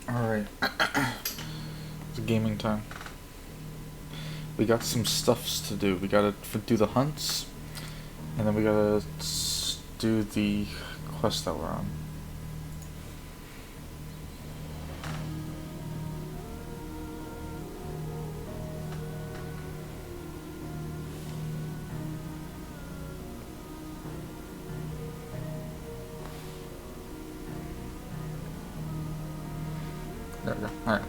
Alright. It's gaming time. We got some stuffs to do. We gotta do the hunts, and then we gotta do the quest that we're on. There we go. Alright.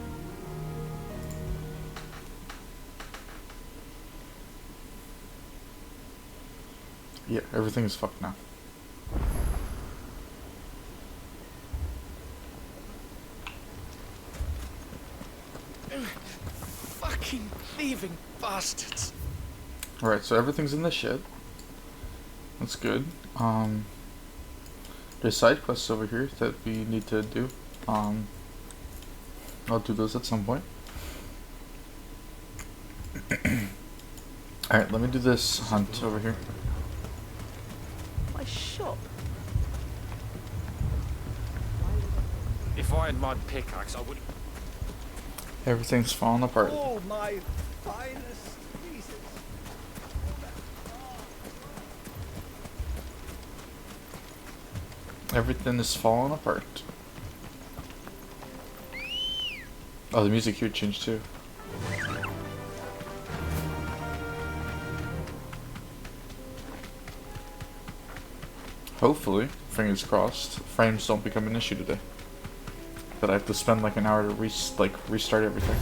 Yeah, everything is fucked now. Fucking thieving bastards. Alright, so everything's in the shed. That's good. There's side quests over here that we need to do. I'll do those at some point. Alright, let me do this hunt over here. My shop. If I had my pickaxe, I would. Everything's falling apart. All my finest pieces. Everything is falling apart. Oh, the music here changed too. Hopefully, fingers crossed, frames don't become an issue today. That I have to spend like an hour to restart everything.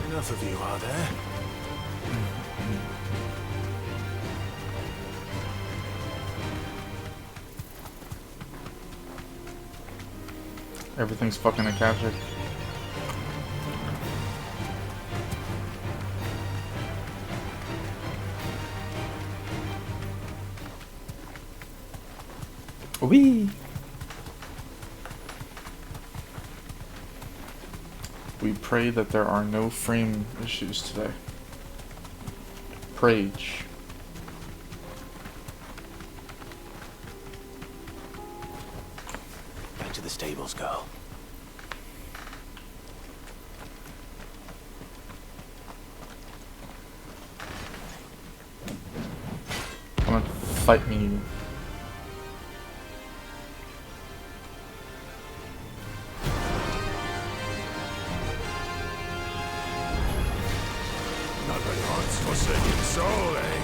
Enough of you, are there? Everything's fucking Akashic. Wee. We pray that there are no frame issues today. Prage. Back to the stables, girl. Come on, fight me. Forsaken soul, eh?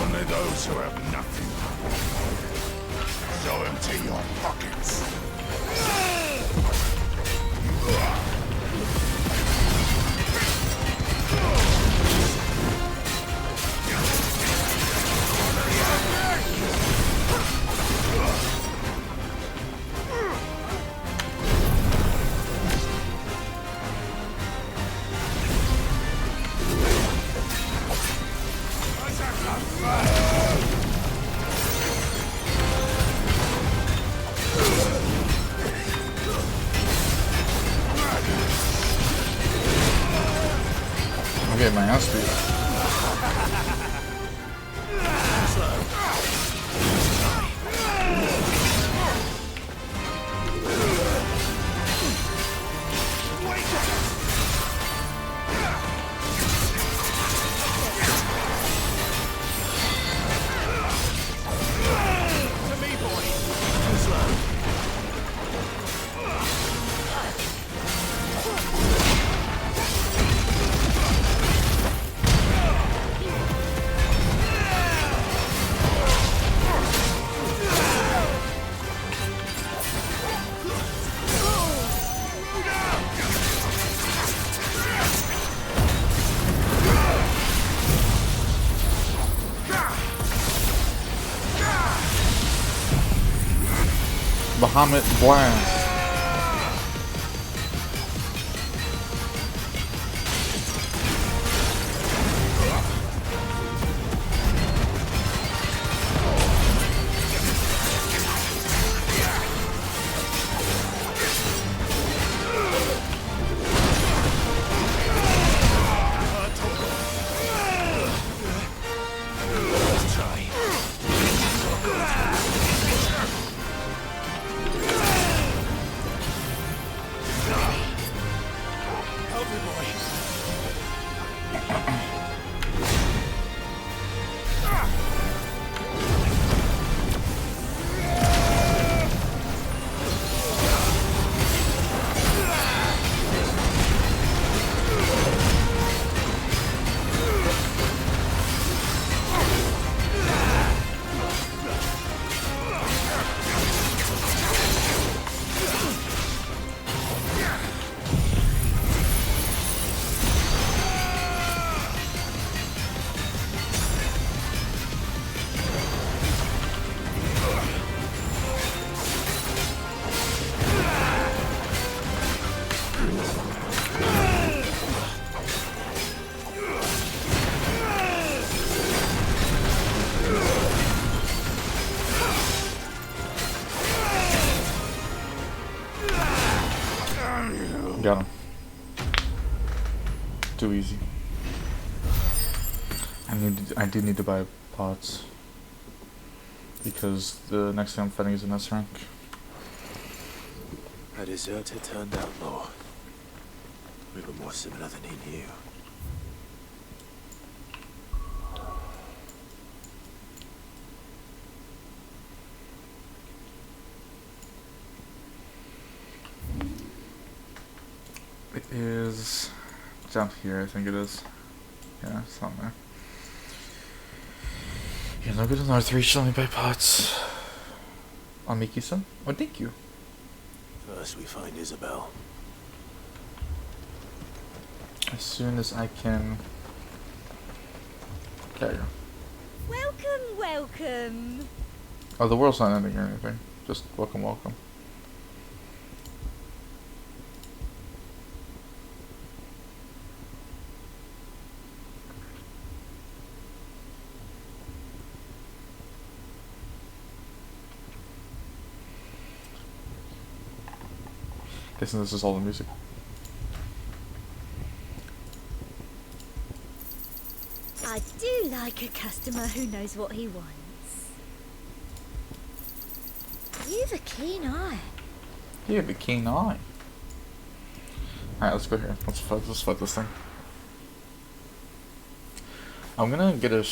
Only those who have nothing. So empty your pockets. I'm getting my ass beat. Bahamut Blast. Got him. Too easy. I do need to buy pots because the next thing I'm fighting is an S rank. A deserted turned outlaw. We were more similar than he knew. It is down here, I think it is. Yeah, it's down there. You're no good in R3, should only buy pots. I'll make you some. Oh, thank you. First we find Isabel. As soon as I can. There you go. Welcome, welcome. Oh, the world's not ending or anything. Just welcome, welcome. Guessing this is all the music. I do like a customer who knows what he wants. You've a keen eye. You have a keen eye. Alright, let's go here. Let's fight this thing. I'm gonna get a...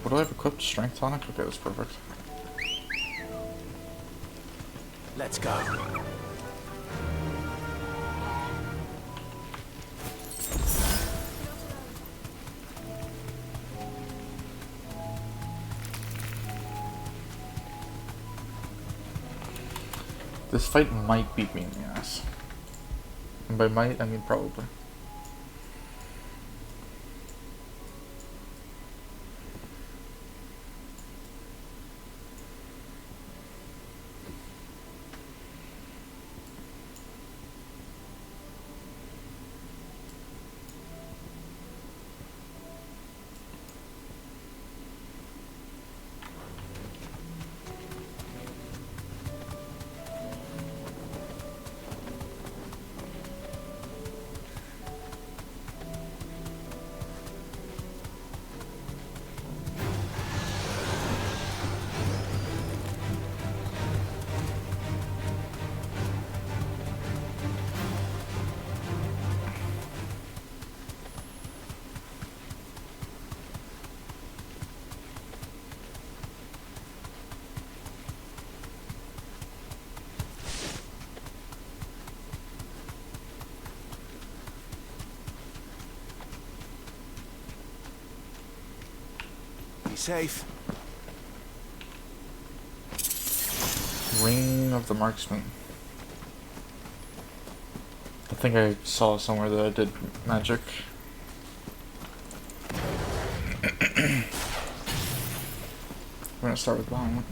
What do I have equipped? Strength tonic? Okay, that's perfect. Let's go. This fight might beat me in the ass. And by might, I mean probably. Be safe. Ring of the Marksman. I think I saw somewhere that I did magic. We're gonna start with Bahamut.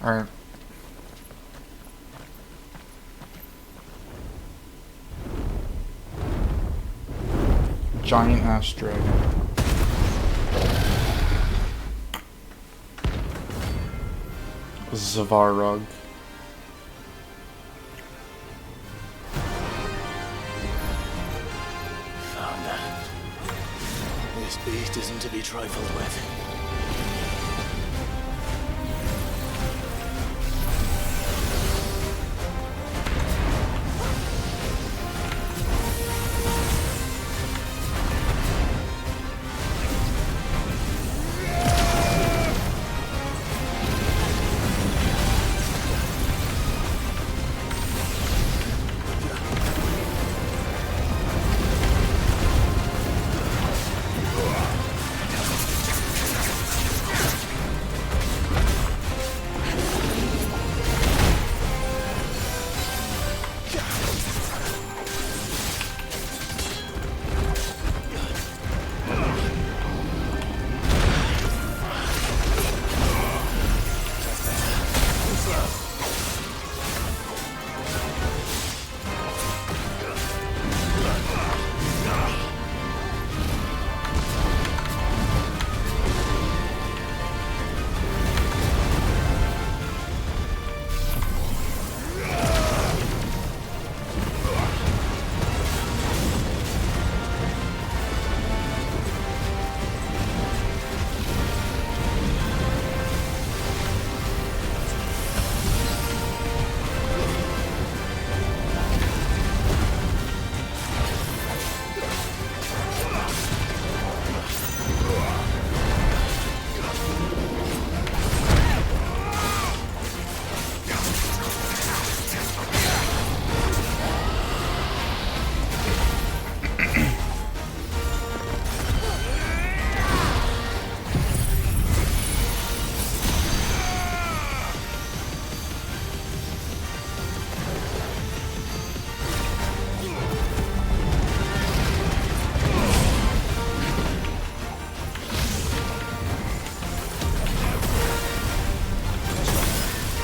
Alright. Giant ass dragon. Zavarog. Found that. This beast isn't to be trifled with.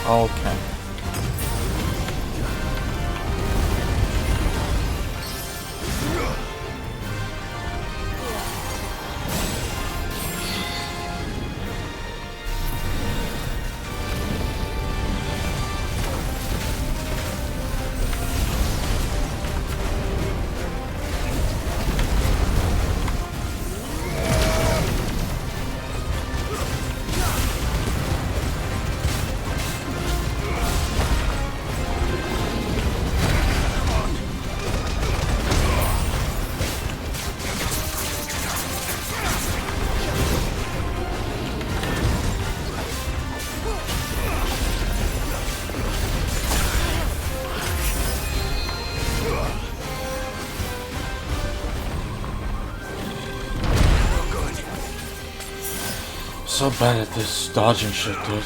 Okay. So bad at this dodging shit, dude.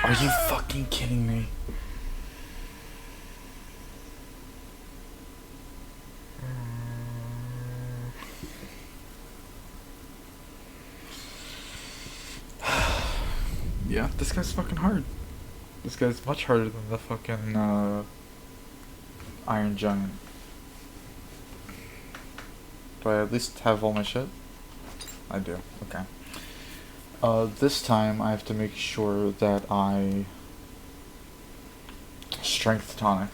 Are you fucking kidding me? Yeah, this guy's fucking hard. This guy's much harder than the fucking Iron Giant. Do I at least have all my shit? I do. Okay. This time I have to make sure that I strength tonic.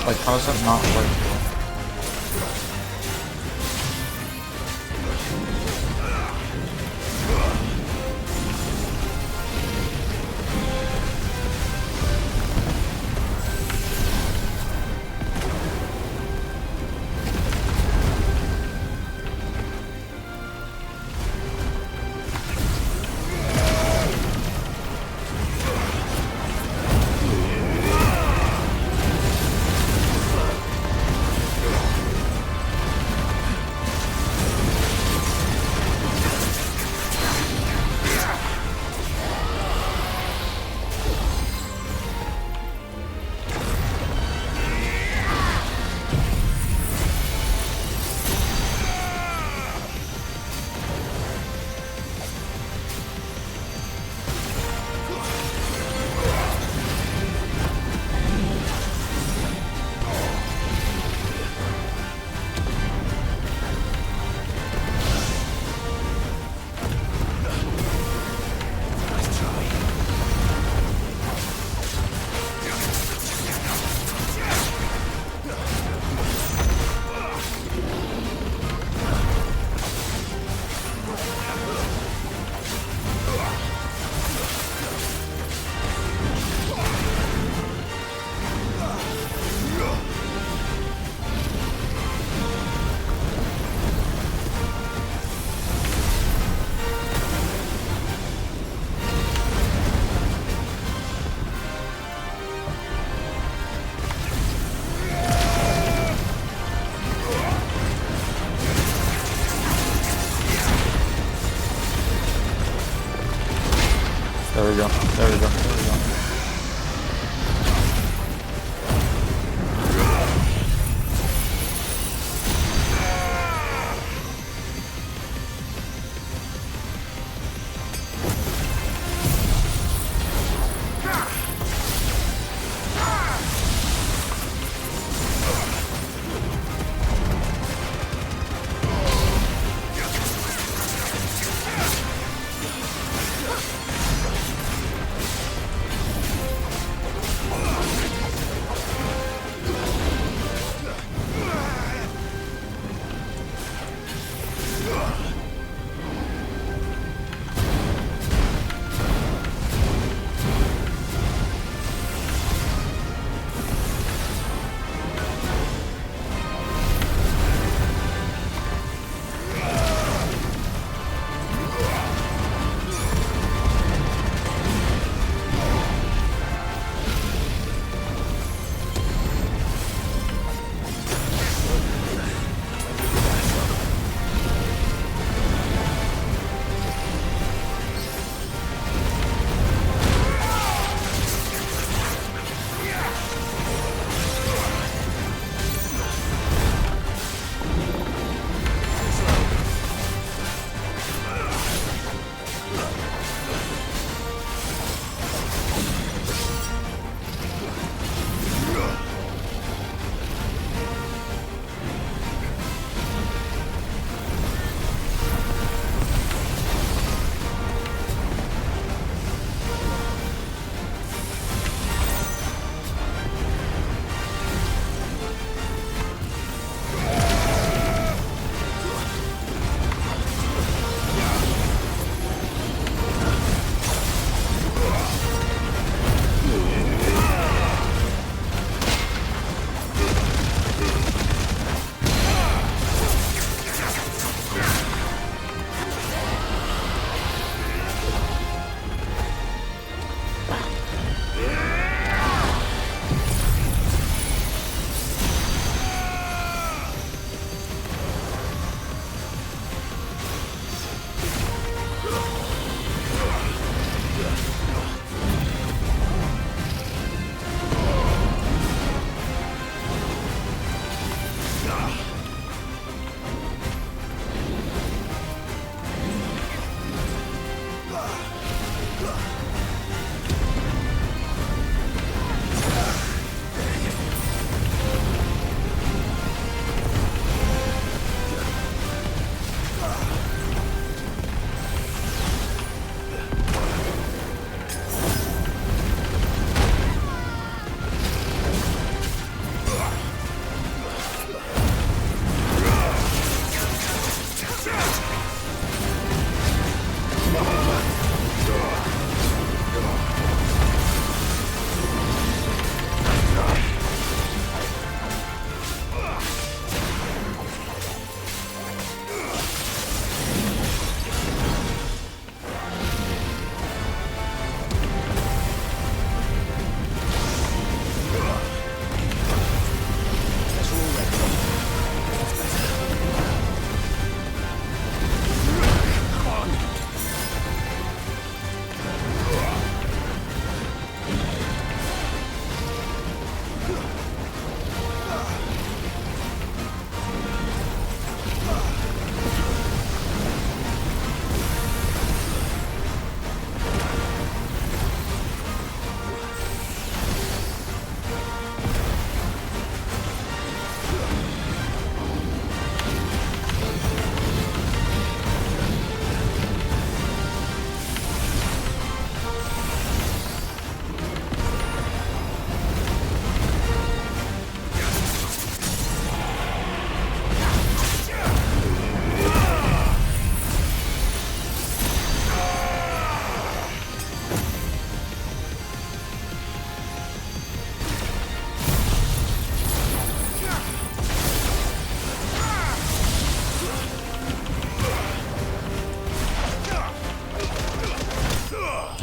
Like, how is that not working? There we go. There we go. There we go.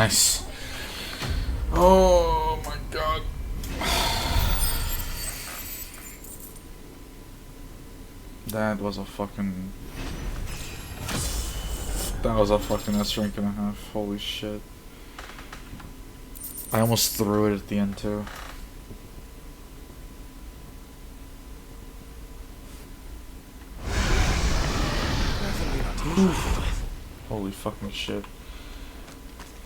Nice. Oh my god. That was a fucking S rank and a half. Holy shit. I almost threw it at the end too. Holy fucking shit.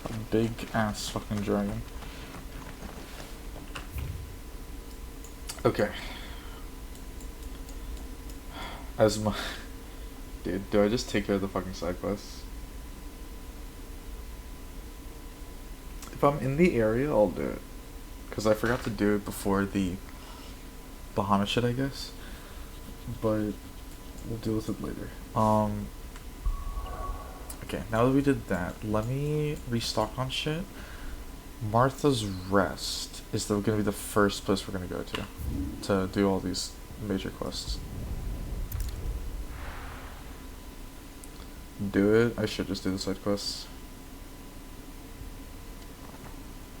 A big ass fucking dragon. Okay. As my... Dude, do I just take care of the fucking side quests? If I'm in the area, I'll do it. Because I forgot to do it before the Bahamut shit, I guess. But we'll deal with it later. Okay, now that we did that, let me restock on shit. Martha's Rest is going to be the first place we're going to go to do all these major quests. Do it? I should just do the side quests.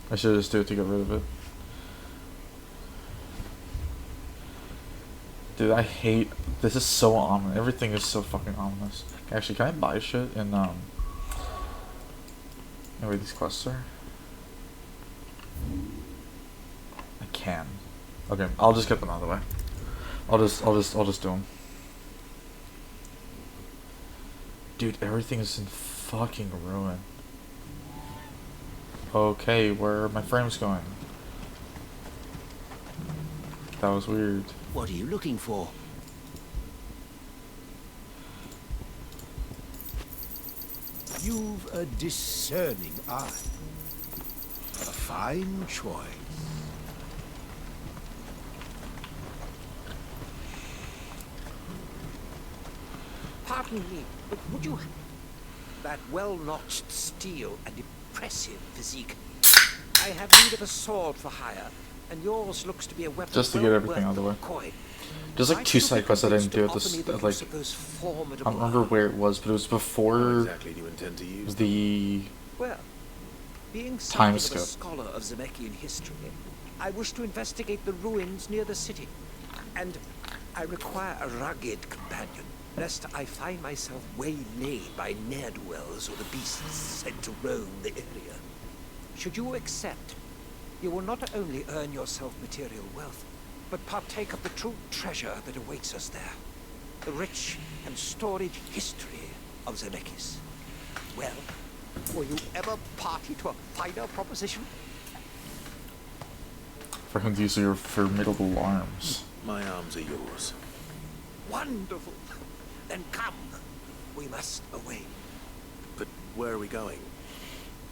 I should just do it to get rid of it. Dude, I hate... This is so ominous. Everything is so fucking ominous. Actually, can I buy shit in, where these quests are? I can. Okay, I'll just get them out of the way. I'll just do them. Dude, everything is in fucking ruin. Okay, where are my frames going? That was weird. What are you looking for? You've a discerning eye. A fine choice. Pardon me, but would you... That well-notched steel and impressive physique. I have need of a sword for hire, and yours looks to be a weapon. Just to get everything out of the way. There's like 2 side quests I didn't do at this, like, I don't remember where it was, but it was before Exactly do you intend to use the Well, being time something of a skip. scholar of Zemeckis history, I wish to investigate the ruins near the city, and I require a rugged companion, lest I find myself waylaid by ne'er-do-wells or the beasts sent to roam the area. Should you accept, you will not only earn yourself material wealth, but partake of the true treasure that awaits us there. The rich and storied history of Zemeckis. Well, were you ever party to a finer proposition? For him to use your formidable arms. My arms are yours. Wonderful. Then come. We must away. But where are we going?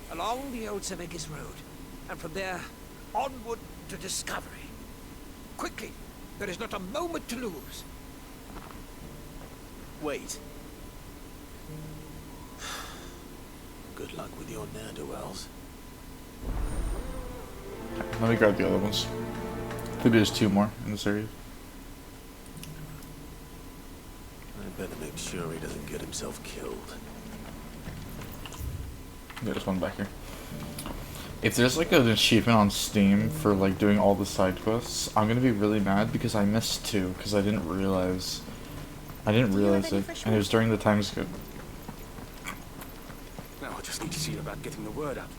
Along the old Zemeckis Road, and from there, onward to discovery. Quickly! There is not a moment to lose. Wait. Good luck with your ne'er-do-wells. Let me grab the other ones. I think there's 2 more in this area. I better make sure he doesn't get himself killed. There's one back here. If there's like an achievement on Steam for like doing all the side quests, I'm gonna be really mad because I missed 2 because I didn't realize it, and it was during the time skip. Now I just need to see about getting the word out.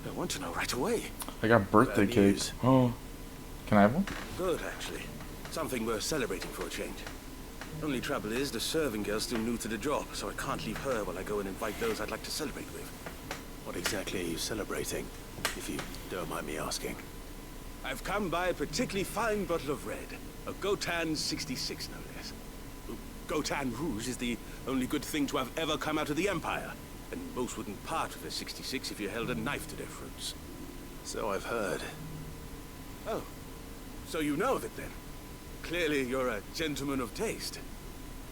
I want to know right away. I got birthday Bad cake. news. Oh, can I have one? Good, actually. Something worth celebrating for a change. Only trouble is, the serving girl's still new to the job, so I can't leave her while I go and invite those I'd like to celebrate with. What exactly are you celebrating, if you don't mind me asking? I've come by a particularly fine bottle of red. A Gotan 66, no less. Gotan Rouge is the only good thing to have ever come out of the Empire. And most wouldn't part with a 66 if you held a knife to their throats. So I've heard. Oh, so you know of it then? Clearly you're a gentleman of taste.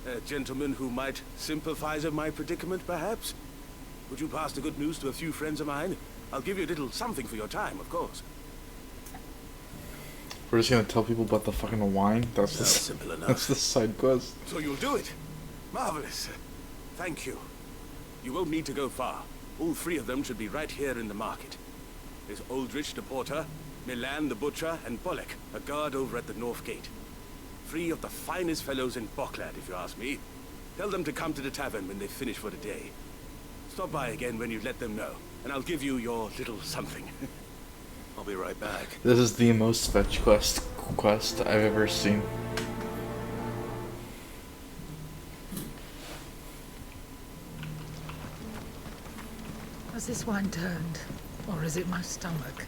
A gentleman who might sympathize with my predicament, perhaps? Would you pass the good news to a few friends of mine? I'll give you a little something for your time, of course. We're just gonna tell people about the fucking wine. That's Sounds simple enough. That's the side quest. So you'll do it? Marvelous. Thank you. You won't need to go far. All three of them should be right here in the market. There's Aldrich the porter, Milan the butcher, and Bollock, a guard over at the north gate. Three of the finest fellows in Boklad, if you ask me. Tell them to come to the tavern when they finish for the day. Stop by again when you let them know, and I'll give you your little something. I'll be right back. This is the most fetch quest I've ever seen. Has this wine turned? Or is it my stomach?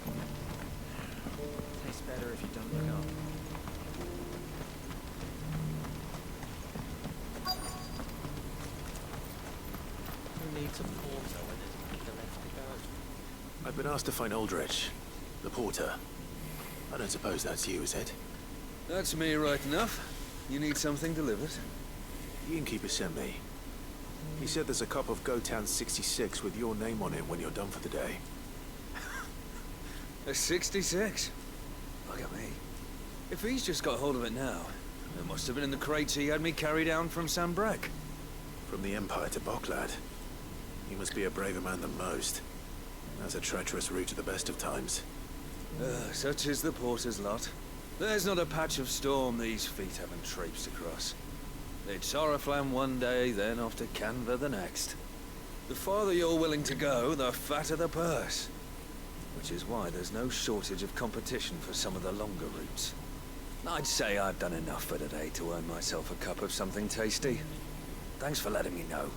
Tastes better if you don't look up. Who needs a porter when there's nothing left to go? I've been asked to find Aldrich, the porter. I don't suppose that's you, is it? That's me right enough. You need something delivered? The innkeeper sent me. He said there's a cup of Gotown 66 with your name on it when you're done for the day. A 66? Look at me. If he's just got hold of it now, it must have been in the crates he had me carry down from Sambrek. From the Empire to Boklad. He must be a braver man than most. That's a treacherous route at the best of times. Such is the porter's lot. There's not a patch of storm these feet haven't traipsed across. It's Oriflamme one day, then off to Canva the next. The farther you're willing to go, the fatter the purse. Which is why there's no shortage of competition for some of the longer routes. I'd say I've done enough for today to earn myself a cup of something tasty. Thanks for letting me know.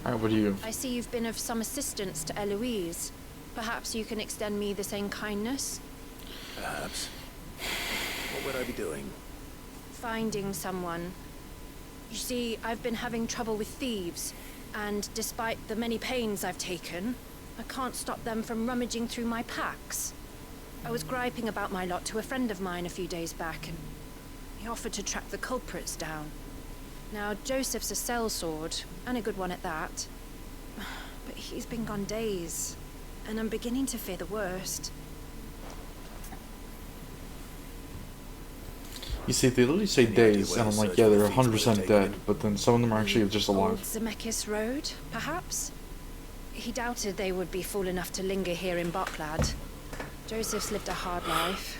Alright, what do you? I see you've been of some assistance to Eloise. Perhaps you can extend me the same kindness? Perhaps. What would I be doing? Finding someone. You see, I've been having trouble with thieves, and despite the many pains I've taken, I can't stop them from rummaging through my packs. I was griping about my lot to a friend of mine a few days back, and he offered to track the culprits down. Now, Joseph's a sellsword, and a good one at that. But he's been gone days, and I'm beginning to fear the worst. You see, they literally say days, and I'm like, yeah, they're 100% dead, but then some of them are actually just Old alive. Zemeckis Road, perhaps? He doubted they would be fool enough to linger here in Boklad. Joseph's lived a hard life,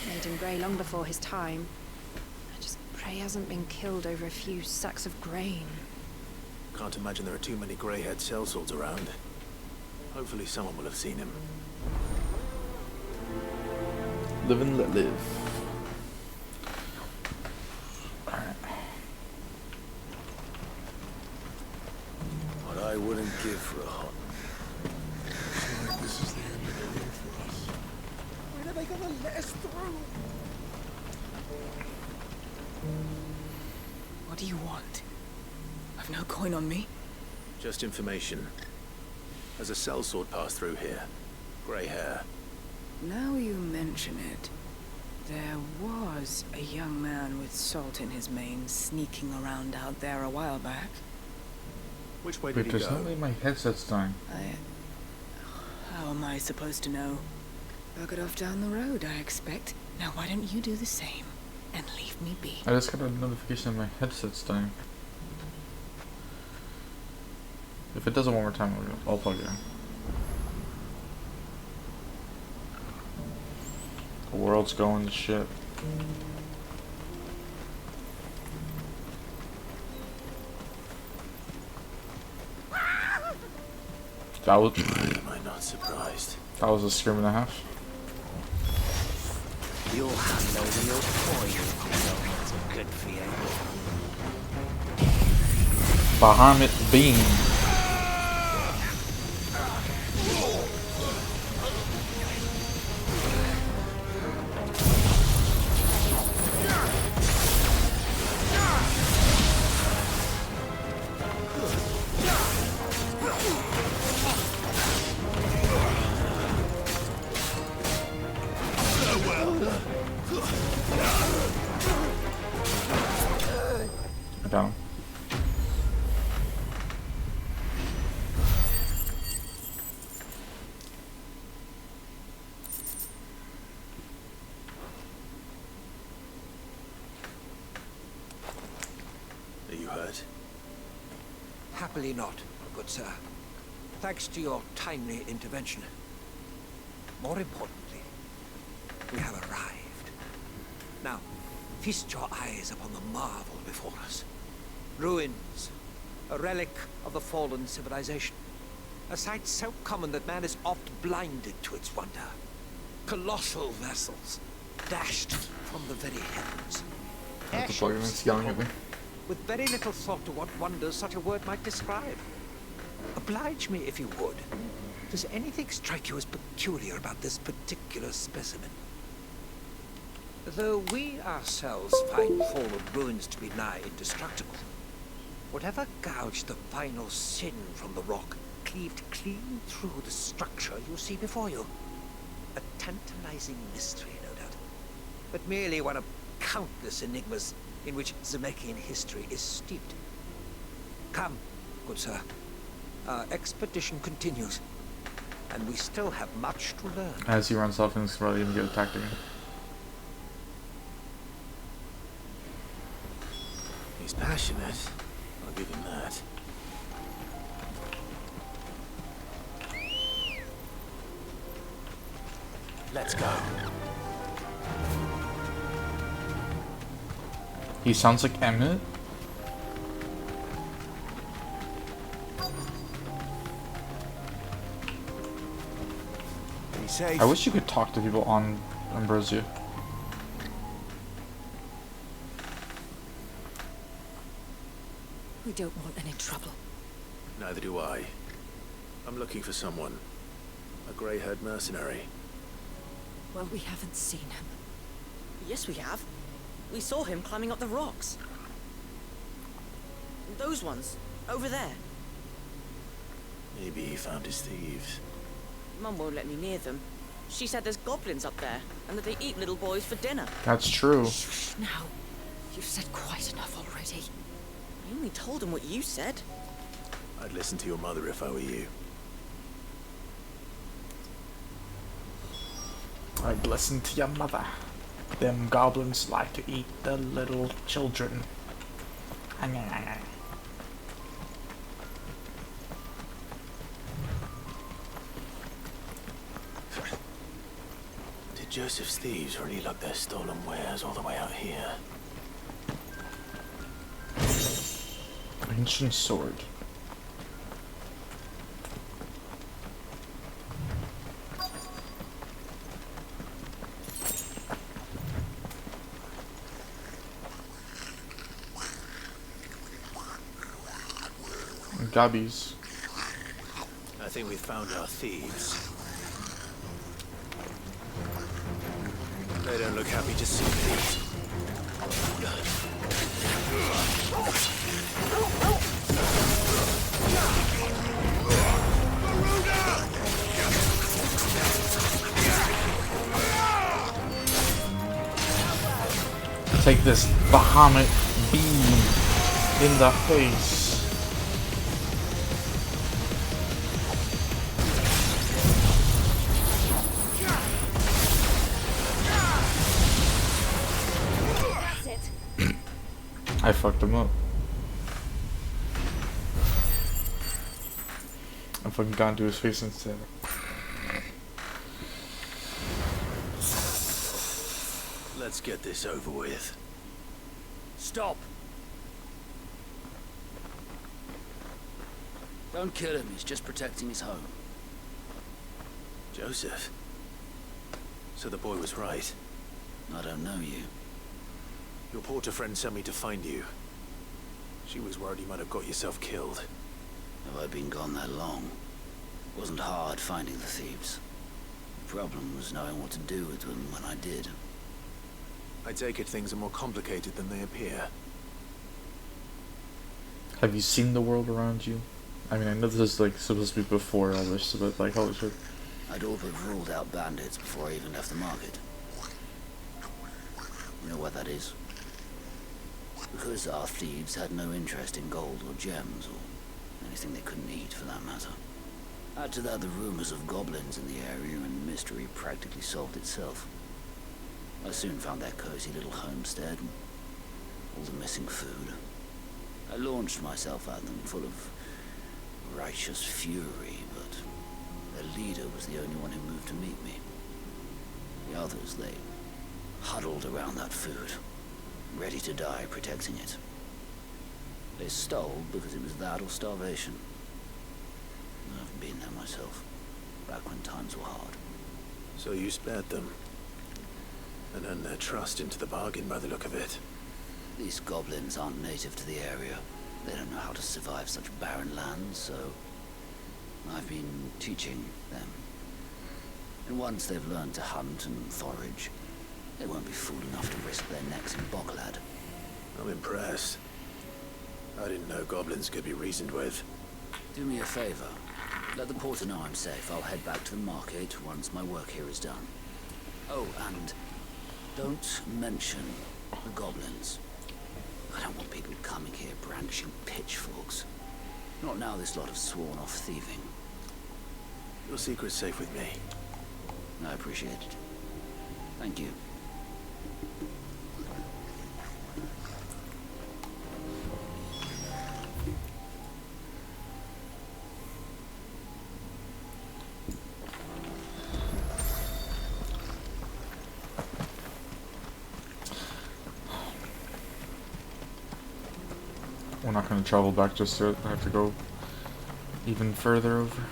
made him grey long before his time. I just pray he hasn't been killed over a few sacks of grain. Can't imagine there are too many grey-haired sellswords around. Hopefully someone will have seen him. Live and let live. What I wouldn't give for a hot. This is the end of the road for us. When are they gonna let us through? What do you want? I've no coin on me. Just information. Has a sellsword passed through here? Grey hair. Now you mention it, there was a young man with salt in his mane sneaking around out there a while back. Which way Wait, did he there's go? something my headset's dying. How am I supposed to know? Bug it off down the road, I expect. Now why don't you do the same and leave me be? I just got a notification that my headset's dying. If it does it one more time, I'll plug it in. The world's going to shit. That was. Why am I not surprised? That was a scream and a half. You'll hand over your coin, so good for you. Bahamut Beam. Down. Happily not, good sir. Thanks to your timely intervention. More importantly, we have arrived. Now, feast your eyes upon the marvel before us. Ruins, a relic of the fallen civilization. A sight so common that man is oft blinded to its wonder. Colossal vessels, dashed from the very heavens. The boy's yelling at me. With very little thought to what wonders such a word might describe. Oblige me if you would. Does anything strike you as peculiar about this particular specimen? Though we ourselves find fallen ruins to be nigh indestructible, whatever gouged the final sin from the rock cleaved clean through the structure you see before you. A tantalizing mystery, no doubt, but merely one of countless enigmas in which Zemeckis history is steeped. Come, good sir. Our expedition continues, and we still have much to learn. As he runs off and he's probably gonna get attacked again. He's passionate. I'll give him that. Let's go. He sounds like Emmett. Be safe. I wish you could talk to people on Ambrosia. We don't want any trouble. Neither do I. I'm looking for someone. A grey-haired mercenary. Well, we haven't seen him. Yes, we have. We saw him climbing up the rocks. Those ones, over there. Maybe he found his thieves. Mum won't let me near them. She said there's goblins up there, and that they eat little boys for dinner. That's true. Shh, now. You've said quite enough already. I only told them what you said. I'd listen to your mother if I were you. I'd listen to your mother. Them goblins like to eat the little children. Did Joseph's thieves really lug their stolen wares all the way out here? Ancient sword. Gobbies. I think we found our thieves. They don't look happy to see me. Take this Bahamut beam in the face. I fucked him up. I fucking got into his face instead. Let's get this over with. Stop! Don't kill him, he's just protecting his home. Joseph? So the boy was right. I don't know you. Your porter friend sent me to find you. She was worried you might have got yourself killed. Have I been gone that long? It wasn't hard finding the thieves. The problem was knowing what to do with them when I did. I take it things are more complicated than they appear. Have you seen the world around you? I mean, I know this is like supposed to be before all this, but like, holy shit. I'd all but ruled out bandits before I even left the market. You know what that is? Because our thieves had no interest in gold or gems, or anything they couldn't eat for that matter. Add to that the rumors of goblins in the area, and the mystery practically solved itself. I soon found their cozy little homestead, and all the missing food. I launched myself at them full of righteous fury, but their leader was the only one who moved to meet me. The others, they huddled around that food, ready to die protecting it. They stole because it was that or starvation. I've been there myself, back when times were hard. So you spared them, and earned their trust into the bargain by the look of it. These goblins aren't native to the area. They don't know how to survive such barren lands, so I've been teaching them. And once they've learned to hunt and forage, they won't be fool enough to risk their necks in Boklad. I'm impressed. I didn't know goblins could be reasoned with. Do me a favor. Let the porter know I'm safe. I'll head back to the market once my work here is done. Oh, and don't mention the goblins. I don't want people coming here brandishing pitchforks. Not now this lot have sworn off thieving. Your secret's safe with me. I appreciate it. Thank you. We're not going to travel back just yet. I have to go even further over.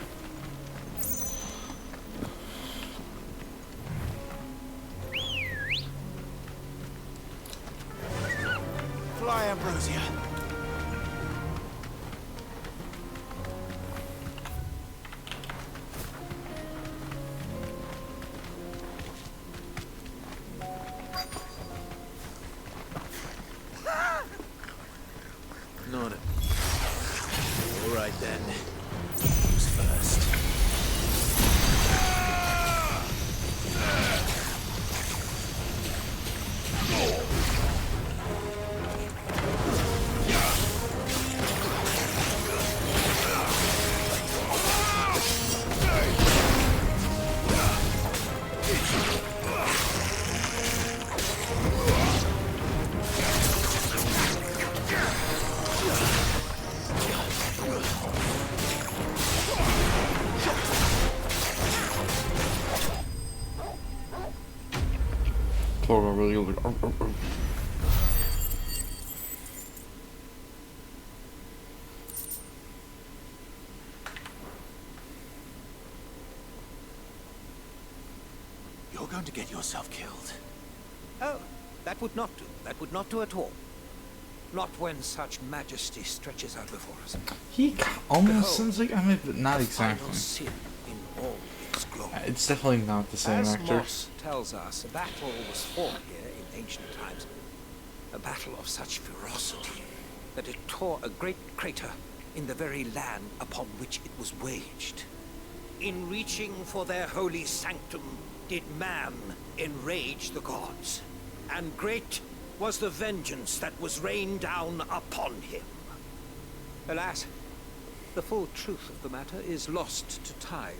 Fly, Ambrosia. Not it. All right then. Who's first? Clover really like, You're going to get yourself killed. Oh, that would not do. That would not do at all. Not when such majesty stretches out before us. He almost Behold, sounds like, I mean, but not the exactly. final sin in all its glory. It's definitely not the same As actor. Moss tells us, a battle was fought here in ancient times. A battle of such ferocity that it tore a great crater in the very land upon which it was waged. In reaching for their holy sanctum, did man enrage the gods, and great was the vengeance that was rained down upon him. Alas, the full truth of the matter is lost to time,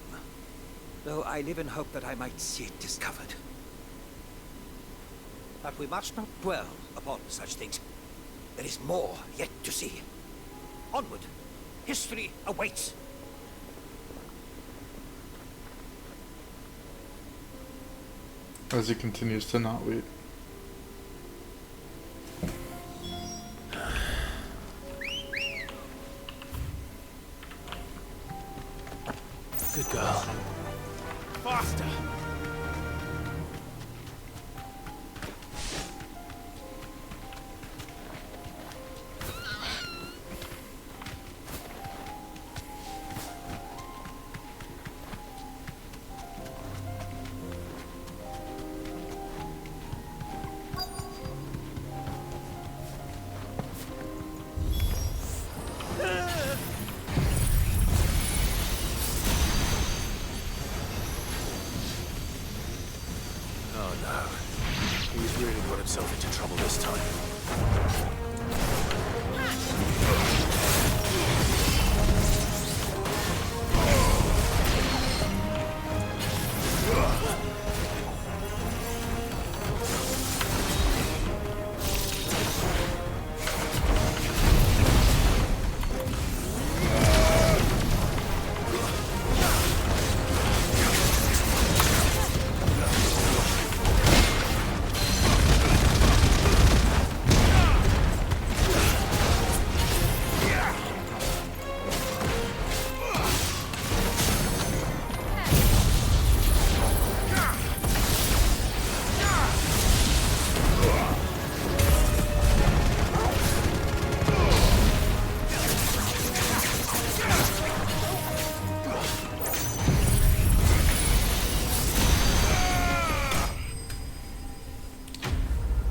though I live in hope that I might see it discovered. But we must not dwell upon such things. There is more yet to see. Onward, history awaits. As he continues to not wait. Good girl. Faster! Oh no. He's really got himself into trouble this time.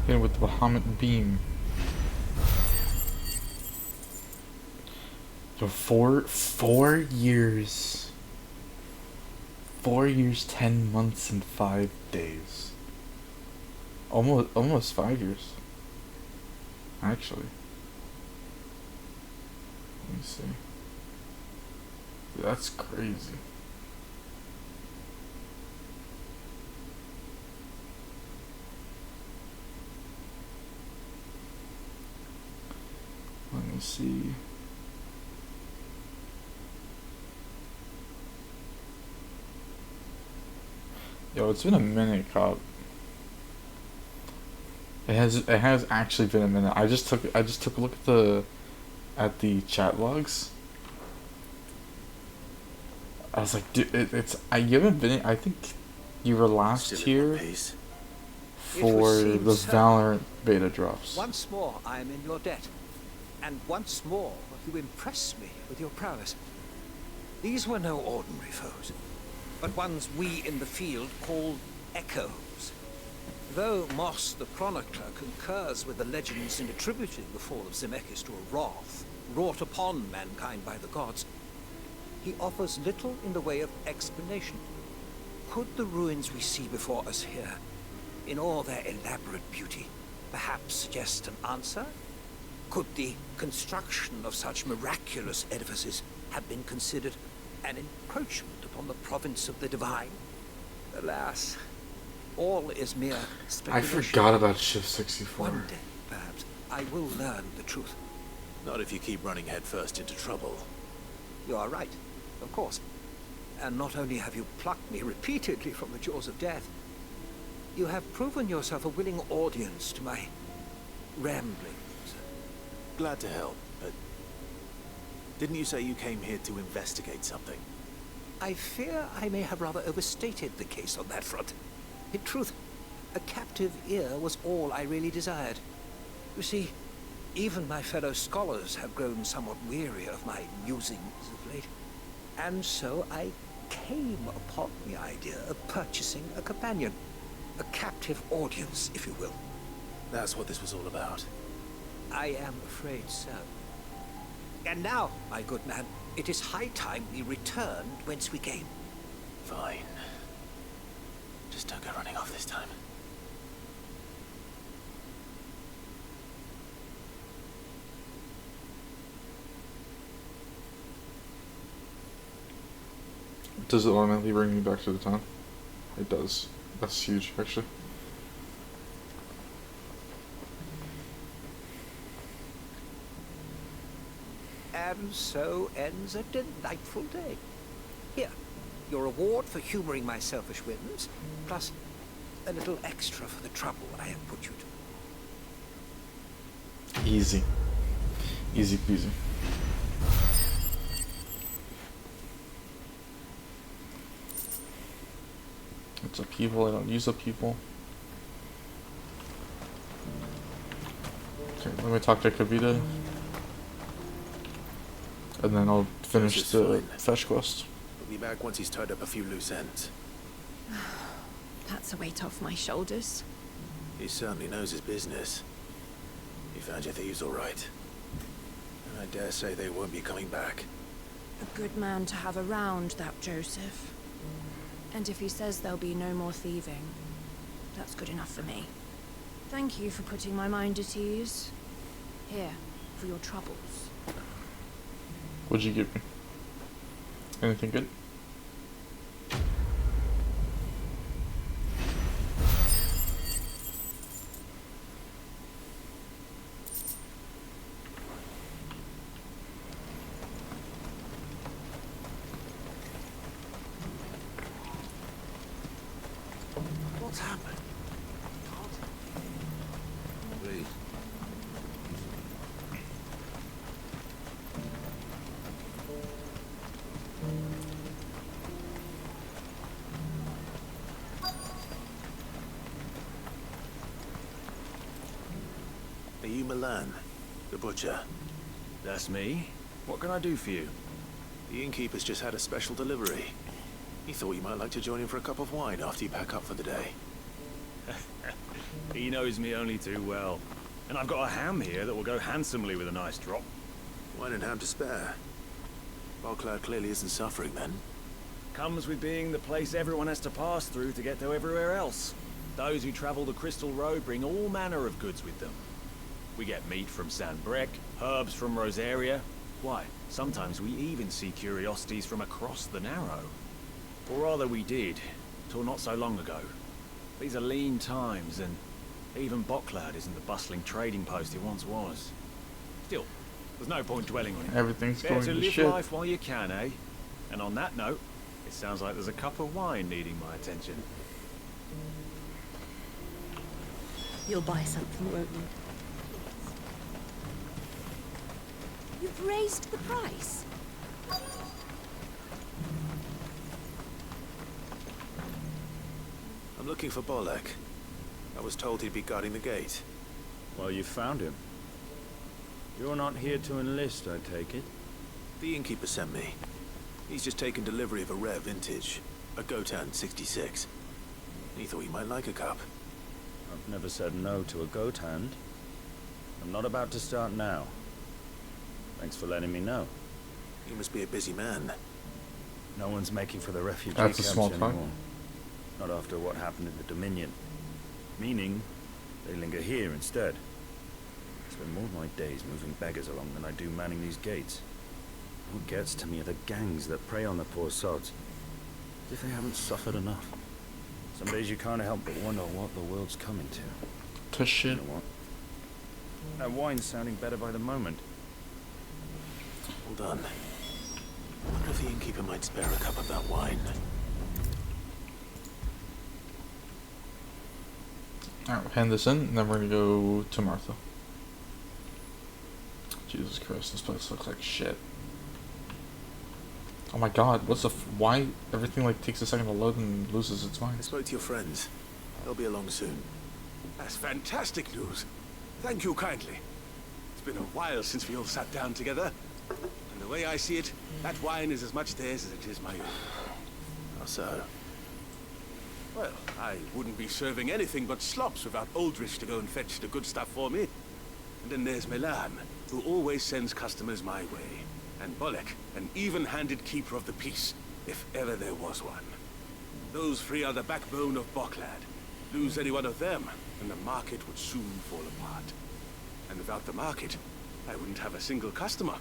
Hit him with the Bahamut beam. So 4 years. 4 years, 10 months, and 5 days. Almost 5 years. Actually. Let me see. That's crazy. Let me see. Yo, it's been a minute, Cop. It has actually been a minute. I just took a look at the chat logs. I was like, dude, you haven't been. I think you were last here for the Valorant beta drops. Once more, I am in your debt, and once more you impress me with your prowess. These were no ordinary foes, but ones we in the field call echoes. Though Moss the Chronicler concurs with the legends in attributing the fall of Zemeckis to a wrath wrought upon mankind by the gods, he offers little in the way of explanation. Could the ruins we see before us here, in all their elaborate beauty, perhaps suggest an answer? Could the construction of such miraculous edifices have been considered an encroachment upon the province of the divine? Alas, all is mere speculation. I forgot about FF16. One day, perhaps, I will learn the truth. Not if you keep running headfirst into trouble. You are right, of course. And not only have you plucked me repeatedly from the jaws of death, you have proven yourself a willing audience to my ramblings. Glad to help, but didn't you say you came here to investigate something? I fear I may have rather overstated the case on that front. In truth, a captive ear was all I really desired. You see, even my fellow scholars have grown somewhat weary of my musings of late. And so I came upon the idea of purchasing a companion. A captive audience, if you will. That's what this was all about. I am afraid so. And now, my good man, it is high time we returned whence we came. Fine. Just don't go running off this time. Does it automatically bring me back to the town? It does. That's huge, actually. And so ends a delightful day. Here, your reward for humoring my selfish whims, plus a little extra for the trouble I have put you to. Easy. Easy peasy. It's upheaval, I don't use upheaval. Okay, let me talk to Kavita. And then I'll finish the fetch quest. We'll be back once he's tied up a few loose ends. That's a weight off my shoulders. He certainly knows his business. He found your thieves all right. And I dare say they won't be coming back. A good man to have around, that Joseph. And if he says there'll be no more thieving, that's good enough for me. Thank you for putting my mind at ease. Here, for your troubles. What'd you give me? Anything good? What's happened? Please. Are you Milan, the butcher? That's me. What can I do for you? The innkeeper's just had a special delivery. He thought you might like to join him for a cup of wine after you pack up for the day. He He knows me only too well. And I've got a ham here that will go handsomely with a nice drop. Wine and ham to spare. Bocklad clearly isn't suffering then. Comes with being the place everyone has to pass through to get to everywhere else. Those who travel the Crystal Road bring all manner of goods with them. We get meat from San Brec, herbs from Rosaria. Why, sometimes we even see curiosities from across the Narrow. Or rather we did, till not so long ago. These are lean times, and even Bocklad isn't the bustling trading post it once was. Still, there's no point dwelling on it. Everything's Better going to to live shit. life while you can, eh? And on that note, it sounds like there's a cup of wine needing my attention. You'll buy something, won't you? You've raised the price. I'm looking for Bolek. I was told he'd be guarding the gate. Well, you found him. You're not here to enlist, I take it? The innkeeper sent me. He's just taken delivery of a rare vintage, a Gotan 66. He thought you might like a cup. I've never said no to a goat hand. I'm not about to start now. Thanks for letting me know. You must be a busy man. No one's making for the refugee That's a camps small anymore. town. Not after what happened in the Dominion. Meaning, they linger here instead. I spend more of my days moving beggars along than I do manning these gates. What gets to me are the gangs that prey on the poor sods. As if they haven't suffered enough. Some days you can't help but wonder what the world's coming to. To shit. You know what? That wine's sounding better by the moment. Hold on. I wonder if the innkeeper might spare a cup of that wine. Alright, we'll hand this in, and then we're gonna go to Martha. Jesus Christ, this place looks like shit. Oh my god, what's the why everything like takes a second to load and loses its mind? I spoke to your friends. They'll be along soon. That's fantastic news. Thank you kindly. It's been a while since we all sat down together. And the way I see it, that wine is as much theirs as it is my own. How so? Well, I wouldn't be serving anything but slops without Aldrich to go and fetch the good stuff for me. And then there's Milan, who always sends customers my way. And Bolek, an even-handed keeper of the peace, if ever there was one. Those three are the backbone of Bocklad. Lose any one of them, and the market would soon fall apart. And without the market, I wouldn't have a single customer.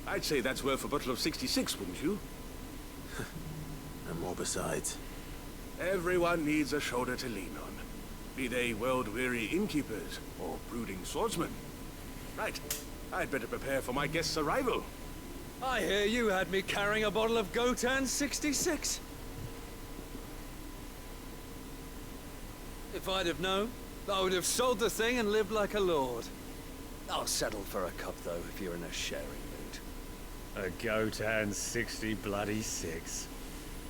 I'd say that's worth a bottle of 66, wouldn't you? And more besides. Everyone needs a shoulder to lean on. Be they world-weary innkeepers or brooding swordsmen. Right. I'd better prepare for my guest's arrival. I hear you had me carrying a bottle of Gotan 66. If I'd have known, I would have sold the thing and lived like a lord. I'll settle for a cup, though, if you're in a sharing mood. A Gotan 60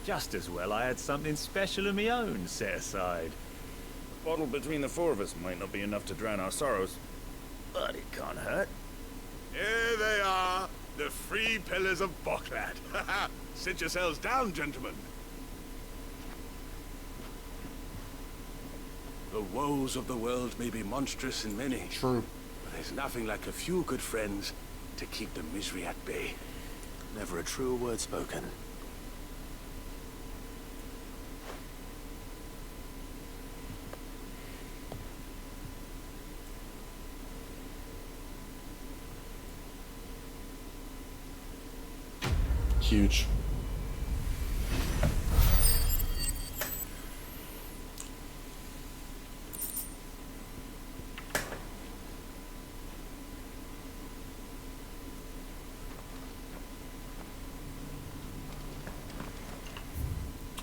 Just as well I had something special of my own set aside. A bottle between the four of us might not be enough to drown our sorrows, but it can't hurt. Here they are, the three pillars of Bocklad. Sit yourselves down, gentlemen. The woes of the world may be monstrous and many. True. But there's nothing like a few good friends to keep the misery at bay. Never a truer word spoken. Huge.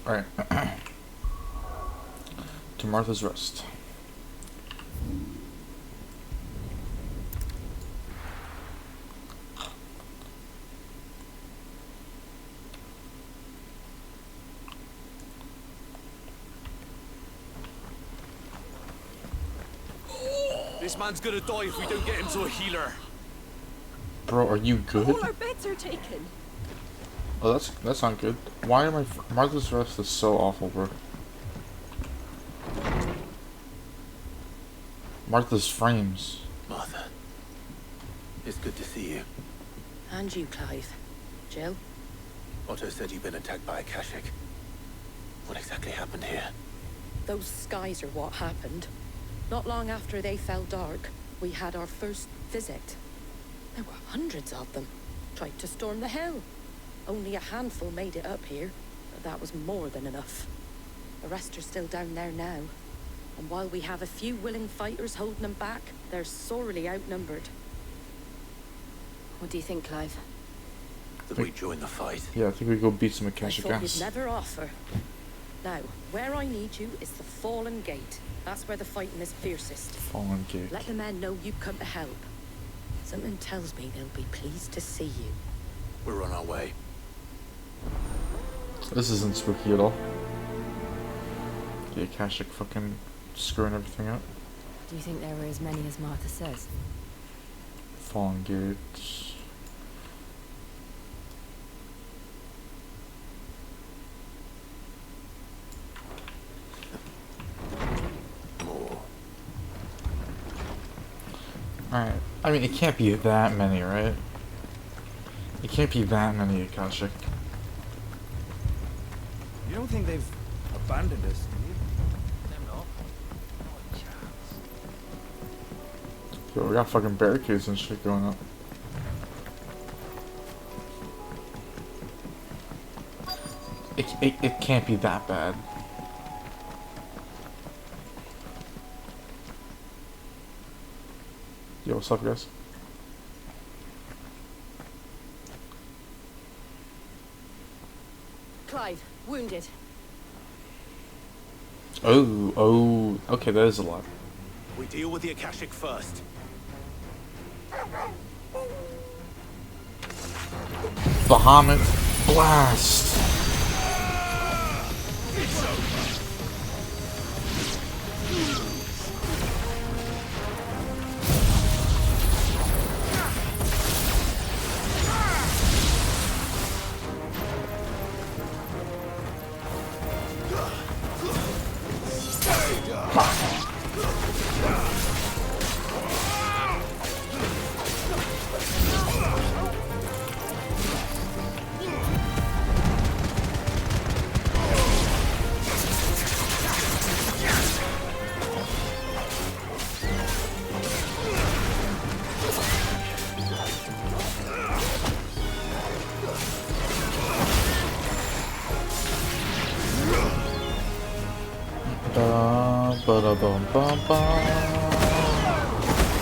Alright. To Martha's Rest. This man's gonna die if we don't get him to a healer. Bro, are you good? All our beds are taken. Oh, that's not good. Why am I... Martha's Rest is so awful, bro. Martha's frames. Martha, it's good to see you. And you, Clive. Jill? Otto said you've been attacked by a Akashic. What exactly happened here? Those skies are what happened. Not long after they fell dark, we had our first visit. There were hundreds of them. Tried to storm the hill. Only a handful made it up here, but that was more than enough. The rest are still down there now. And while we have a few willing fighters holding them back, they're sorely outnumbered. What do you think, Clive? That we join the fight. Yeah, I think we go beat some I Akashic thought ass. you'd never offer. Now, where I need you is the Fallen Gate. That's where the fighting is fiercest. Fallen Gate. Let the men know you've come to help. Something tells me they'll be pleased to see you. We're on our way. This isn't spooky at all. The Akashic fucking screwing everything up. Do you think there were as many as Martha says? Fallen Gate. Alright. I mean, it can't be that many, right? It can't be that many Akashic. You don't think they've abandoned us, do you? They're not. Not a chance. Yo, we got fucking barricades and shit going up. It can't be that bad. Yo, what's up, guys? Clive, wounded. Oh, okay, that is a lot. We deal with the Akashic first. Bahamut Blast! Ba-da-bum bum bum.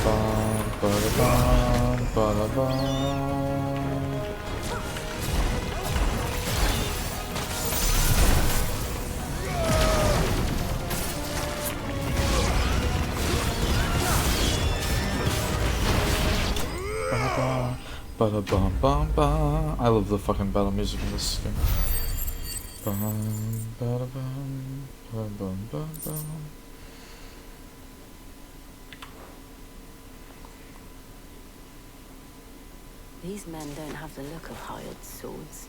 Bum ba-da-bum ba-da-bum. Ba-da-bum ba-da-bum bum bum. I love the fucking battle music in this game. Bum ba-da-bum ba-bum ba-bum. These men don't have the look of hired swords.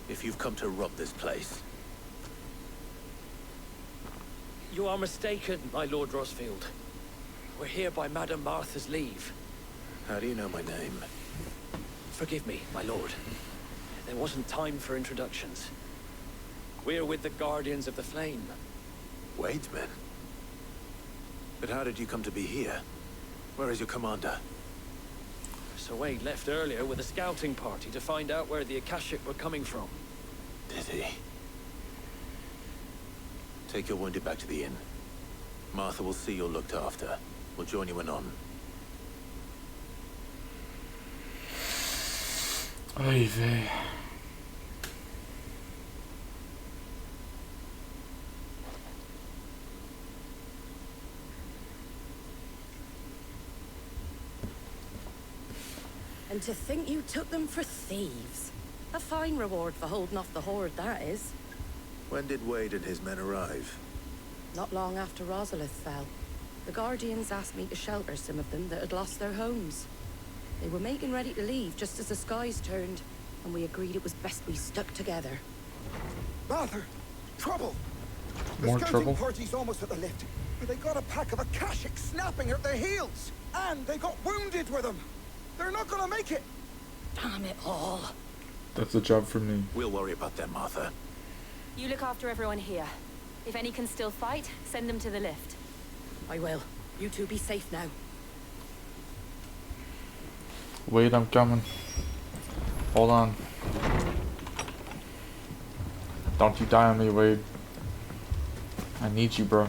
If you've come to rob this place, You are mistaken, my Lord Rosfield. We're here by Madame Martha's leave. how do you know my name? Forgive me, my lord. There wasn't time for introductions. We're with the Guardians of the Flame. Wade's men? But how did you come to be here? Where is your commander? Sir Wade left earlier with a scouting party to find out where the Akashic were coming from. Did he? Take your wounded back to the inn. Martha will see you're looked after. We'll join you anon. Oy vey. And to think you took them for thieves. A fine reward for holding off the horde, that is. When did Wade and his men arrive? Not long after Rosalith fell. The Guardians asked me to shelter some of them that had lost their homes. They were making ready to leave just as the skies turned, and we agreed it was best we stuck together. Martha, trouble. More the trouble? scouting party's almost at the lift. But they got a pack of Akashic snapping at their heels. And they got wounded with them. They're not gonna make it. Damn it all. That's a job for me. We'll worry about them, Martha. You look after everyone here. If any can still fight, send them to the lift. I will. You two be safe now. Wait, I'm coming. Hold on. Don't you die on me, Wade. I need you, bro.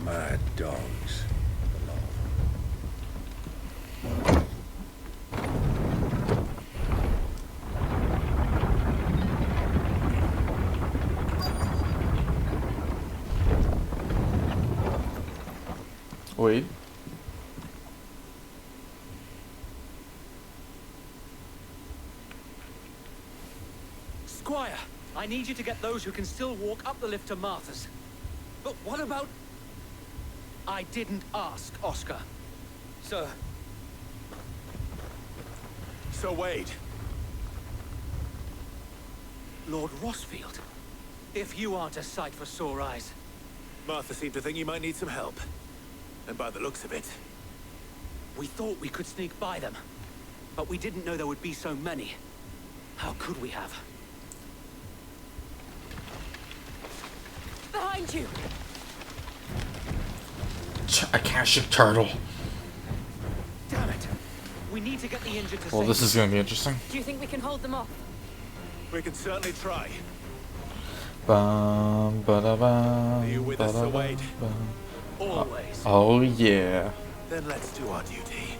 Mad dogs. Wait. Squire, I need you to get those who can still walk up the lift to Martha's. But what about... I didn't ask, Oscar. Sir. So Wade. Lord Rossfield. If you aren't a sight for sore eyes. Martha seemed to think you might need some help. And by the looks of it... We thought we could sneak by them. But we didn't know there would be so many. How could we have? Behind you! Akashic turtle. Damn it! We need to get the injured to Well, this is gonna be interesting. Do you think we can hold them off? We can certainly try. Bum, ba-da-bum, Are you with us, Sir Wade? Always. Oh yeah. Then let's do our duty.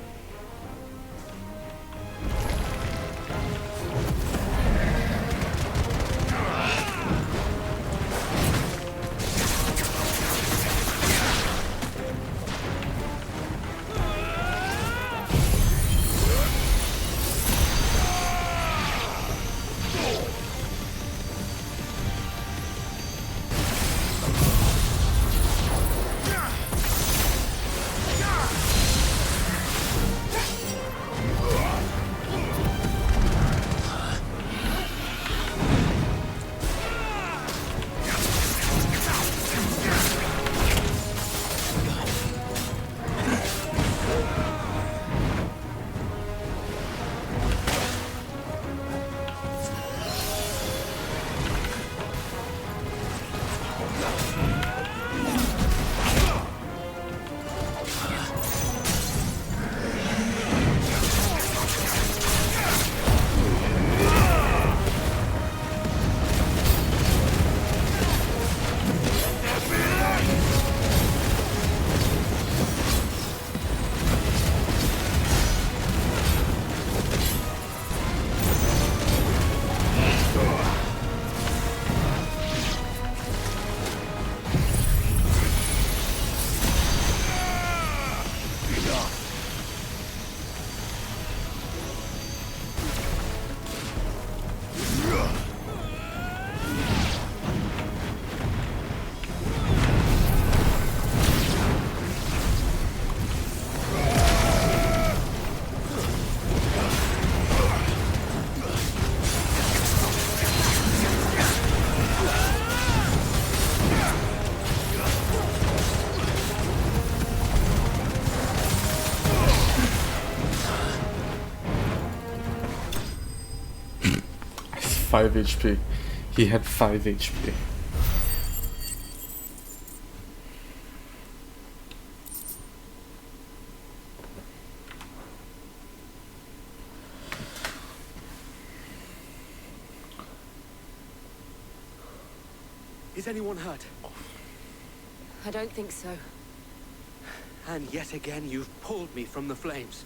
Five HP. He had 5 HP. Is anyone hurt? I don't think so. And yet again, you've pulled me from the flames.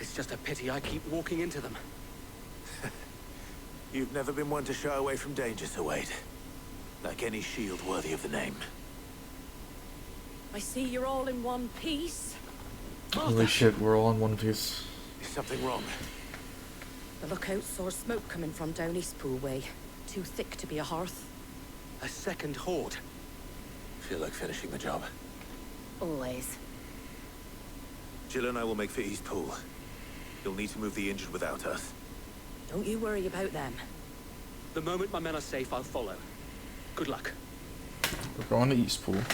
It's just a pity I keep walking into them. You've never been one to shy away from danger, Sir Wade. Like any shield worthy of the name. I see you're all in one piece. Holy shit, we're all in one piece. Is something wrong? The lookout saw smoke coming from down Eastpool way. Too thick to be a hearth. A second horde. Feel like finishing the job. Always. Jill and I will make for Eastpool. You'll need to move the injured without us. Don't you worry about them. The moment my men are safe, I'll follow. Good luck. We're going to Eastpool.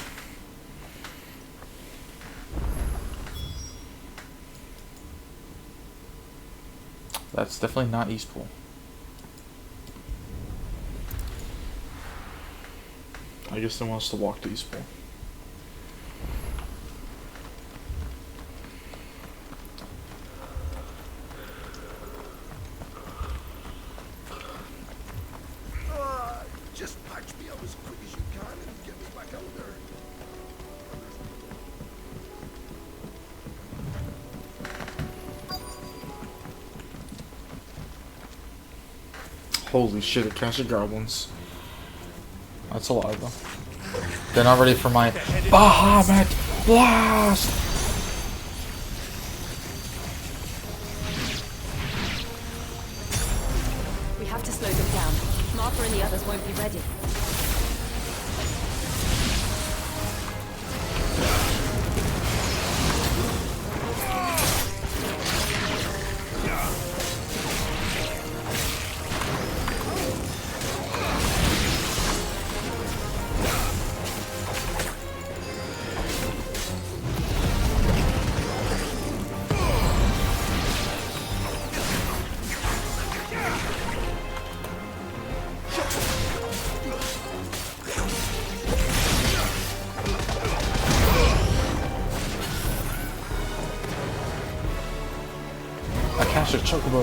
That's definitely not Eastpool. I guess they want us to walk to Eastpool. Just patch me up as quick as you can and get me back out there. Holy shit, a cache of goblins. That's a lot though. They're not ready for my Bahamut Blast! We have to slow them down. Martha and the others won't be ready. A chocobo.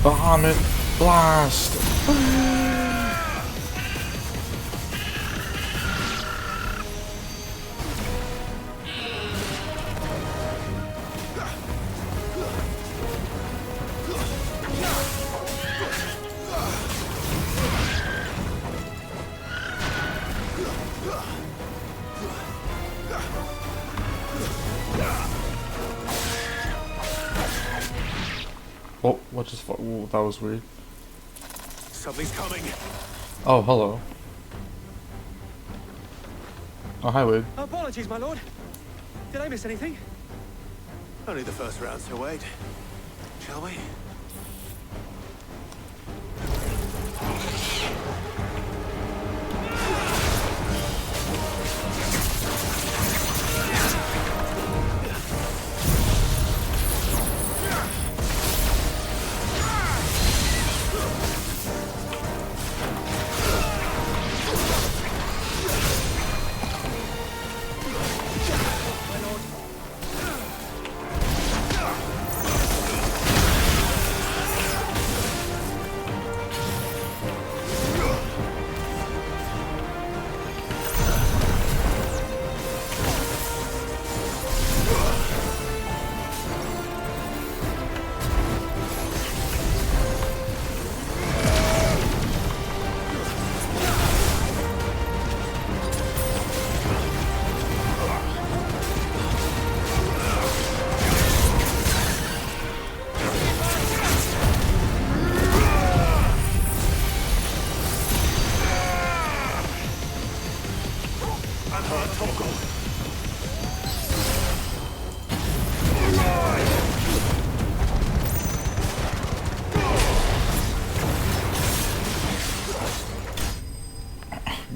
Bahamut Blast. Oh, what just? Whoa, that was weird. Something's coming. Oh, hello. Oh, hi, Wade. Apologies, my lord. Did I miss anything? Only the first round, so wait. Shall we?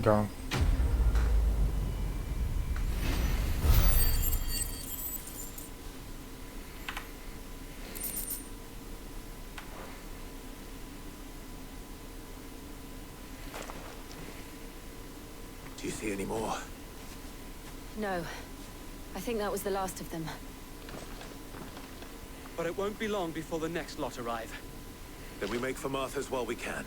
Gone. Do you see any more? No. I think that was the last of them. But it won't be long before the next lot arrive. Then we make for Martha's while we can.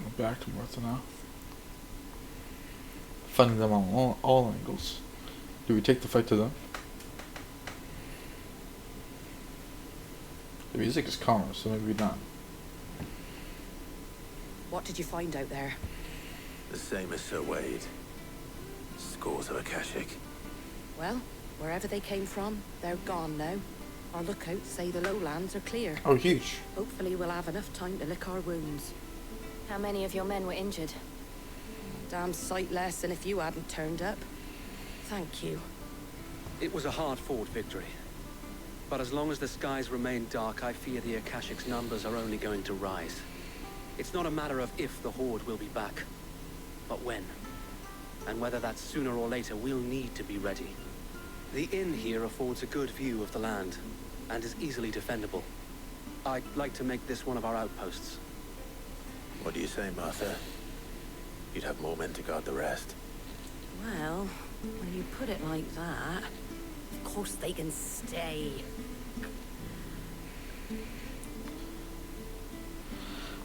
We're back to Martha now. Funding them on all angles. Do we take the fight to them? The music is calmer, so maybe not. What did you find out there? The same as Sir Wade. Scores of Akashic. Well, Wherever they came from, they're gone now. Our lookouts say the lowlands are clear. Oh, huge. Hopefully we'll have enough time to lick our wounds. How many of your men were injured? Damn sight less than if you hadn't turned up. Thank you. It was a hard-fought victory. But as long as the skies remain dark, I fear the Akashic's numbers are only going to rise. It's not a matter of if the Horde will be back, but when. And whether that's sooner or later, we'll need to be ready. The inn here affords a good view of the land, and is easily defendable. I'd like to make this one of our outposts. What do you say, Martha? You'd have more men to guard the rest. Well, when you put it like that, of course they can stay.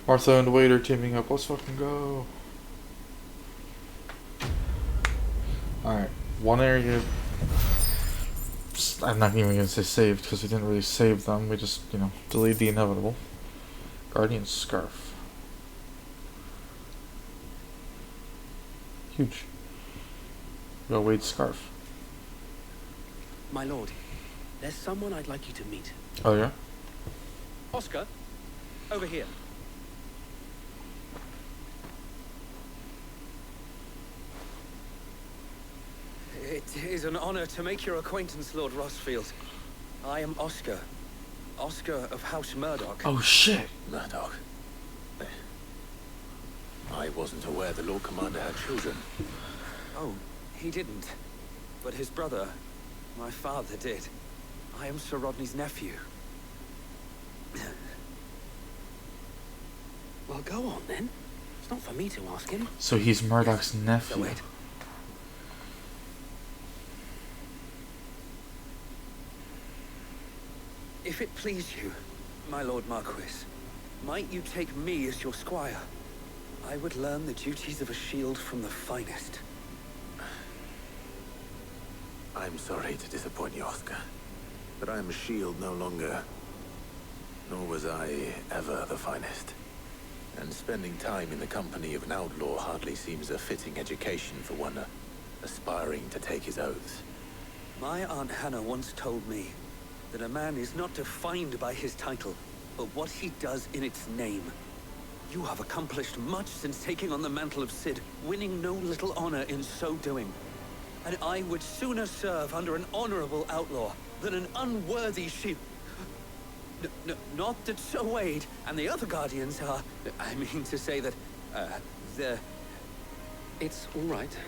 Martha and Wade are teaming up. Let's fucking go. Alright, one area. I'm not even gonna say saved because we didn't really save them. We just, you know, delayed the inevitable. Guardian Scarf. Huge. We got Wade's scarf. My lord, there's someone I'd like you to meet. Oh yeah? Oscar, over here. It is an honor to make your acquaintance, Lord Rossfield. I am Oscar. Oscar of House Murdoch. Oh shit! Murdoch. I wasn't aware the Lord Commander had children. Oh, he didn't. But his brother, my father, did. I am Sir Rodney's nephew. Well, go on then. It's not for me to ask him. So he's Murdoch's nephew. So wait. If it please you, my Lord Marquis, might you take me as your squire? I would learn the duties of a shield from the finest. I'm sorry to disappoint you, Oscar, but I am a shield no longer. Nor was I ever the finest. And spending time in the company of an outlaw hardly seems a fitting education for one aspiring to take his oaths. My Aunt Hannah once told me that a man is not defined by his title, but what he does in its name. You have accomplished much since taking on the mantle of Cid, winning no little honor in so doing. And I would sooner serve under an honorable outlaw than an unworthy shield. Not that Sir Wade and the other guardians are... I mean to say that, It's all right.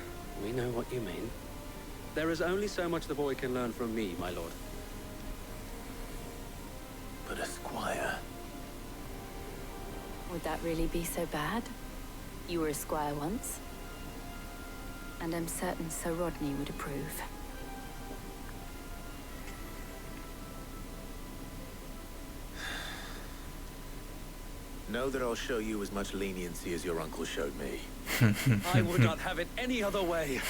We know what you mean. There is only so much the boy can learn from me, my lord. But a squire... Would that really be so bad? You were a squire once. And I'm certain Sir Rodney would approve. Know that I'll show you as much leniency as your uncle showed me. I would not have it any other way.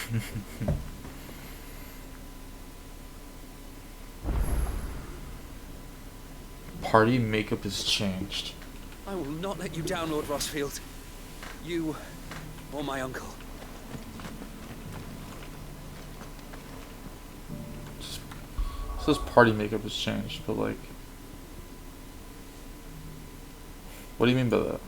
Party makeup has changed. I will not let you down, Lord Rossfield. You or my uncle. It says party makeup has changed, but like... What do you mean by that?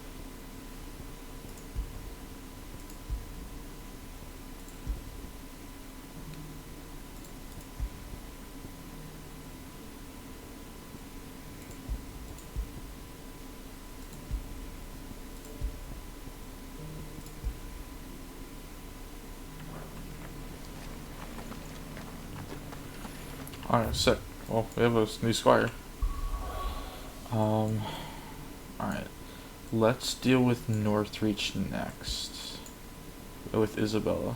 Alright, sick. Well, we have a new squire. Alright. Let's deal with Northreach next. With Isabella.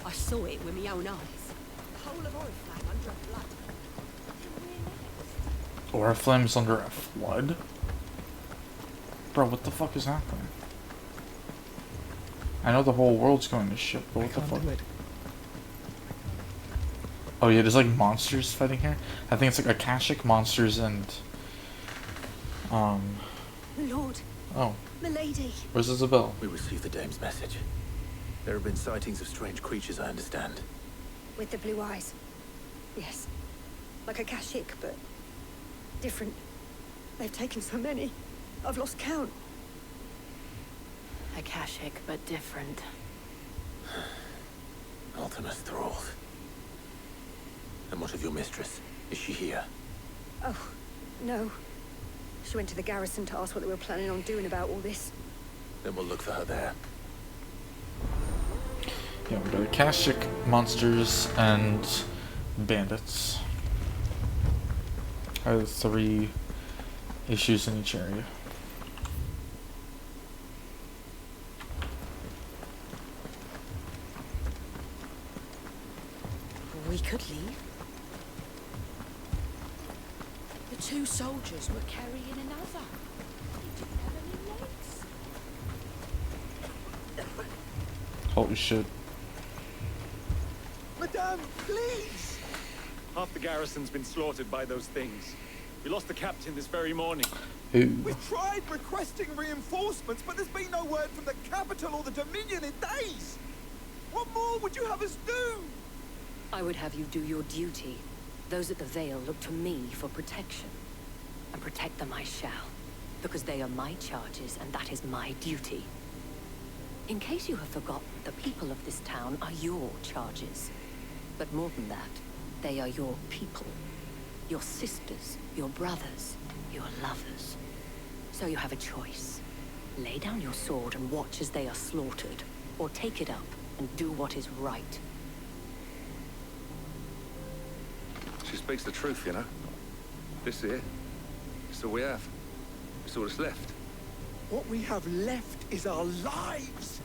I saw it with my own eyes. The whole of Oriflamme under flood. Oriflamme's under a flood? Bro, what the fuck is happening? I know the whole world's going to shit, but what the fuck? Oh yeah, there's like monsters fighting here? I think it's like Akashic monsters and Lord. Oh. Milady. Where's Isabel? We received the dame's message. There have been sightings of strange creatures, I understand. With the blue eyes. Yes. Like a Kashik, but different. They've taken so many. I've lost count. Akashic, but different. Ultimus thralls. And what of your mistress? Is she here? Oh, no. She went to the garrison to ask what they were planning on doing about all this. Then we'll look for her there. Yeah, we got Akashic, monsters, and bandits. I have 3 issues in each area. We could leave. The 2 soldiers were carrying another. They didn't have any legs. Holy shit. Madame, please! Half the garrison's been slaughtered by those things. We lost the captain this very morning. Who? We've tried requesting reinforcements, but there's been no word from the capital or the Dominion in days. What more would you have us do? I would have you do your duty. Those at the Vale look to me for protection. And protect them I shall. Because they are my charges, and that is my duty. In case you have forgotten, the people of this town are your charges. But more than that, they are your people. Your sisters, your brothers, your lovers. So you have a choice. Lay down your sword and watch as they are slaughtered. Or take it up and do what is right. She speaks the truth, you know. This here, it's all we have. It's all that's left. What we have left is our lives.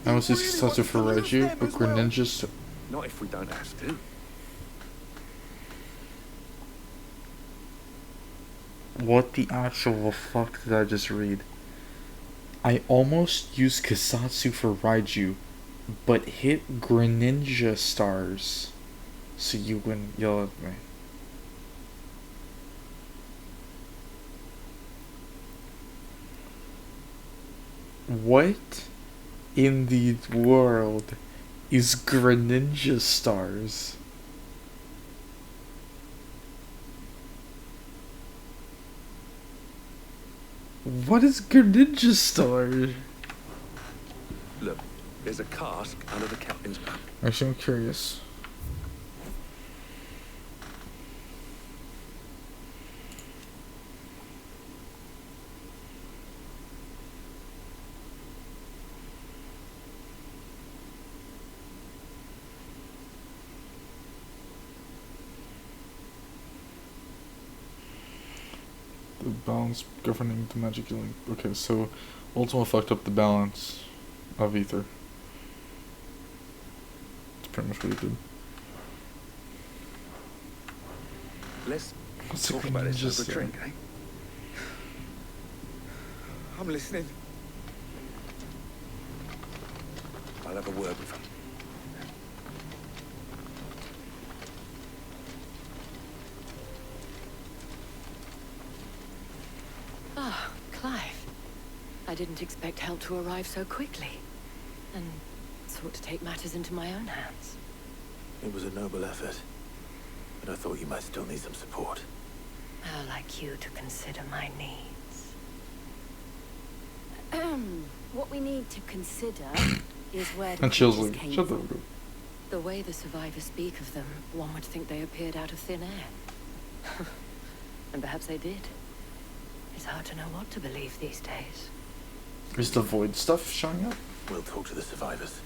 I was just such a Ferragio, but Greninjas. Not if we don't have to. What the actual fuck did I just read? I almost used Kasatsu for Raiju, but hit Greninja stars. So you wouldn't yell at me. What in the world is Greninja stars? What is Greninja star? Look, there's a cask under the captain's back. Actually, I'm curious. The balance governing the magic healing. Okay, so Ultima fucked up the balance of ether. That's pretty much what he did. Let's What's talk the about this Greninja over a drink, eh? I'm listening. I'll have a word with him. Ah, Clive. I didn't expect help to arrive so quickly. And sought to take matters into my own hands. It was a noble effort. But I thought you might still need some support. How like you to consider my needs. What we need to consider is where the And chills creatures like, came shut the from. fuck up. The way the survivors speak of them, one would think they appeared out of thin air. And perhaps they did. It's hard to know what to believe these days. Is the void stuff showing up? We'll talk to the survivors.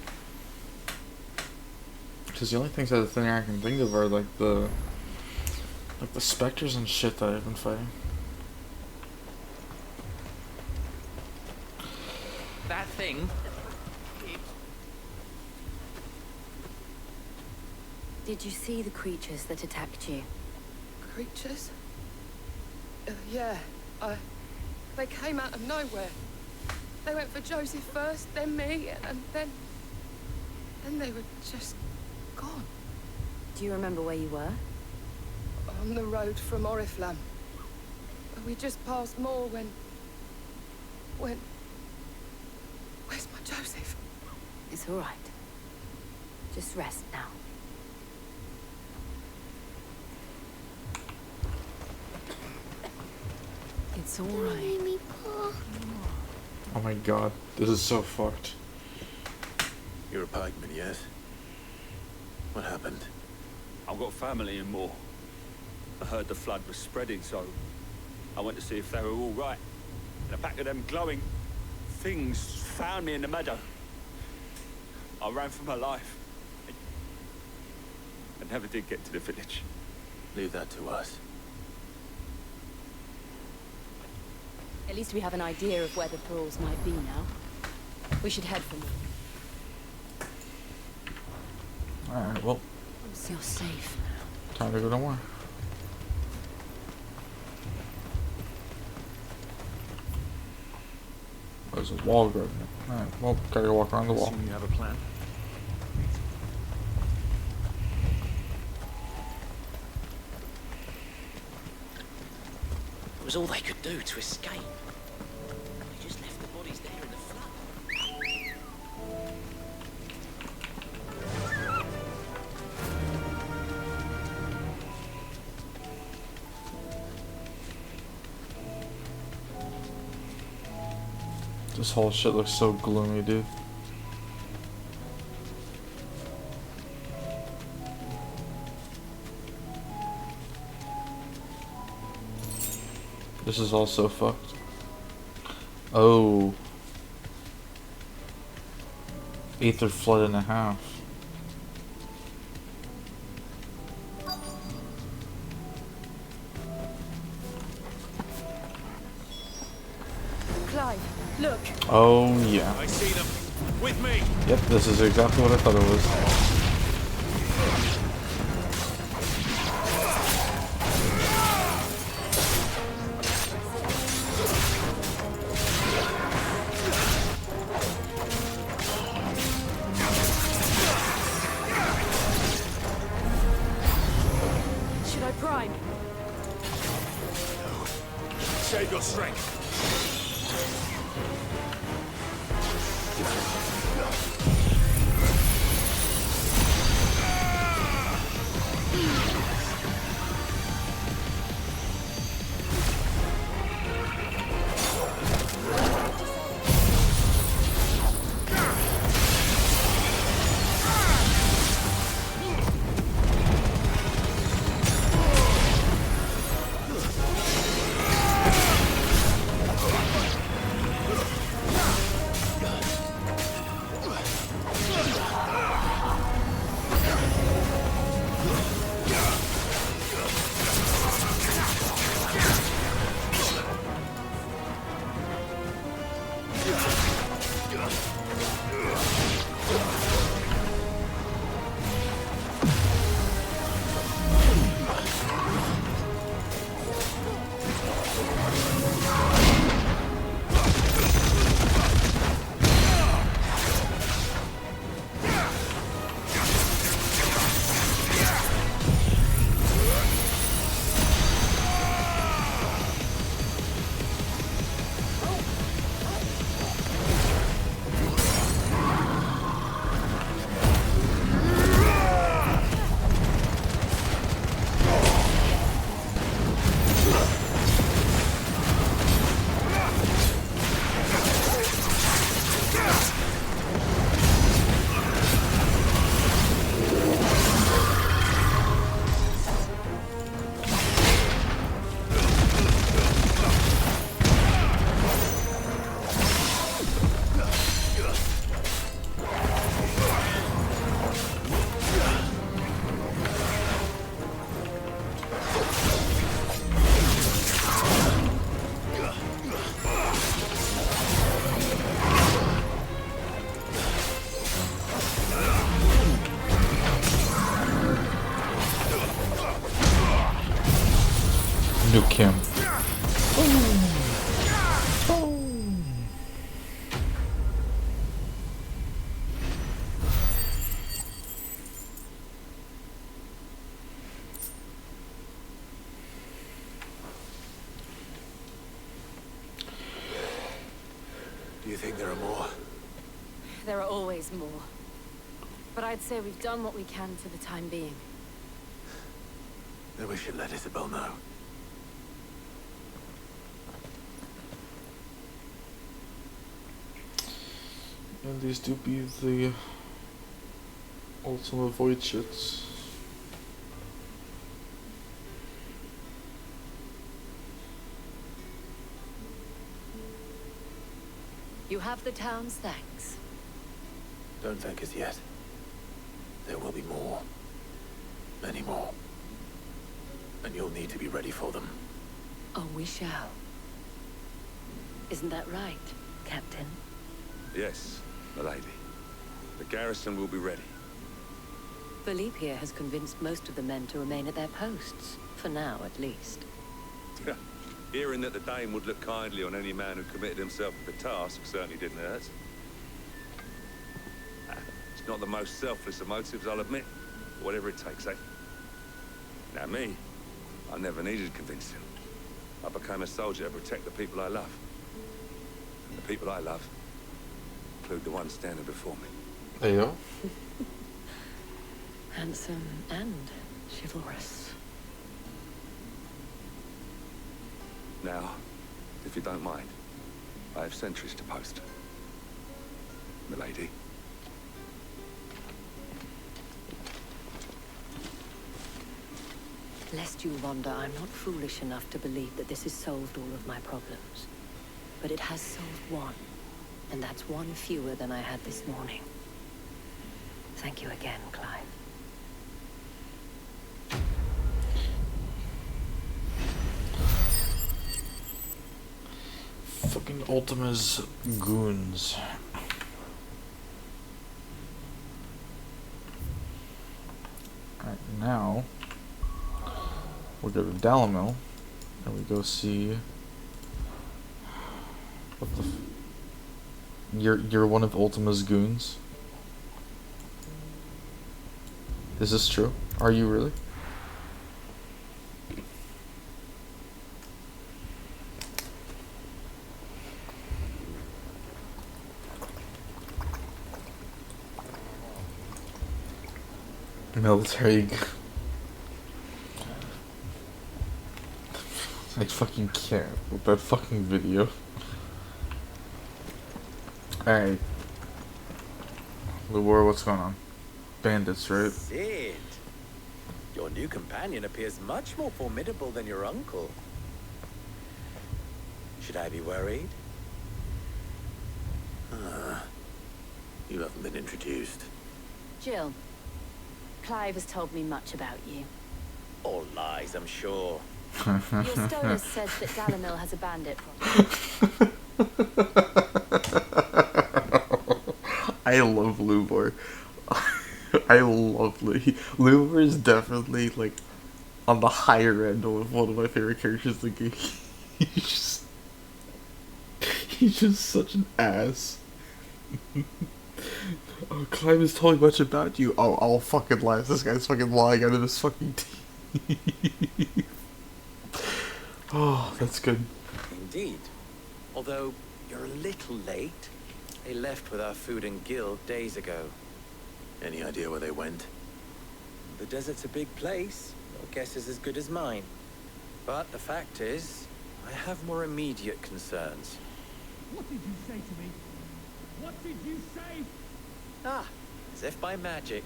Because the only things out of thin air I can think of are like the specters and shit that I've been fighting. That thing. Did you see the creatures that attacked you? Creatures? Yeah, they came out of nowhere. They went for Joseph first, then me, and then they were just gone. Do you remember where you were? On the road from Oriflamme. We just passed more when... Where's my Joseph? It's all right. Just rest now. It's all right. Oh my god, this is so fucked. You're a pikeman, yes? What happened? I've got family in Moor. I heard the flood was spreading, so I went to see if they were all right. And a pack of them glowing things found me in the meadow. I ran for my life. I never did get to the village. Leave that to us. At least we have an idea of where the thralls might be now. We should head for them. Alright, well. You're safe now. Time to go to war. There's a wall guard. Alright, well, gotta go walk around the wall. Assume you have a plan. It was all they could do to escape. They just left the bodies there in the flood. This whole shit looks so gloomy, dude. This is all so fucked. Oh. Aether flood and a half. Clive, look. Oh yeah. I see them. With me. Yep, this is exactly what I thought it was. Should I prime? Save your strength. Nuke him. Do you think there are more? There are always more. But I'd say we've done what we can for the time being. Then we should let Isabel know. And these do be the ultimate void shits. You have the town's thanks. Don't thank us yet. There will be more. Many more. And you'll need to be ready for them. Oh, we shall. Isn't that right, Captain? Yes, milady. The garrison will be ready. Philippe here has convinced most of the men to remain at their posts. For now, at least. Hearing that the Dane would look kindly on any man who committed himself to the task certainly didn't hurt. It's not the most selfless of motives, I'll admit. Whatever it takes, eh? Now me, I never needed convincing. I became a soldier to protect the people I love. And the people I love include the ones standing before me. There you go. Handsome and chivalrous. Now, if you don't mind, I have sentries to post. Milady. Lest you wonder, I'm not foolish enough to believe that this has solved all of my problems. But it has solved one, and that's one fewer than I had this morning. Thank you again, Clive. Fucking Ultima's goons. Alright, now we go to Dalamil and we go see what the you're one of Ultima's goons? Is this true? Are you really? Military. I fucking can't with that fucking video. Alright. The war, what's going on? Bandits, right? Sid! Your new companion appears much more formidable than your uncle. Should I be worried? You haven't been introduced. Jill, Clive has told me much about you. All lies, I'm sure. Your stolus says that Dalamil has a bandit problem. I love Lubor. I love Lubor is definitely like on the higher end of one of my favorite characters in the game. He's just such an ass. Oh, Clive has told me much about you. Oh, I'll fucking lie. This guy's fucking lying out of his fucking teeth. Oh, that's good. Indeed. Although, you're a little late. They left with our food and guild days ago. Any idea where they went? The desert's a big place. Your guess is as good as mine. But the fact is, I have more immediate concerns. What did you say to me? What did you say? Ah, as if by magic.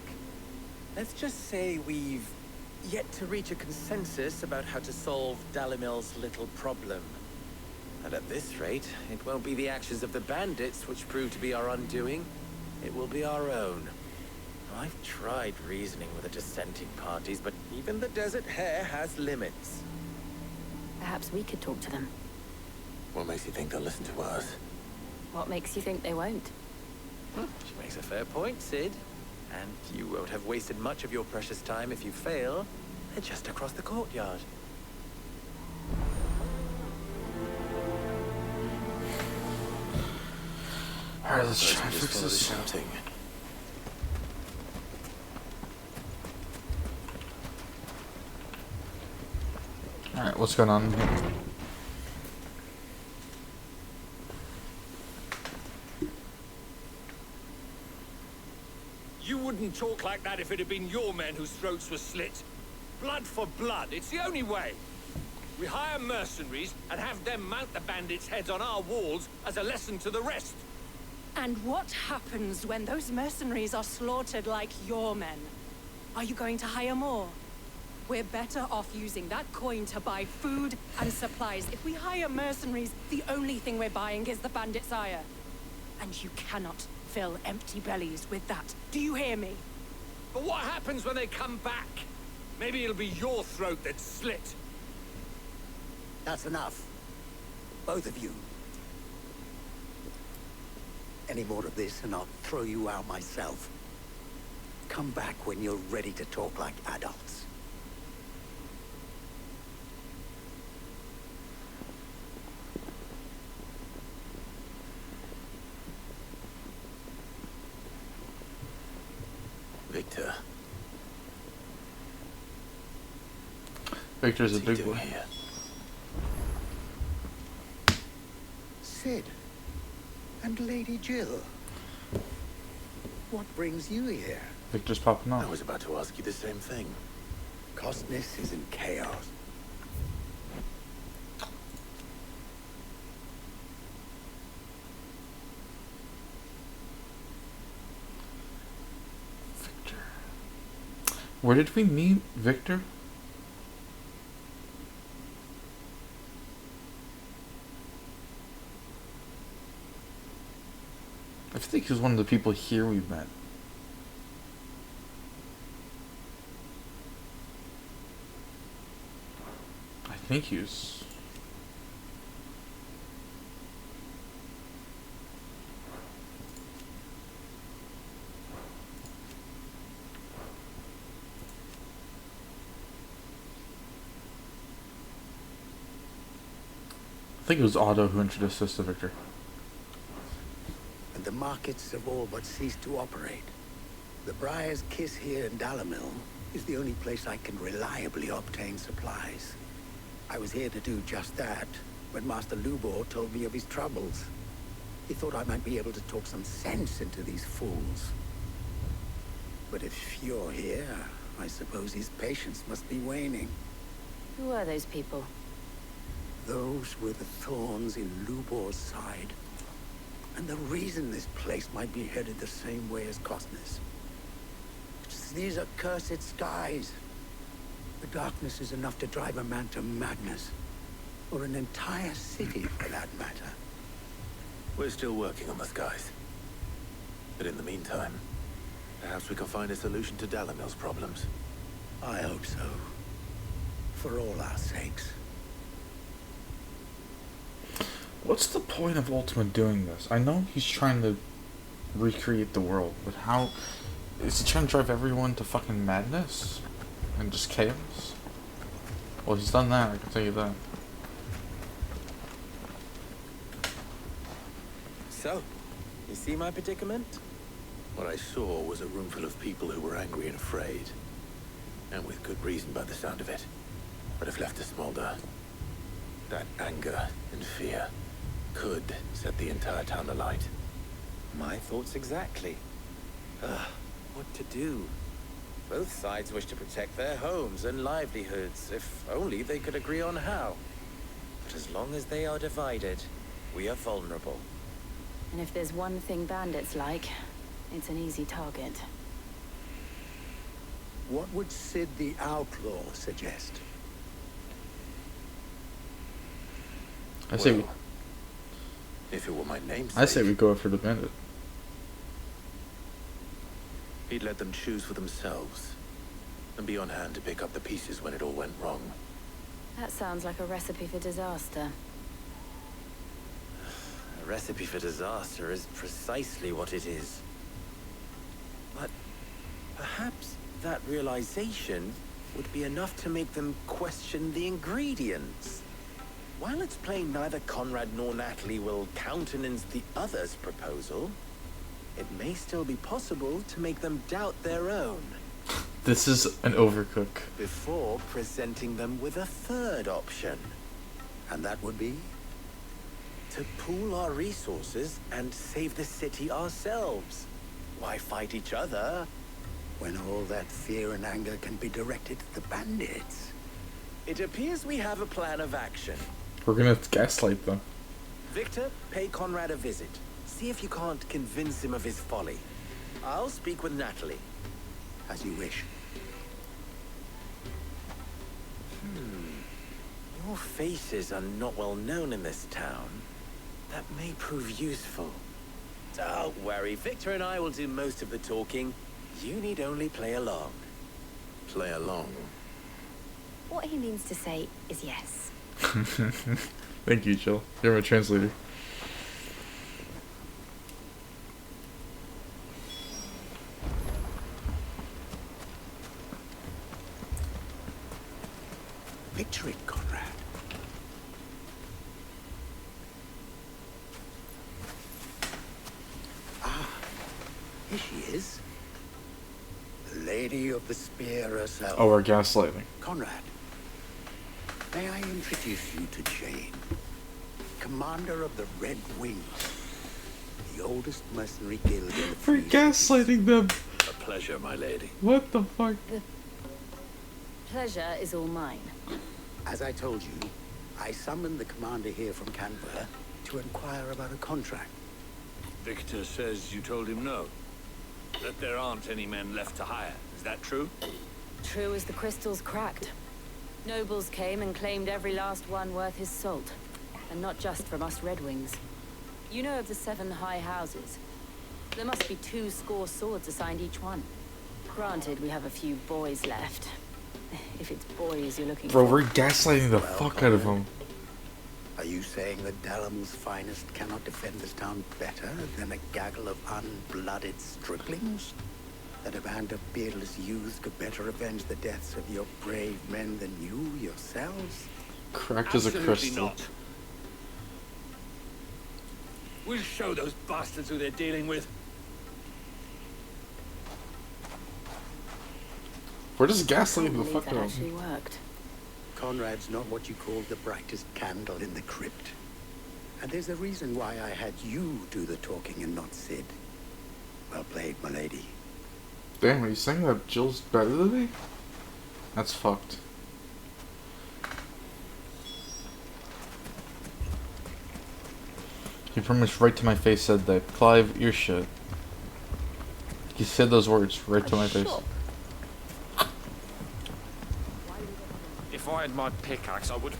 Let's just say we've yet to reach a consensus about how to solve Dalamil's little problem. And at this rate, it won't be the actions of the bandits which prove to be our undoing. It will be our own. I've tried reasoning with the dissenting parties, but even the Desert Hare has limits. Perhaps we could talk to them. What makes you think they'll listen to us? What makes you think they won't? She makes a fair point, Sid. And you won't have wasted much of your precious time if you fail. They're just across the courtyard. Alright, let's try and fix this. Shouting. Alright, what's going on? wouldn't talk like that if it had been your men whose throats were slit. Blood for blood, it's the only way. We hire mercenaries and have them mount the bandits' heads on our walls as a lesson to the rest. And what happens when those mercenaries are slaughtered like your men? Are you going to hire more? We're better off using that coin to buy food and supplies. If we hire mercenaries, the only thing we're buying is the bandits' ire. And you cannot fill empty bellies with that. Do you hear me? But what happens when they come back? Maybe it'll be your throat that's slit. That's enough. Both of you. Any more of this and I'll throw you out myself. Come back when you're ready to talk like adults. Victor. Victor's a big boy. Here? Sid. And Lady Jill. What brings you here? Victor's popping up. I was about to ask you the same thing. Costness is in chaos. Victor. Where did we meet Victor? I think he was one of the people here we met. I think he was. I think it was Otto who introduced us to Victor. And the markets have all but ceased to operate. The Briar's Kiss here in Dalamil is the only place I can reliably obtain supplies. I was here to do just that when Master Lubor told me of his troubles. He thought I might be able to talk some sense into these fools. But if you're here, I suppose his patience must be waning. Who are those people? Those were the thorns in Lubor's side. And the reason this place might be headed the same way as Costness. These are cursed skies. The darkness is enough to drive a man to madness. Or an entire city, for that matter. We're still working on the skies. But in the meantime, perhaps we can find a solution to Dalamil's problems. I hope so. For all our sakes. What's the point of Ultima doing this? I know he's trying to recreate the world, but how... Is he trying to drive everyone to fucking madness? And just chaos? Well, he's done that, I can tell you that. So, you see my predicament? What I saw was a room full of people who were angry and afraid. And with good reason by the sound of it. But if left to smolder, that anger and fear could set the entire town alight. My thoughts exactly. What to do? Both sides wish to protect their homes and livelihoods, if only they could agree on how. But as long as they are divided, we are vulnerable. And if there's one thing bandits like, it's an easy target. What would Sid the Outlaw suggest? I say we... If it were my namesake, I say we go after the bandit. He'd let them choose for themselves. And be on hand to pick up the pieces when it all went wrong. That sounds like a recipe for disaster. A recipe for disaster is precisely what it is. But perhaps that realization would be enough to make them question the ingredients. While it's plain neither Conrad nor Natalie will countenance the other's proposal, it may still be possible to make them doubt their own. This is an overcook. Before presenting them with a third option. And that would be? To pool our resources and save the city ourselves. Why fight each other when all that fear and anger can be directed at the bandits? It appears we have a plan of action. We're gonna gaslight them. Victor, pay Conrad a visit. See if you can't convince him of his folly. I'll speak with Natalie. As you wish. Your faces are not well known in this town. That may prove useful. Don't worry, Victor and I will do most of the talking. You need only play along. Play along? What he means to say is yes. Thank you, Jill. You're my translator. Picture it, Conrad. Ah, here she is. The Lady of the Spear herself. Oh, we're gaslighting. Conrad, may I introduce you to Jane, commander of the Red Wings, the oldest mercenary guild in the We're gaslighting them. A pleasure, my lady. What the fuck? The pleasure is all mine. As I told you, I summoned the commander here from Canberra to inquire about a contract. Victor says you told him no. That there aren't any men left to hire. Is that true? True as the crystals cracked. Nobles came and claimed every last one worth his salt. And not just from us Red Wings. You know of the 7 high houses. There must be 2 swords assigned each one. Granted, we have a few boys left. If it's boys you're looking Bro, for. we're gaslighting the fuck out of them. Are you saying that Dalam's finest cannot defend this town better than a gaggle of unblooded striplings? That a band of beardless youths could better avenge the deaths of your brave men than you yourselves? Cracked as a crystal. Not. We'll show those bastards who they're dealing with. We're just gaslighting the fuck That out of actually them. worked. Conrad's not what you call the brightest candle in the crypt. And there's a reason why I had you do the talking and not Sid. Well played, my lady. Damn, are you saying that Jill's better than me? That's fucked. He pretty much right to my face said that. Clive, you're shit. He said those words right to my face. If I had my pickaxe, I would...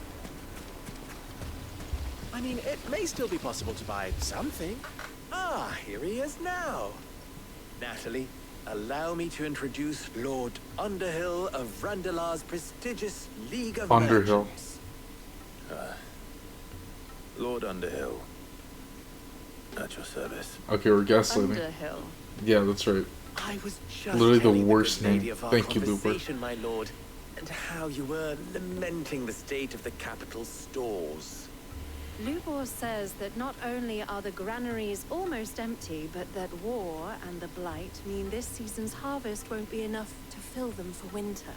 I mean, it may still be possible to buy something. Ah, here he is now. Natalie, allow me to introduce Lord Underhill of Randalar's prestigious League of Underhill. Merchants. Lord Underhill. At your service. Okay, we're gaslighting. Underhill. Yeah, that's right. I was just Literally the telling worst good lady name. of our Thank you, Looper. conversation, my lord, and how you were lamenting the state of the capital's stores. Lubor says that not only are the granaries almost empty, but that war and the blight mean this season's harvest won't be enough to fill them for winter.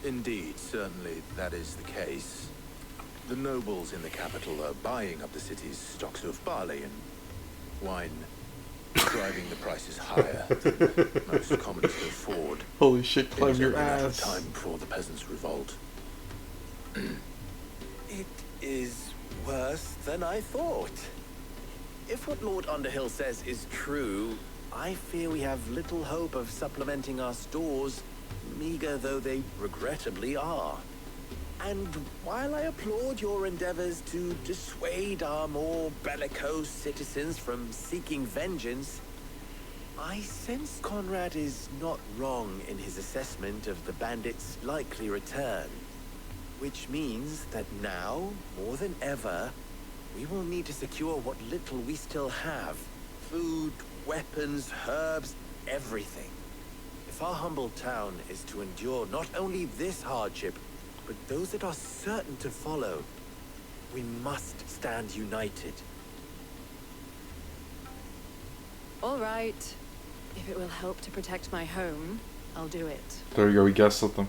Indeed, certainly that is the case. The nobles in the capital are buying up the city's stocks of barley and wine, driving the prices higher than most commoners can afford. Holy shit, Clive, It your was only a matter of ass. time before the peasants revolt. It is worse than I thought. If what Lord Underhill says is true, I fear we have little hope of supplementing our stores, meager though they regrettably are. And while I applaud your endeavors to dissuade our more bellicose citizens from seeking vengeance, I sense Conrad is not wrong in his assessment of the bandits' likely return. Which means that now, more than ever, we will need to secure what little we still have. Food, weapons, herbs, everything. If our humble town is to endure not only this hardship, but those that are certain to follow, we must stand united. All right. If it will help to protect my home, I'll do it. There we go, we gaslit them.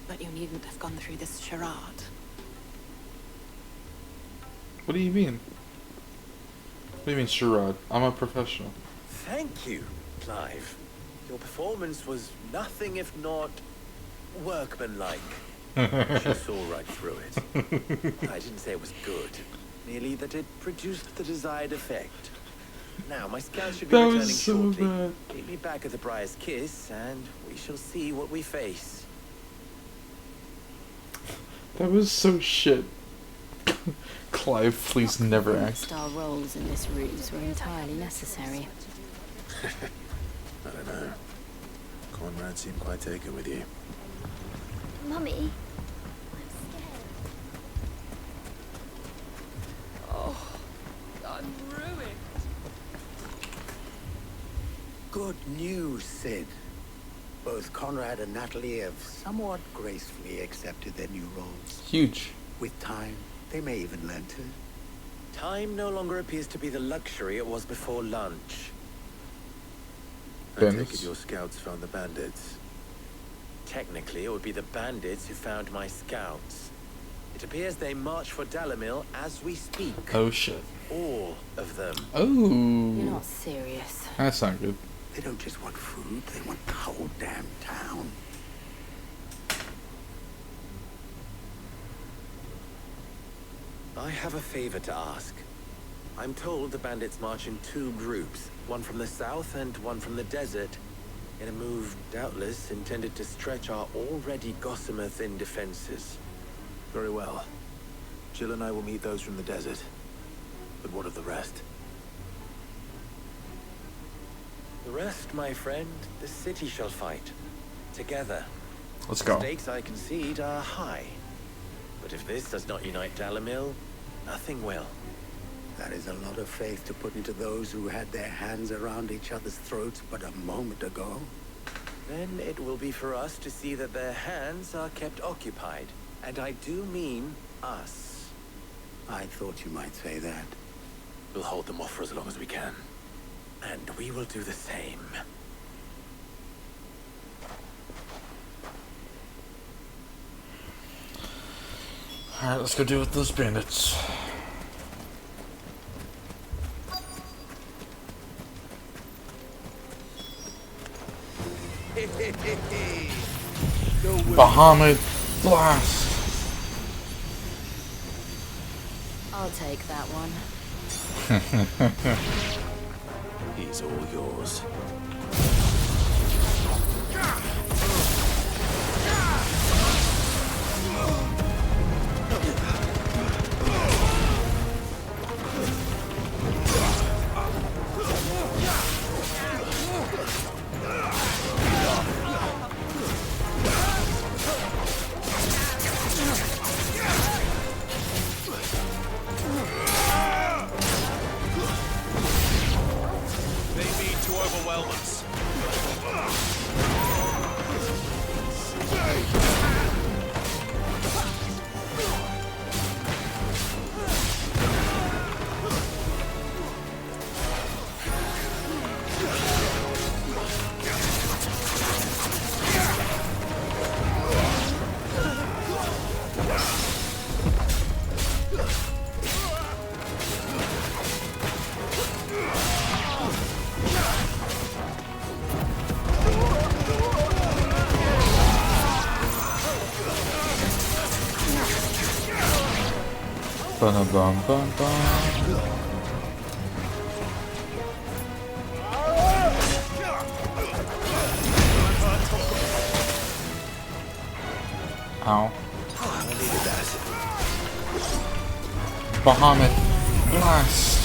But you needn't have gone through this charade. What do you mean? What do you mean, charade? I'm a professional. Thank you, Clive. Your performance was nothing if not workmanlike. She saw right through it. I didn't say it was good, merely that it produced the desired effect. Now, my scouts should be That returning was so shortly. bad. Meet me back at the Briar's Kiss, and we shall see what we face. That was so shit. Clive, please never act. Star roles in this ruse were entirely necessary. I don't know. Conrad seemed quite taken with you. Mummy. Oh, I'm ruined. Good news, Sid. Both Conrad and Natalie have somewhat gracefully accepted their new roles. Huge. With time, they may even learn to. Time no longer appears to be the luxury it was before lunch. I take it your scouts found the bandits. Technically, it would be the bandits who found my scouts. It appears they march for Dalamil as we speak. Oh shit. All of them. Oh. You're not serious. That's not good. They don't just want food, they want the whole damn town. I have a favor to ask. I'm told the bandits march in 2 groups, one from the south and one from the desert, in a move doubtless intended to stretch our already gossamer-thin defenses. Very well. Jill and I will meet those from the desert. But what of the rest? The rest, my friend, the city shall fight. Together. Let's The go. stakes, I concede, are high. But if this does not unite Dalamil, nothing will. That is a lot of faith to put into those who had their hands around each other's throats but a moment ago. Then it will be for us to see that their hands are kept occupied. And I do mean us. I thought you might say that. We'll hold them off for as long as we can. And we will do the same. Alright, let's go deal with those bandits. Bahamut Blast! I'll take that one. He's all yours. Ba-dum-bum-bum-bum. Ow. Bahamut Blast!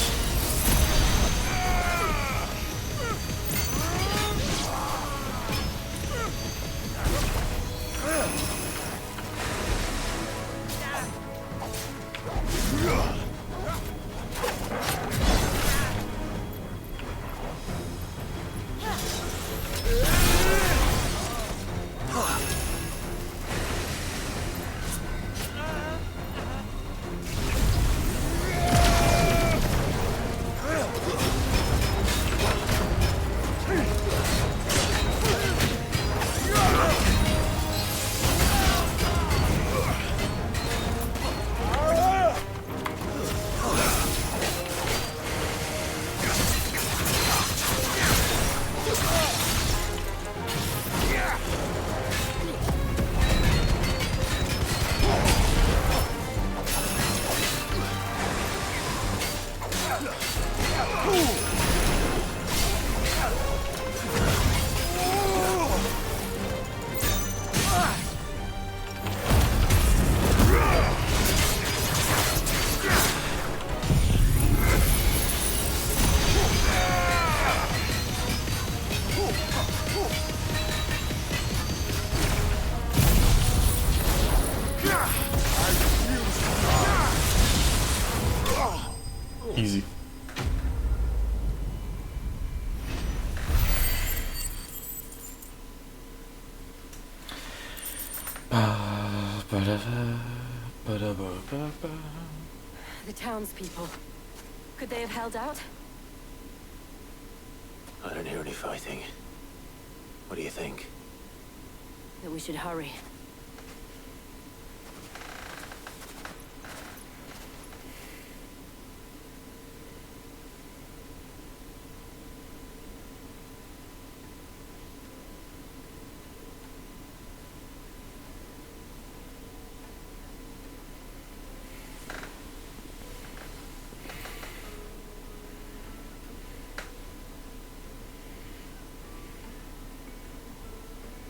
Easy. The townspeople. Could they have held out? I don't hear any fighting. What do you think? That we should hurry.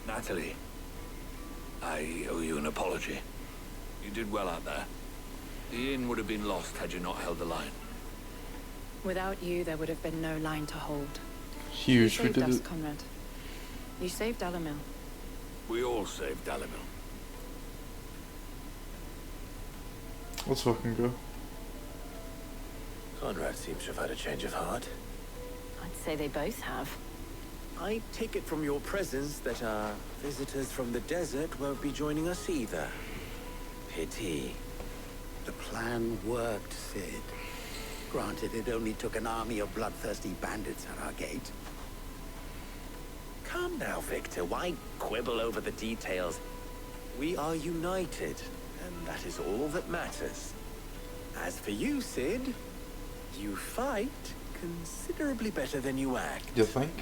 Natalie, I owe you an apology. You did well out there. The inn would have been lost had you not held the line. Without you, there would have been no line to hold. Huge. You saved us, Conrad. You saved Alamil. We all saved Alamil. Let's fucking go. Conrad seems to have had a change of heart. I'd say they both have. I take it from your presence that our visitors from the desert won't be joining us either. Pity. The plan worked, Sid. Granted, it only took an army of bloodthirsty bandits at our gate. Calm now, Victor. Why quibble over the details? We are united, and that is all that matters. As for you, Sid, you fight considerably better than you act. You think?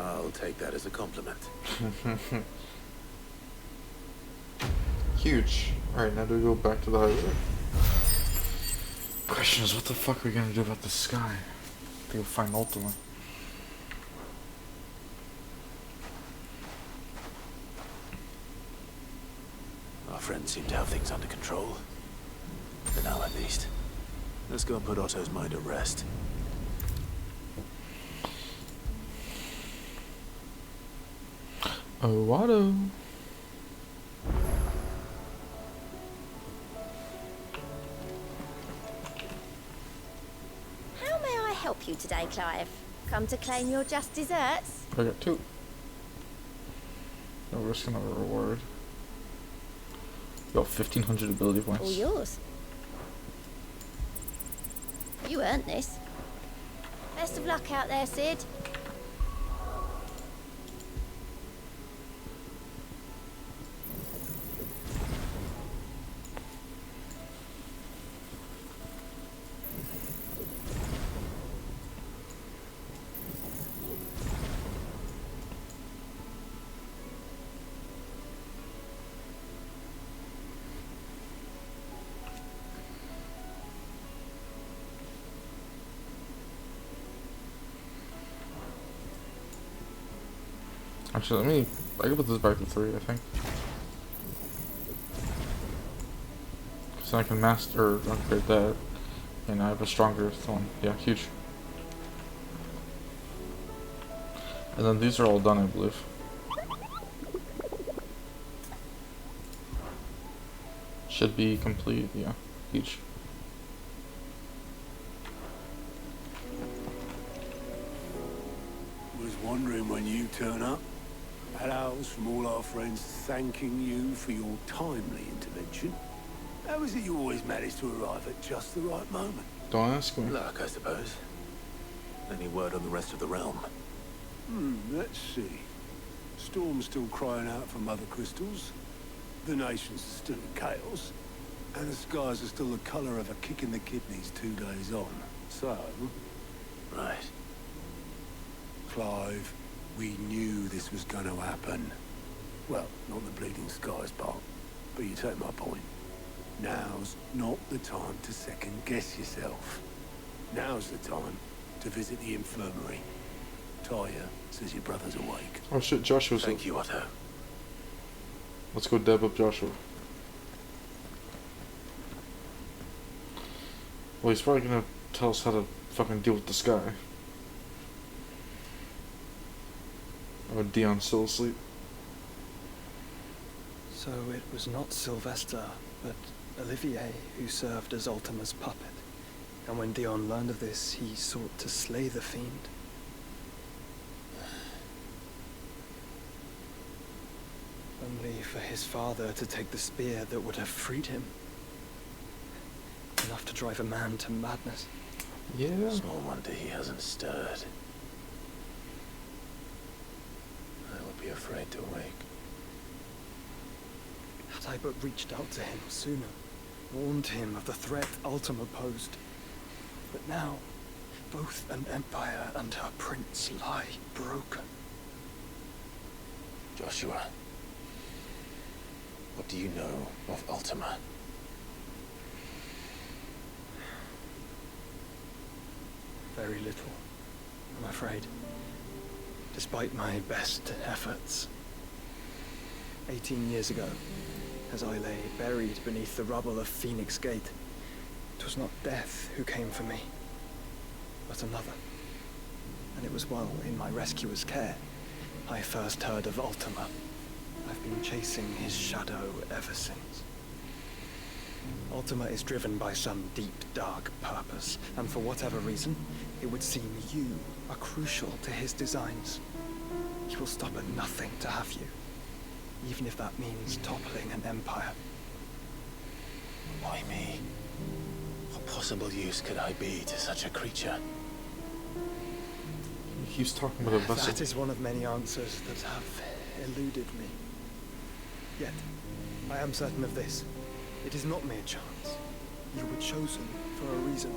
I'll take that as a compliment. Huge. Alright, now do we go back to the highway? Question is, what the fuck are we gonna do about the sky? To go find Ultima. Our friends seem to have things under control. For now, at least. Let's go and put Otto's mind at rest. Oh, Otto. How may I help you today, Clive? Come to claim your just desserts? I got 2. No risk, another reward. Got 1,500 ability points. All yours. You earned this. Best of luck out there, Sid. Actually, I can put this back to 3, I think. Because then I can master or upgrade that, and I have a stronger one. Yeah, huge. And then these are all done, I believe. Should be complete, yeah, huge. Was wondering when you turn up. Hellos from all our friends thanking you for your timely intervention. How is it you always manage to arrive at just the right moment? Don't ask me. Luck, I suppose. Any word on the rest of the realm? Let's see. Storm's still crying out for mother crystals. The nation's still in chaos. And the skies are still the colour of a kick in the kidneys 2 days on. So... Right. Clive, we knew this was going to happen. Well, not the bleeding skies part, but you take my point. Now's not the time to second guess yourself. Now's the time to visit the infirmary. Tyre says your brother's awake. Oh shit, Joshua's Thank you, Otto. Let's go dab up Joshua. Well, he's probably gonna tell us how to fucking deal with this guy. Or Dion's still asleep. So it was not Sylvester, but Olivier who served as Ultima's puppet. And when Dion learned of this, he sought to slay the fiend. Only for his father to take the spear that would have freed him. Enough to drive a man to madness. Yeah. Small wonder he hasn't stirred. I would be afraid to wake. Had I but reached out to him sooner, warned him of the threat Ultima posed. But now, both an empire and her prince lie broken. Joshua, what do you know of Ultima? Very little, I'm afraid. Despite my best efforts. 18 years ago, as I lay buried beneath the rubble of Phoenix Gate, it was not death who came for me, but another. And it was while in my rescuer's care, I first heard of Ultima. I've been chasing his shadow ever since. Ultima is driven by some deep, dark purpose, and for whatever reason, it would seem you are crucial to his designs. He will stop at nothing to have you, even if that means toppling an empire. Why me? What possible use could I be to such a creature? He's talking about a vessel. That is one of many answers that have eluded me. Yet, I am certain of this. It is not mere chance. You were chosen for a reason.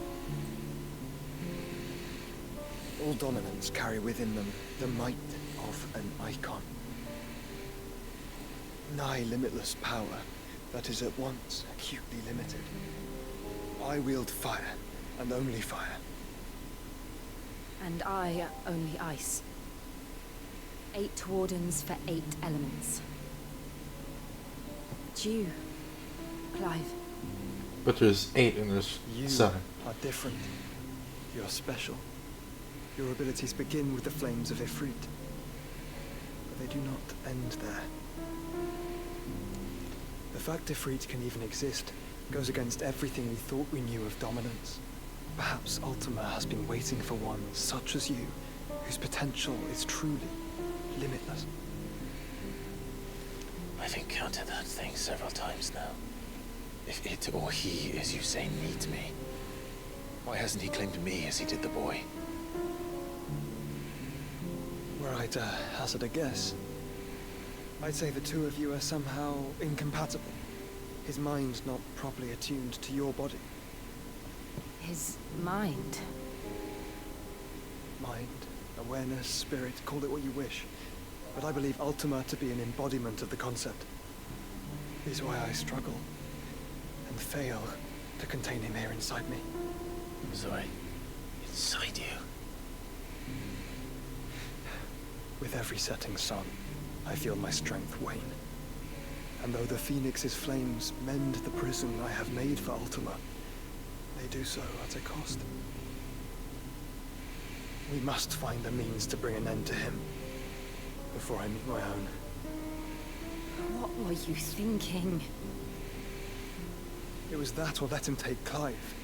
All dominants carry within them the might of an icon. Nigh limitless power that is at once acutely limited. I wield fire, and only fire. And I only ice. 8 wardens for 8 elements. It's you, Clive. But there's 8 and there's You 7. are different. You're special. Your abilities begin with the flames of Ifrit. But they do not end there. The fact Ifrit can even exist goes against everything we thought we knew of dominance. Perhaps Ultima has been waiting for one such as you, whose potential is truly limitless. I've encountered that thing several times now. If it or he, as you say, needs me, why hasn't he claimed me as he did the boy? Were I to hazard a guess, I'd say the two of you are somehow incompatible. His mind not properly attuned to your body. His mind. Mind, awareness, spirit, call it what you wish. But I believe Ultima to be an embodiment of the concept. Is why I struggle and fail to contain him here inside me. Sorry, inside you? With every setting sun, I feel my strength wane. And though the Phoenix's flames mend the prison I have made for Ultima, they do so at a cost. We must find a means to bring an end to him before I meet my own. What were you thinking? It was that or let him take Clive.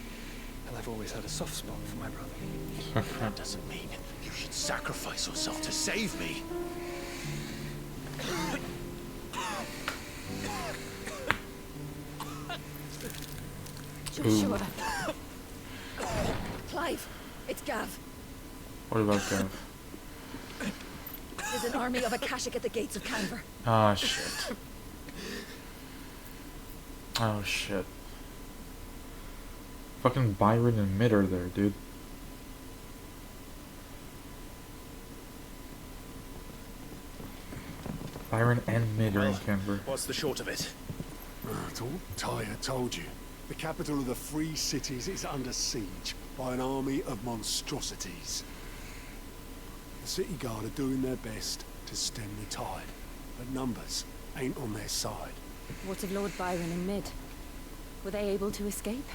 And I've always had a soft spot for my brother. That doesn't mean you should sacrifice yourself to save me. Joshua. Clive, it's Gav. What about Gav? There's an army of Akashic at the gates of Canver. Ah, shit. Oh, shit. Fucking Byron and Mid are there, dude. Byron and Mid are in Canberra. What's the short of it? Tyre told you. The capital of the Free Cities is under siege by an army of monstrosities. The city guard are doing their best to stem the tide, but numbers ain't on their side. What of Lord Byron and Mid? Were they able to escape?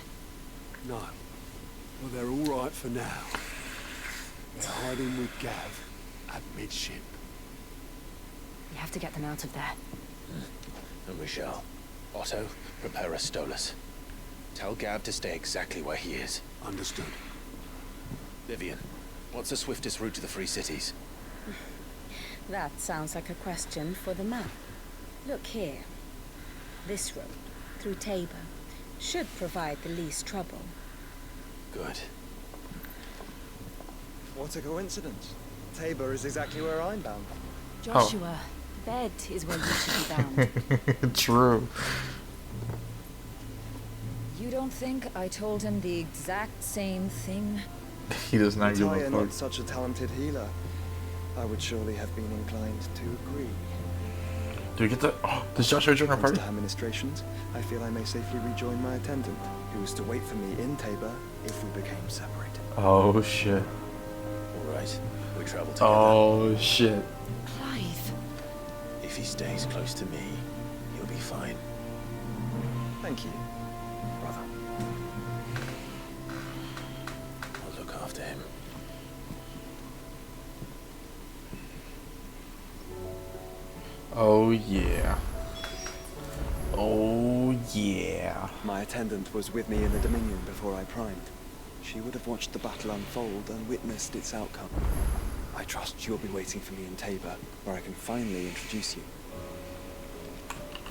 No. Well, they're all right for now. They're hiding with Gav at midship. We have to get them out of there. And we shall. Otto, prepare a Stolas. Tell Gav to stay exactly where he is. Understood. Vivian, what's the swiftest route to the Free Cities? That sounds like a question for the map. Look here. This road, through Tabor, should provide the least trouble. Good. What a coincidence. Tabor is exactly where I'm bound. Joshua, bed is where you should be bound. True. You don't think I told him the exact same thing? He does not give a You're fuck. not such a talented healer. I would surely have been inclined to agree. Do we get the... Oh, does Joshua join our party? To administrations, I feel I may safely rejoin my attendant, who was to wait for me in Tabor if we became separated. Oh, shit. All right, we travel together. Oh, shit. Clive. If he stays close to me, he'll be fine. Thank you, brother. I'll look after him. Oh, yeah. Oh, yeah. My attendant was with me in the Dominion before I primed. She would have watched the battle unfold and witnessed its outcome. I trust you'll be waiting for me in Tabor, where I can finally introduce you.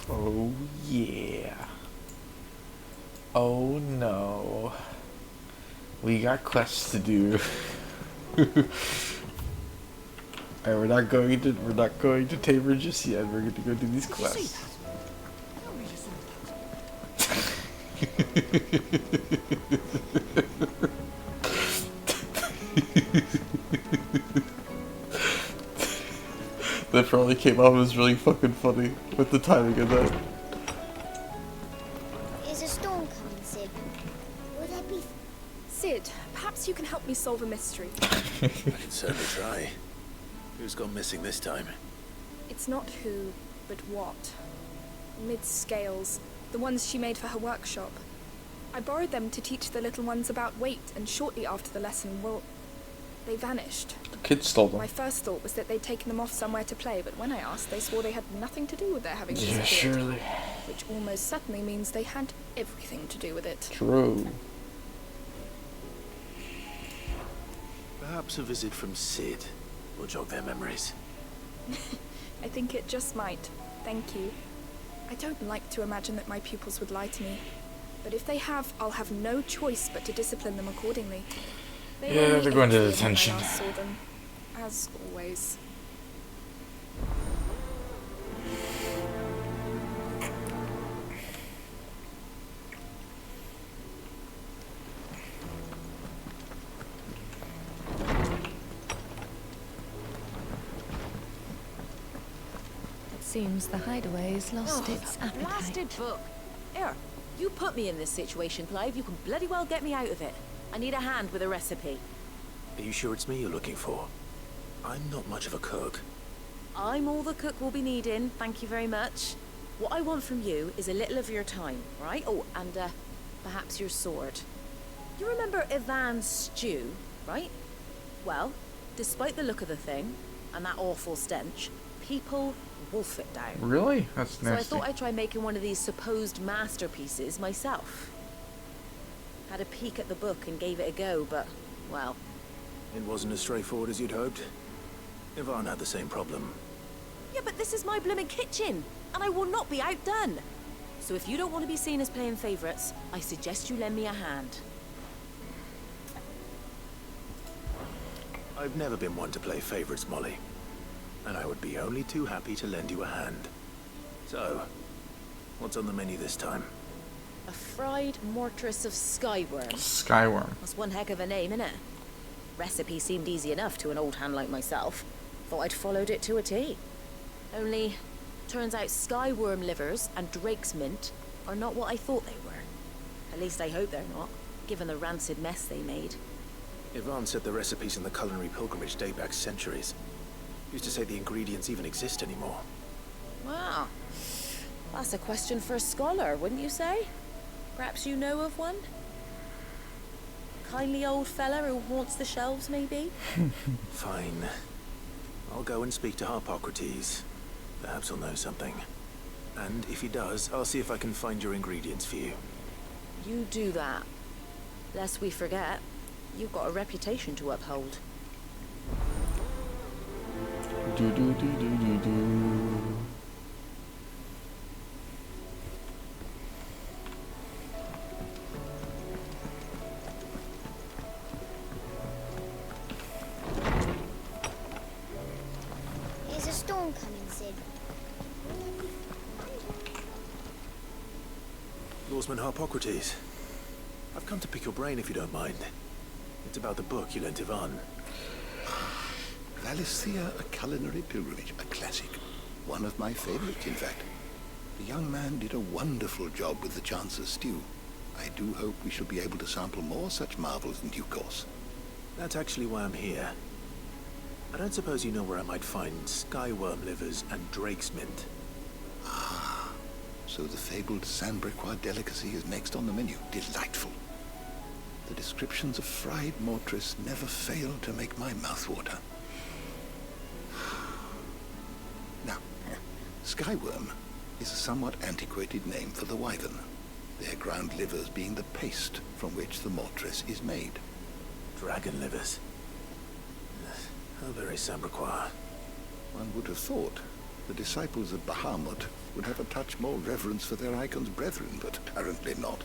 Oh, yeah. Oh, no. We got quests to do. And we're not going to Tabor just yet. We're going to go do these quests. That probably came off as really fucking funny with the timing of that. Is a storm coming, Sid? Will there be... Sid, perhaps you can help me solve a mystery. I can certainly try. Who's gone missing this time? It's not who, but what. Mid's scales, the ones she made for her workshop. I borrowed them to teach the little ones about weight, and shortly after the lesson, well, they vanished. The kids stole them. My first thought was that they'd taken them off somewhere to play, but when I asked, they swore they had nothing to do with their having Yeah, disappeared. surely. Which almost certainly means they had everything to do with it. True. Perhaps a visit from Sid will jog their memories. I think it just might. Thank you. I don't like to imagine that my pupils would lie to me. But if they have, I'll have no choice but to discipline them accordingly. They Yeah, were they're going to only 8 when I detention. last saw them, as always. It seems the hideaway's lost its that appetite. blasted book. Here, you put me in this situation, Clive. You can bloody well get me out of it. I need a hand with a recipe. Are you sure it's me you're looking for? I'm not much of a cook. I'm all the cook will be needing, thank you very much. What I want from you is a little of your time, right? Oh, and perhaps your sword. You remember Ivan's stew, right? Well, despite the look of the thing, and that awful stench, people wolf it down. Really? That's So I nasty. thought I'd try making one of these supposed masterpieces myself. Had a peek at the book and gave it a go, but, well... It wasn't as straightforward as you'd hoped. Ivan had the same problem. Yeah, but this is my blimmin' kitchen, and I will not be outdone. So if you don't want to be seen as playing favourites, I suggest you lend me a hand. I've never been one to play favourites, Molly. And I would be only too happy to lend you a hand. So, what's on the menu this time? A fried mortress of skyworm. Skyworm. That's one heck of a name, innit? Recipe seemed easy enough to an old hand like myself. Thought I'd followed it to a T. Only, turns out skyworm livers and drake's mint are not what I thought they were. At least I hope they're not. given the rancid mess they made. Yvonne said the recipes in the culinary pilgrimage date back centuries. Used to say the ingredients even exist anymore. Wow. That's a question for a scholar, wouldn't you say? Perhaps you know of one? Kindly old fella who haunts the shelves, maybe? Fine. I'll go and speak to Harpocrates. Perhaps he'll know something. And if he does, I'll see if I can find your ingredients for you. You do that. Lest we forget, you've got a reputation to uphold. Do do do do do do. There's a storm coming, Sid. Lawsman Harpocrates. I've come to pick your brain if you don't mind. It's about the book you lent Yvonne. Valisthea, a culinary pilgrimage, a classic. One of my favorites, in fact. The young man did a wonderful job with the Chance's stew. I do hope we shall be able to sample more such marvels in due course. That's actually why I'm here. I don't suppose you know where I might find skyworm livers and drake's mint. Ah, so the fabled Sandbrequois delicacy is next on the menu. Delightful. The descriptions of fried mortress never fail to make my mouth water. Now, skyworm is a somewhat antiquated name for the wyvern, their ground livers being the paste from which the mortress is made. Dragon livers. How very Sandbrequois. One would have thought the disciples of Bahamut would have a touch more reverence for their icon's brethren, but apparently not.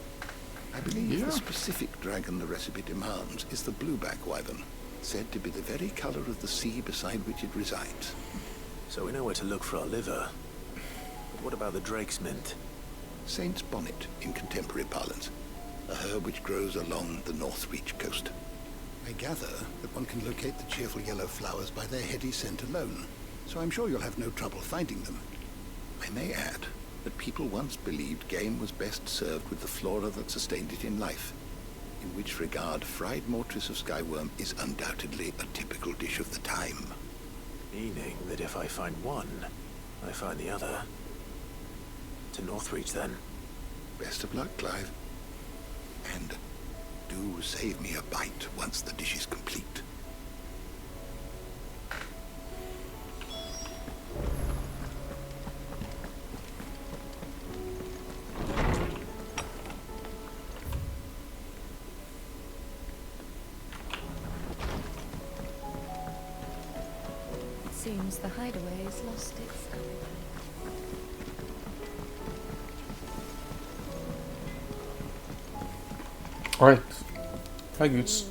I believe the specific dragon the recipe demands is the blueback wyvern, said to be the very color of the sea beside which it resides. So we know where to look for our liver. But what about the drake's mint? Saint's bonnet in contemporary parlance, a herb which grows along the North Reach coast. I gather that one can locate the cheerful yellow flowers by their heady scent alone, so I'm sure you'll have no trouble finding them. I may add that people once believed game was best served with the flora that sustained it in life, in which regard fried mortress of skyworm is undoubtedly a typical dish of the time. Meaning that if I find one, I find the other. To Northreach, then. Best of luck, Clive. And do save me a bite once the dish is complete. It seems the hideaway has lost its alibi. Alright. Hi, Goots.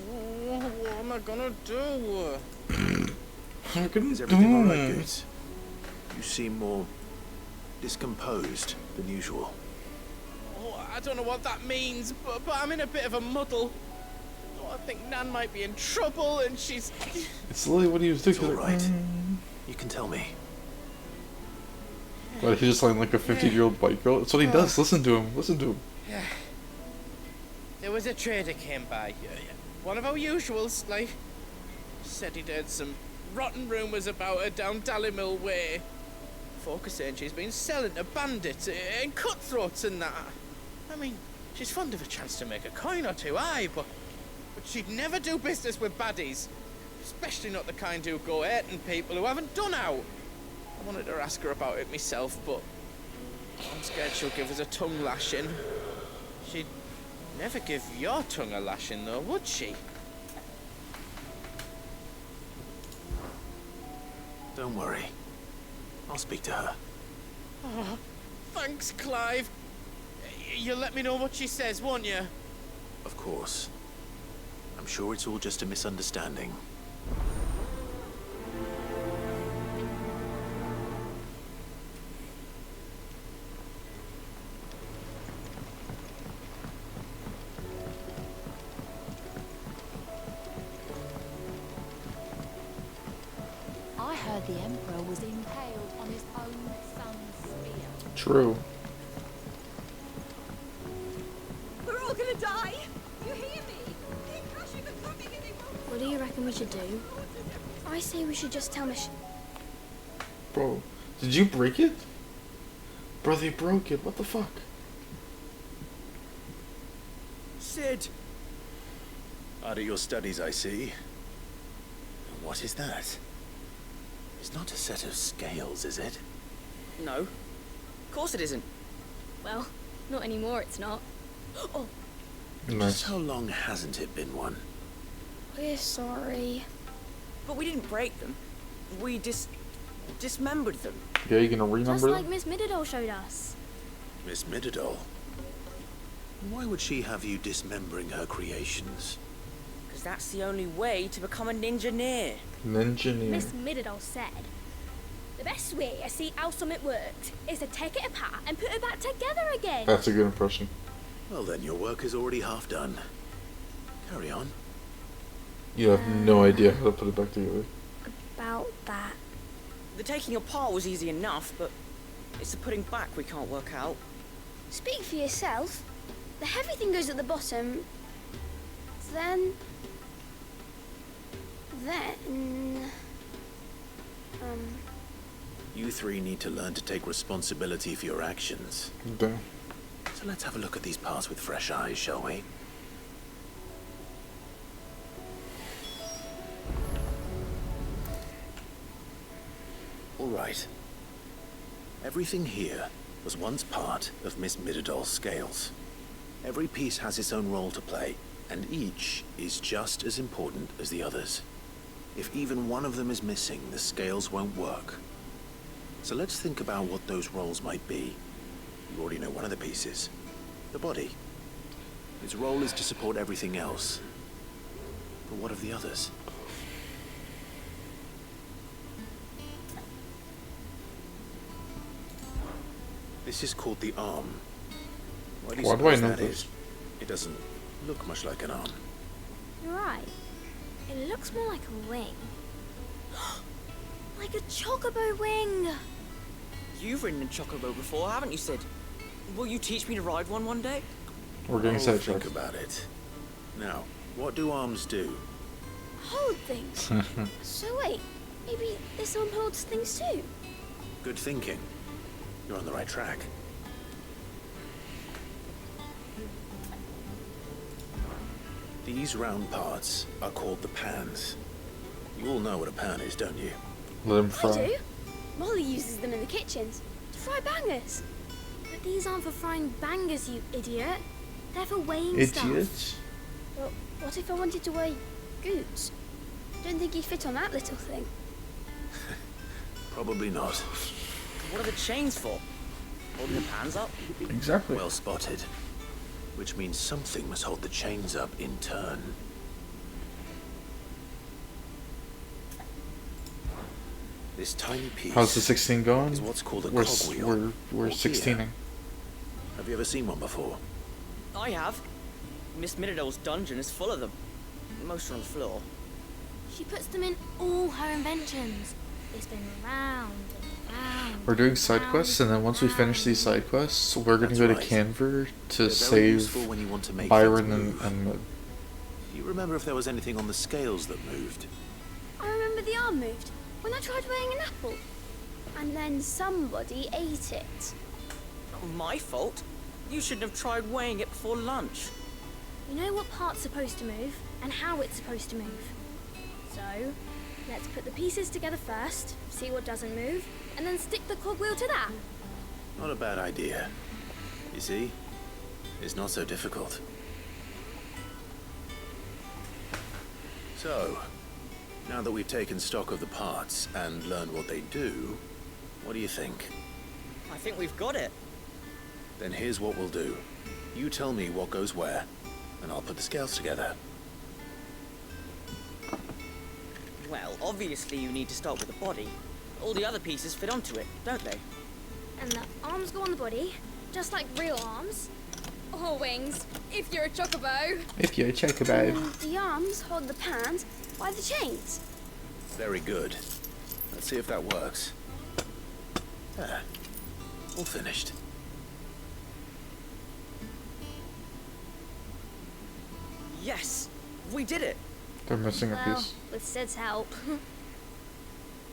What am I gonna do? Is everything alright, Goots? You seem more discomposed than usual. Oh, I don't know what that means, but I'm in a bit of a muddle. Oh, I think Nan might be in trouble, and she's... It's Lily, what do you do? It's all right. You can tell me. What, he's just like a 15-year-old white girl? That's what he does. Listen to him. Listen to him. Yeah. There was a trader came by. One of our usuals, like... Said he'd heard some rotten rumours about her down Dallymill Way. Folk are saying she's been selling to bandits and cutthroats and that. I mean, she's fond of a chance to make a coin or two, aye, but she'd never do business with baddies. Especially not the kind who go hurting people who haven't done out. I wanted to ask her about it myself, but I'm scared she'll give us a tongue lashing. She'd never give your tongue a lashing, though, would she? Don't worry. I'll speak to her. Oh, thanks, Clive. You'll let me know what she says, won't you? Of course. I'm sure it's all just a misunderstanding. I heard the Emperor was impaled on his own son's spear. True. We're all gonna die! You hear me? reckon we should do? I say we should just tell Bro, did you break it? Bro, they broke it. What the fuck? Sid! Out of your studies, I see. What is that? It's not a set of scales, is it? No. Of course it isn't. Well, not anymore, it's not. Oh, Just how long hasn't it been one? we're sorry. But we didn't break them. We dismembered them. Yeah, you gonna renumber Just them? like Miss Middledore showed us. Miss Middledore? Why would she have you dismembering her creations? Because that's the only way to become a ninja-neer. Ninja-neer. Miss Middledore said, the best way I see how something works is to take it apart and put it back together again. That's a good impression. Well then, your work is already half done. Carry on. You have no idea how to put it back together. About that. The taking apart was easy enough, but it's the putting back we can't work out. Speak for yourself. The heavy thing goes at the bottom. Then... You three need to learn to take responsibility for your actions. Damn. So let's have a look at these parts with fresh eyes, shall we? All right. Everything here was once part of Miss Middledor's scales. Every piece has its own role to play, and each is just as important as the others. If even one of them is missing, the scales won't work. So let's think about what those roles might be. You already know one of the pieces. The body. Its role is to support everything else. But what of the others? This is called the arm. Why do you suppose that is? It doesn't look much like an arm. You're right. It looks more like a wing. Like a chocobo wing. You've ridden a chocobo before, haven't you, Sid? Will you teach me to ride one day? We're getting sidetracked. Think about it. Now, what do arms do? Hold things. So wait, maybe this arm holds things too? Good thinking. You're on the right track. These round parts are called the pans. You all know what a pan is, don't you? Let them I fry. do. Molly uses them in the kitchens to fry bangers. But these aren't for frying bangers, you idiot. They're for weighing stuff. Idiots? Well, what if I wanted to weigh goods? Don't think you'd fit on that little thing. Probably not. What are the chains for? Holding the pans up? Exactly. Well spotted. Which means something must hold the chains up in turn. This tiny piece. How's the 16 going? Is what's called a We're cogwheel. we're or 16ing. gear. Have you ever seen one before? I have. Miss Middledore's dungeon is full of them. Most are on the floor. She puts them in all her inventions. They spin round and round. We're doing side quests, and then once we finish these side quests, we're gonna go to Canver to They're very useful save when you want to make Byron things and move. Do you remember if there was anything on the scales that moved? I remember the arm moved when I tried weighing an apple. And then somebody ate it. Not my fault. You shouldn't have tried weighing it before lunch. You know what part's supposed to move and how it's supposed to move. So, let's put the pieces together first, see what doesn't move, and then stick the cogwheel to that. Not a bad idea. You see? It's not so difficult. So, now that we've taken stock of the parts and learned what they do, what do you think? I think we've got it. Then here's what we'll do. You tell me what goes where, and I'll put the scales together. Well, obviously you need to start with the body. All the other pieces fit onto it, don't they? And the arms go on the body, just like real arms. Or wings, if you're a chocobo. If you're a chocobo. And the arms hold the pans by the chains. Very good. Let's see if that works. There. All finished. Yes! We did it! They're missing a Well, piece. with Sid's help.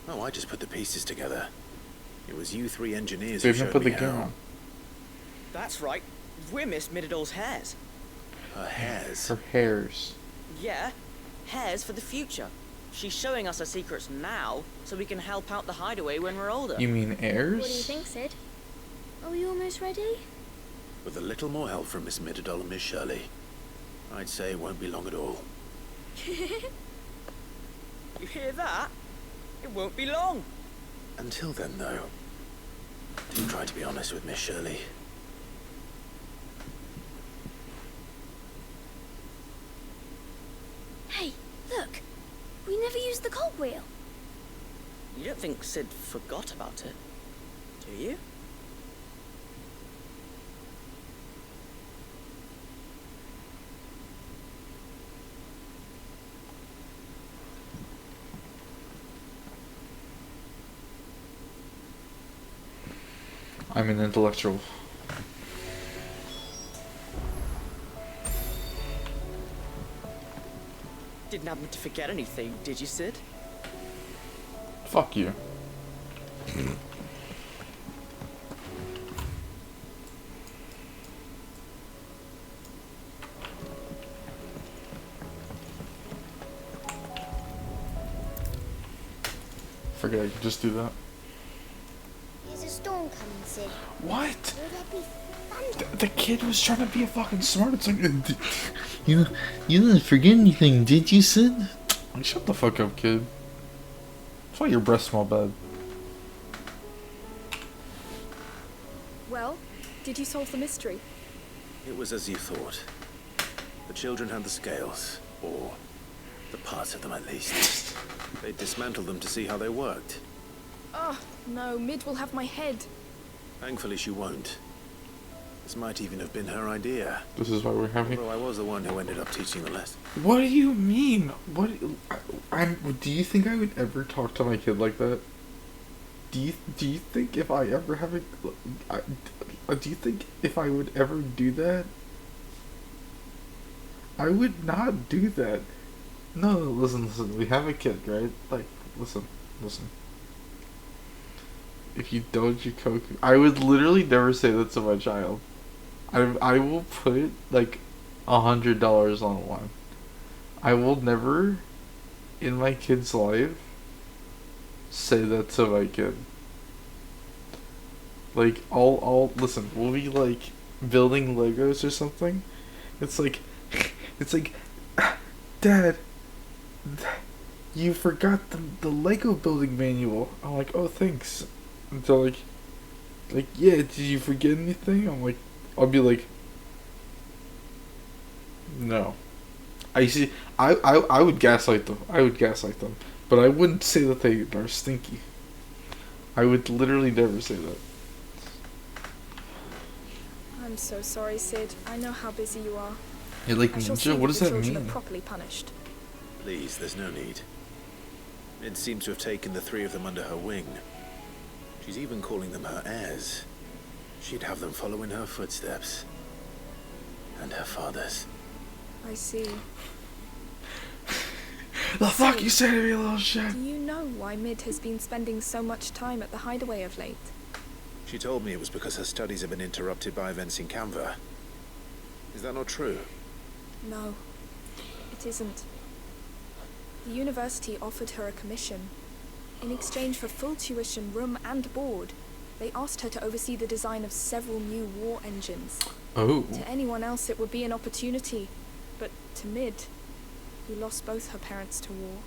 Oh, I just put the pieces together. It was you three engineers They who didn't showed put me the game how. on. That's right. We're Miss Mididol's hairs. Her hairs. Her hairs. Yeah, hairs for the future. She's showing us her secrets now, so we can help out the hideaway when we're older. You mean heirs? What do you think, Sid? Are we almost ready? With a little more help from Miss Mididol and Miss Shirley, I'd say it won't be long at all. You hear that? It won't be long. Until then, though, do try to be honest with Miss Shirley. Hey, look! We never used the cogwheel. You don't think Sid forgot about it, do you? I'm an intellectual. Didn't happen to forget anything, did you, Sid? Fuck you. Forget I could just do that. There's a storm coming, Sid. What? Will there be thunder? The kid was trying to be a fucking smart. It's like, you didn't forget anything, did you, Sid? Like, shut the fuck up, kid. That's why your breath smell bad. Well, did you solve the mystery? It was as you thought. The children had the scales, or the parts of them at least. They dismantled them to see how they worked. Oh, no, Mid will have my head. Thankfully she won't. This might even have been her idea. This is why we're having. Although I was the one who ended up teaching the lesson. What do you mean? What? Do you think I would ever talk to my kid like that? Do you think if I ever have a, do you think if I would ever do that? I would not do that. No, listen. We have a kid, right? Like, listen. If you doji koku, I would literally never say that to my child. I will put like $100 on one. I will never, in my kid's life, say that to my kid. Like, I'll listen. We'll be like building Legos or something. It's like, Dad, you forgot the Lego building manual. I'm like, oh, thanks. And so like, yeah, did you forget anything? I'm like, I'll be like, no. I see. I would gaslight them. But I wouldn't say that they are stinky. I would literally never say that. I'm so sorry, Sid. I know how busy you are. You're like, I shall see Ninja, what does the that children mean? are properly punished. Please, there's no need. Mid seems to have taken the three of them under her wing. She's even calling them her heirs. She'd have them follow in her footsteps. And her father's. I see. The fuck you say to me, little shit? Do you know why Mid has been spending so much time at the hideaway of late? She told me it was because her studies have been interrupted by events in Canva. Is that not true? No, it isn't. The university offered her a commission. In exchange for full tuition, room and board, they asked her to oversee the design of several new war engines. Oh. To anyone else it would be an opportunity, but to Mid, who lost both her parents to war,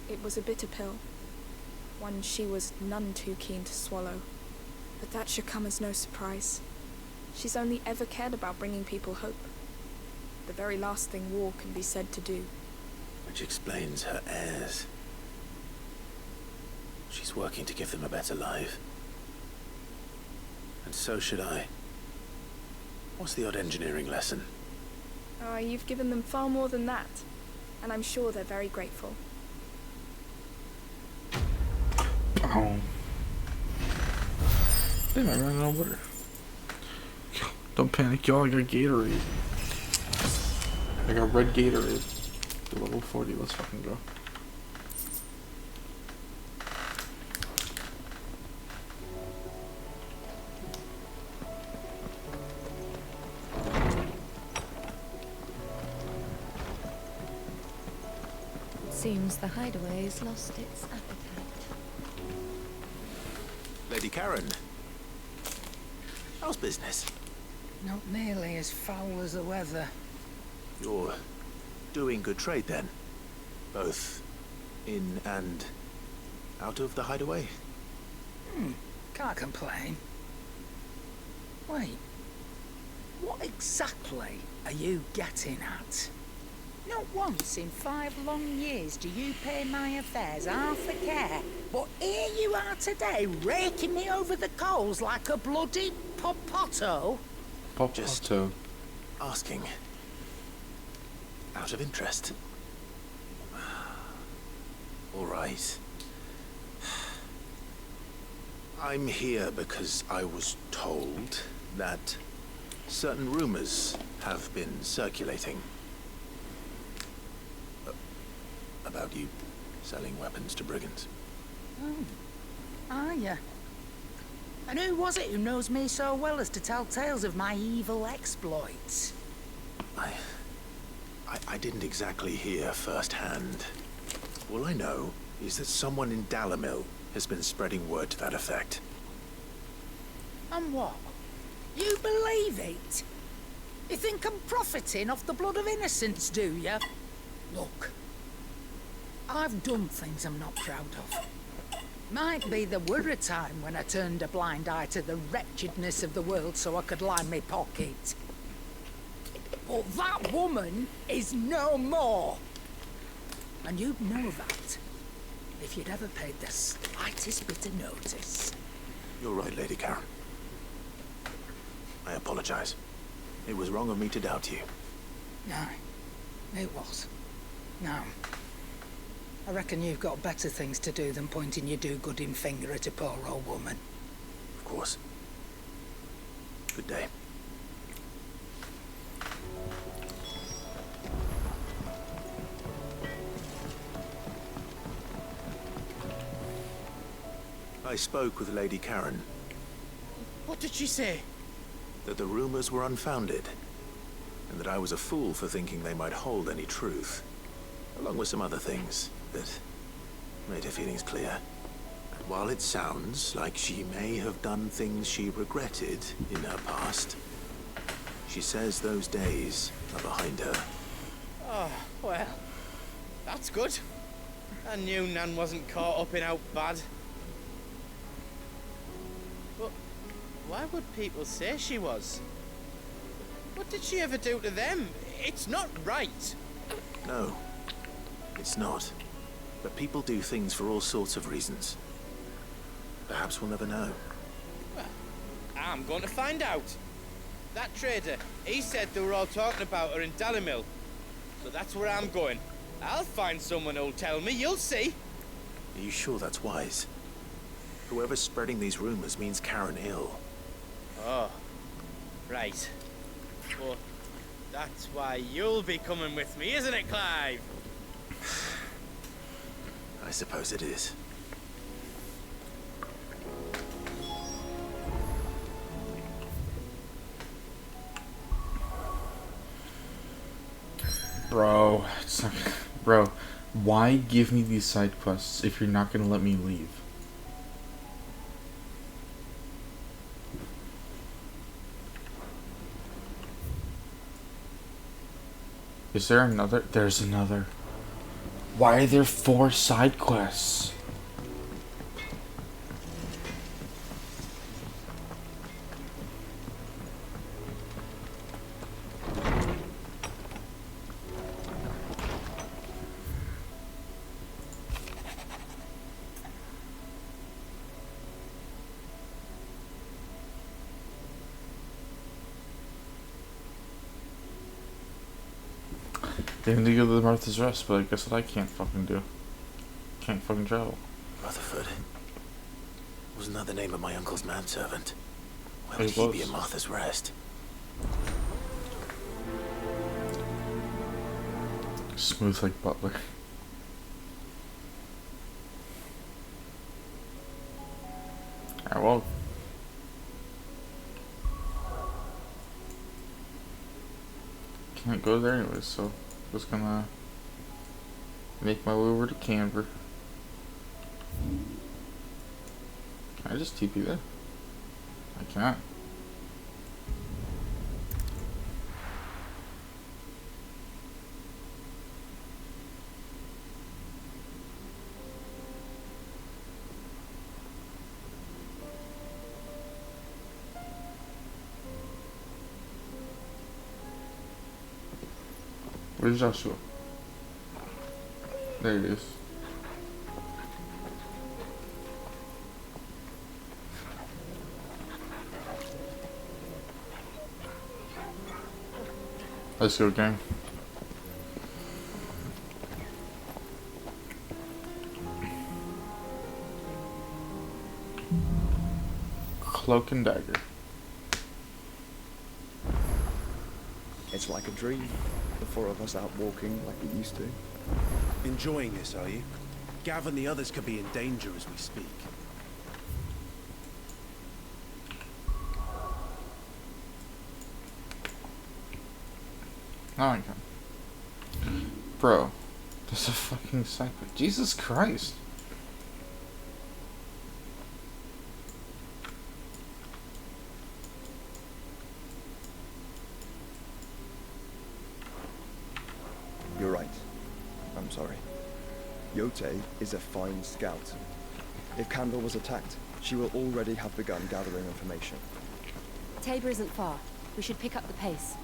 it was a bitter pill. One she was none too keen to swallow. But that should come as no surprise. She's only ever cared about bringing people hope. The very last thing war can be said to do. Which explains her heirs. She's working to give them a better life. And so should I. What's the odd engineering lesson? You've given them far more than that, and I'm sure they're very grateful. Oh. Damn, I ran out of water. Don't panic, y'all. I got Gatorade. I got red Gatorade. The level 4. 40. Let's fucking go. Seems the hideaway's lost its appetite. Lady Karen. How's business? Not nearly as foul as the weather. You're doing good trade then? Both in and out of the hideaway? Can't complain. Wait. What exactly are you getting at? Not once in 5 long years do you pay my affairs half a care. But here you are today, raking me over the coals like a bloody popoto. Just asking. Out of interest. All right. I'm here because I was told that certain rumors have been circulating. About you selling weapons to brigands. Are you? And who was it who knows me so well as to tell tales of my evil exploits? I didn't exactly hear firsthand. All I know is that someone in Dalimil has been spreading word to that effect. And what? You believe it? You think I'm profiting off the blood of innocents, do you? Look, I've done things I'm not proud of. Might be there were a time when I turned a blind eye to the wretchedness of the world so I could line my pocket. But that woman is no more. And you'd know that if you'd ever paid the slightest bit of notice. You're right, Lady Karen. I apologize. It was wrong of me to doubt you. No, it was. No. I reckon you've got better things to do than pointing your do-gooding finger at a poor old woman. Of course. Good day. I spoke with Lady Karen. What did she say? That the rumors were unfounded, and that I was a fool for thinking they might hold any truth, along with some other things that made her feelings clear. And while it sounds like she may have done things she regretted in her past, she says those days are behind her. Oh, well, that's good. I knew Nan wasn't caught up in out bad. But why would people say she was? What did she ever do to them? It's not right. No, it's not. But people do things for all sorts of reasons. Perhaps we'll never know. Well, I'm going to find out. That trader, he said they were all talking about her in Dalimil. So that's where I'm going. I'll find someone who'll tell me, you'll see. Are you sure that's wise? Whoever's spreading these rumors means Karen ill. Oh, right. Well, that's why you'll be coming with me, isn't it, Clive? I suppose it is. Bro, it's not, bro, why give me these side quests if you're not gonna let me leave? Is there another? There's another. Why are there 4 side quests? They need to go to the Martha's Rest, but I guess what I can't fucking do. Can't fucking travel. Rutherford. Wasn't that the name of my uncle's manservant? Why It would he be was. at Martha's Rest? Smooth like Butler. Alright, well. Can't go there anyways, so just gonna make my way over to Canberra. Can I just TP there? I can't. Where's Joshua? There he is. Let's go, gang. Cloak and dagger. It's like a dream. The four of us out walking like we used to. Enjoying this, are you? Gav and the others could be in danger as we speak. Now I can. Bro, there's a fucking sniper. Jesus Christ. You're right. I'm sorry. Yote is a fine scout. If Candle was attacked, she will already have begun gathering information. Tabor isn't far. We should pick up the pace.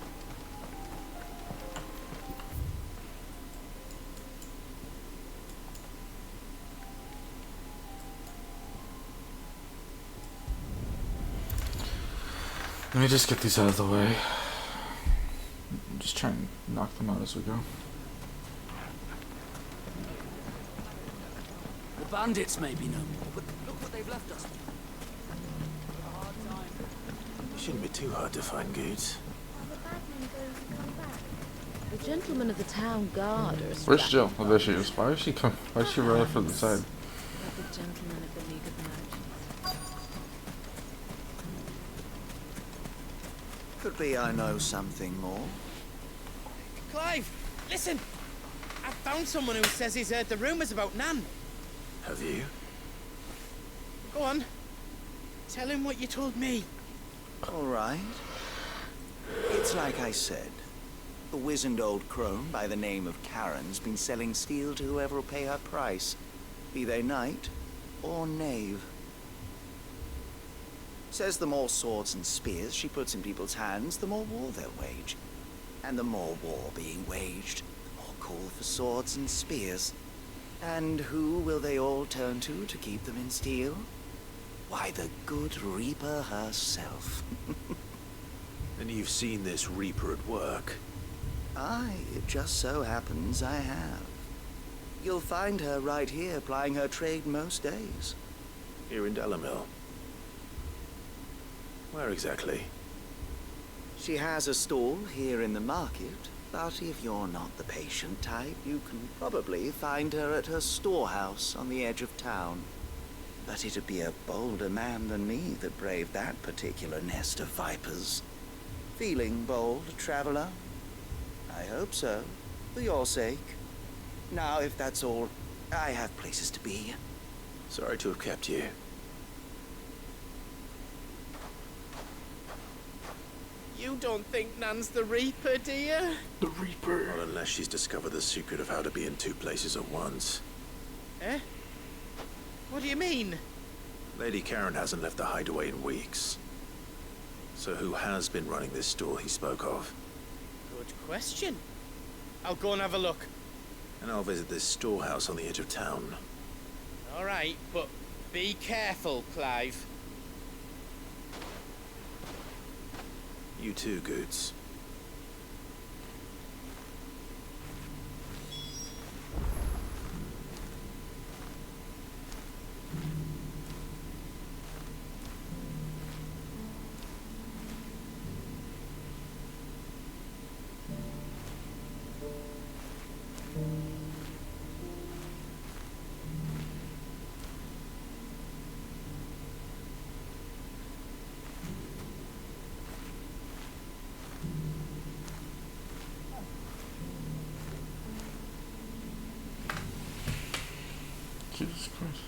Let me just get these out of the way. Just try and knock them out as we go. The bandits may be no more, but look what they've left us. It shouldn't be too hard to find goods. The gentlemen of the town guard are Where's Jill? Oh, there she is. Why is she come? Why is she running from the side? like the gentlemen of the League of Merchants. Could be I know something more. Clive, listen! I found someone who says he's heard the rumours about Nan. Have you? Go on. Tell him what you told me. All right. It's like I said. A wizened old crone by the name of Karen's been selling steel to whoever will pay her price, be they knight or knave. Says the more swords and spears she puts in people's hands, the more war they'll wage. And the more war being waged, the more call for swords and spears. And who will they all turn to keep them in steel? Why, the good Reaper herself. And you've seen this Reaper at work? Aye, it just so happens I have. You'll find her right here plying her trade most days. Here in Delamil? Where exactly? She has a stall here in the market, but if you're not the patient type, you can probably find her at her storehouse on the edge of town. But it'd be a bolder man than me that braved that particular nest of vipers. Feeling bold, traveler? I hope so, for your sake. Now, if that's all, I have places to be. Sorry to have kept you. You don't think Nan's the Reaper, do you? The Reaper. Not unless she's discovered the secret of how to be in two places at once. Eh? What do you mean? Lady Karen hasn't left the hideaway in weeks. So who has been running this stall he spoke of? Good question. I'll go and have a look. And I'll visit this storehouse on the edge of town. All right, but be careful, Clive. You too, Goods. Jesus Christ.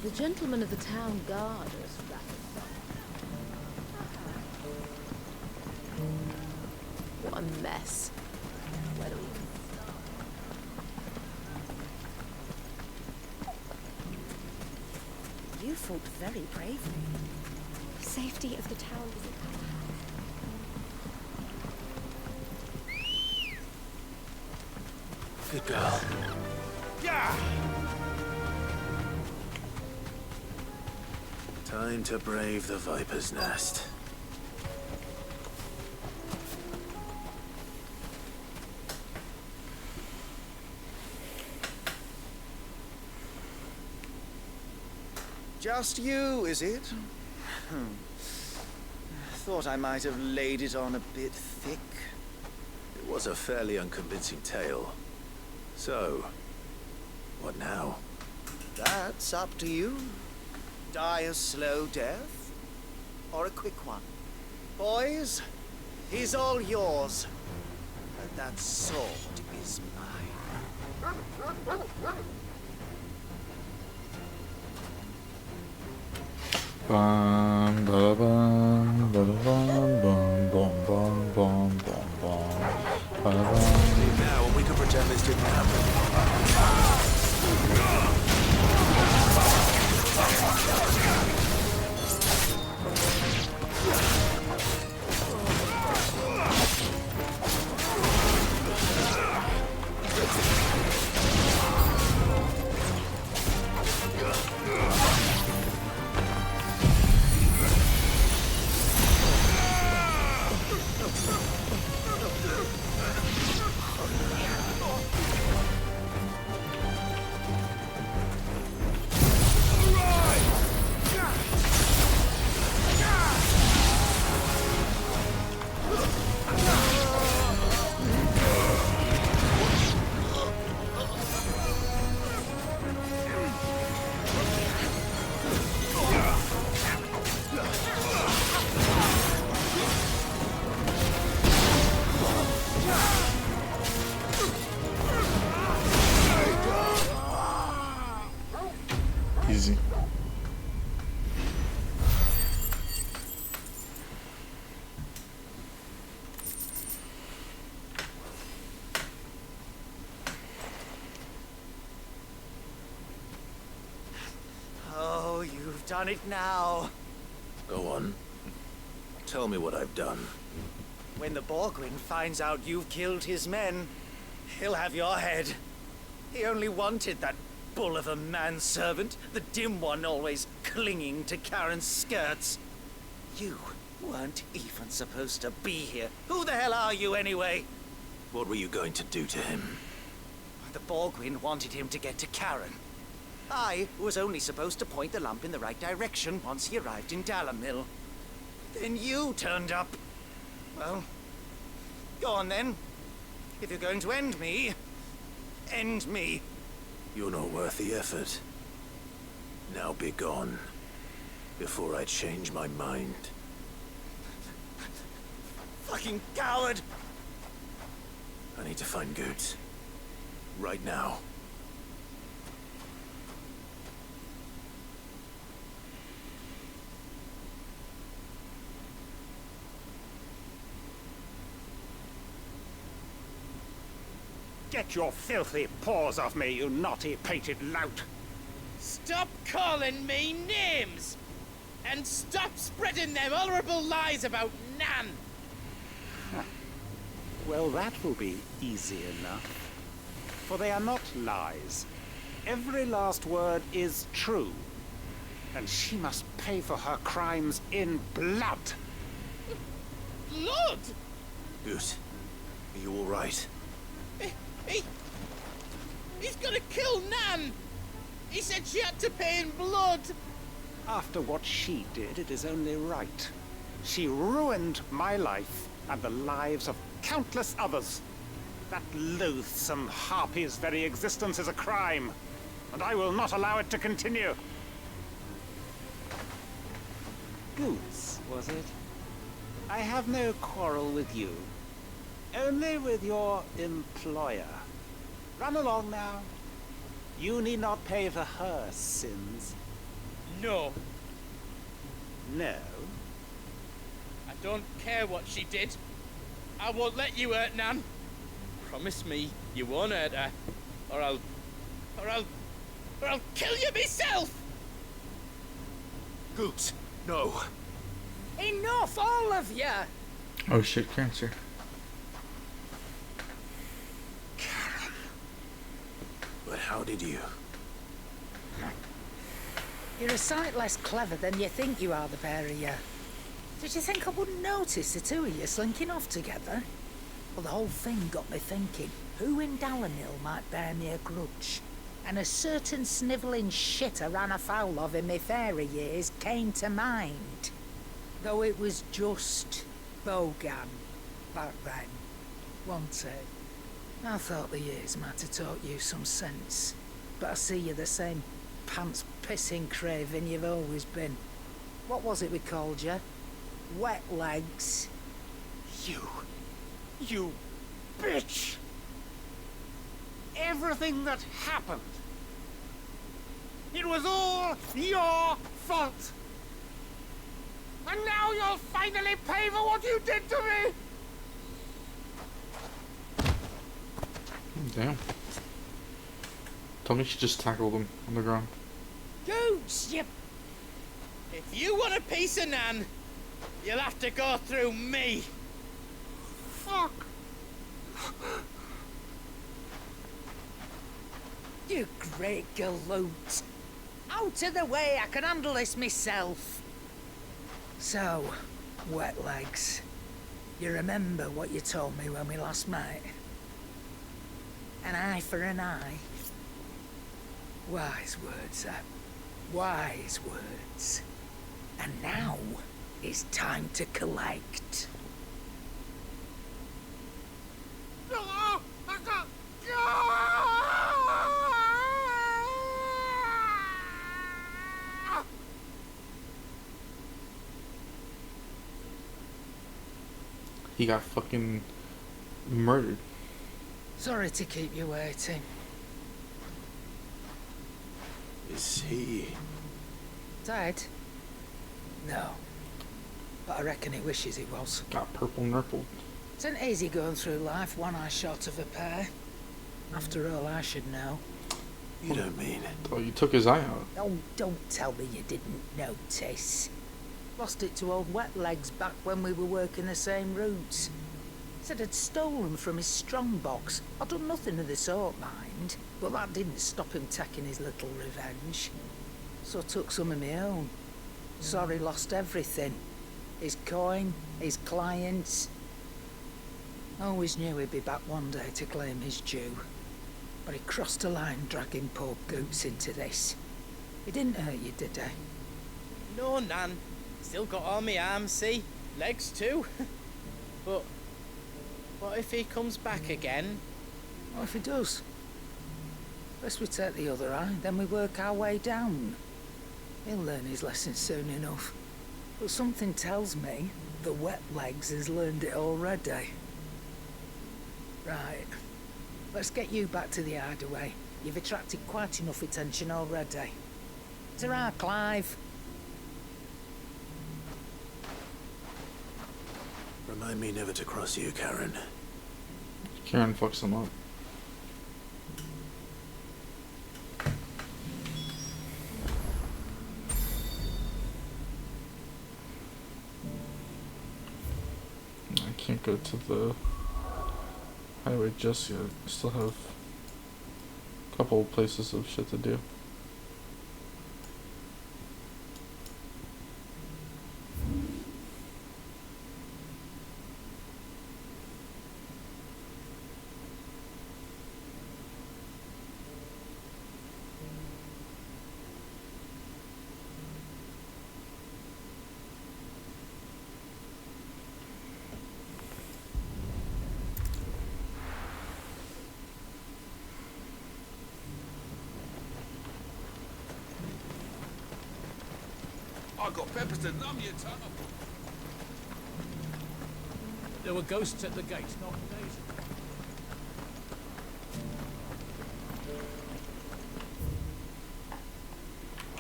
The gentleman of the town guard is rather What a mess. Where do we even start? You fought very bravely. The safety of the town is in our hands. Good girl. Yeah! Time to brave the Viper's Nest. Just you, is it? Thought I might have laid it on a bit thick. It was a fairly unconvincing tale. So, what now? That's up to you. Die a slow death, or a quick one. Boys, he's all yours. But that sword is mine. Bum, ba, bum, ba, bum, bum, bum, bum, bum, bum, bum, ba, bum. Leave now, and we can pretend this didn't happen. Easy. Oh, you've done it now. Go on. Tell me what I've done. When the Borgwyn finds out you've killed his men, he'll have your head. He only wanted that bull of a manservant, the dim one always clinging to Karen's skirts. You weren't even supposed to be here. Who the hell are you anyway? What were you going to do to him? The Borgwyn wanted him to get to Karen. I was only supposed to point the lamp in the right direction once he arrived in Dalamil. Then you turned up. Well, go on then. If you're going to end me, end me. You're not worth the effort. Now be gone, before I change my mind. Fucking coward! I need to find Goods. Right now. Get your filthy paws off me, you naughty-pated lout! Stop calling me names! And stop spreading them horrible lies about Nan! Well, that will be easy enough. For they are not lies. Every last word is true. And she must pay for her crimes in blood. Blood? Goose, are you all right? He's gonna kill Nan! He said she had to pay in blood! After what she did, it is only right. She ruined my life and the lives of countless others. That loathsome harpy's very existence is a crime, and I will not allow it to continue. Goose, was it? I have no quarrel with you. Only with your employer. Run along now. You need not pay for her sins. No. No? I don't care what she did. I won't let you hurt Nan. Promise me you won't hurt her, or I'll kill you myself! Goose, no. Enough, all of you! Oh shit, cancer. But how did you? You're a sight less clever than you think you are, the pair of you. Did you think I wouldn't notice the two of you slinking off together? Well, the whole thing got me thinking, who in Dalimil might bear me a grudge? And a certain snivelling shit I ran afoul of in my fairy years came to mind. Though it was just Bogan back then, wasn't it? I thought the years might have taught you some sense, but I see you're the same pants-pissing craven you've always been. What was it we called you? Wet legs. You bitch! Everything that happened, it was all your fault! And now you'll finally pay for what you did to me! Damn. Tell me she just tackled him on the ground. Goose, you... If you want a piece of Nan, you'll have to go through me. Fuck! You great galoot. Out of the way, I can handle this myself. So, wet legs. You remember what you told me when we last met? An eye for an eye. Wise words, wise words. And now it's time to collect. He got fucking murdered. Sorry to keep you waiting. Is he... Dead? No. But I reckon he wishes he was. Got purple nurpled. It's an easy going through life, one eye short of a pair. After all, I should know. You don't mean... Oh, you took his eye out. Oh, don't tell me you didn't notice. Lost it to old Wet Legs back when we were working the same routes. Said I'd stolen from his strongbox. I'd done nothing of the sort, mind. But that didn't stop him taking his little revenge. So I took some of my own. Sorry, lost everything. His coin, his clients. Always knew he'd be back one day to claim his due. But he crossed a line dragging poor Goots into this. He didn't hurt you, did he? No, Nan. Still got all my arms, see? Legs too. But what if he comes back again? What if he does? First we take the other eye, then we work our way down. He'll learn his lesson soon enough. But something tells me the Wet Legs has learned it already. Right. Let's get you back to the hideaway. You've attracted quite enough attention already. Ta-ra, Clive. Remind me never to cross you, Karen. Karen fucks him up. I can't go to the highway just yet. I still have a couple of places of shit to do. I got peppers to numb your tongue. There were ghosts at the gate, not days.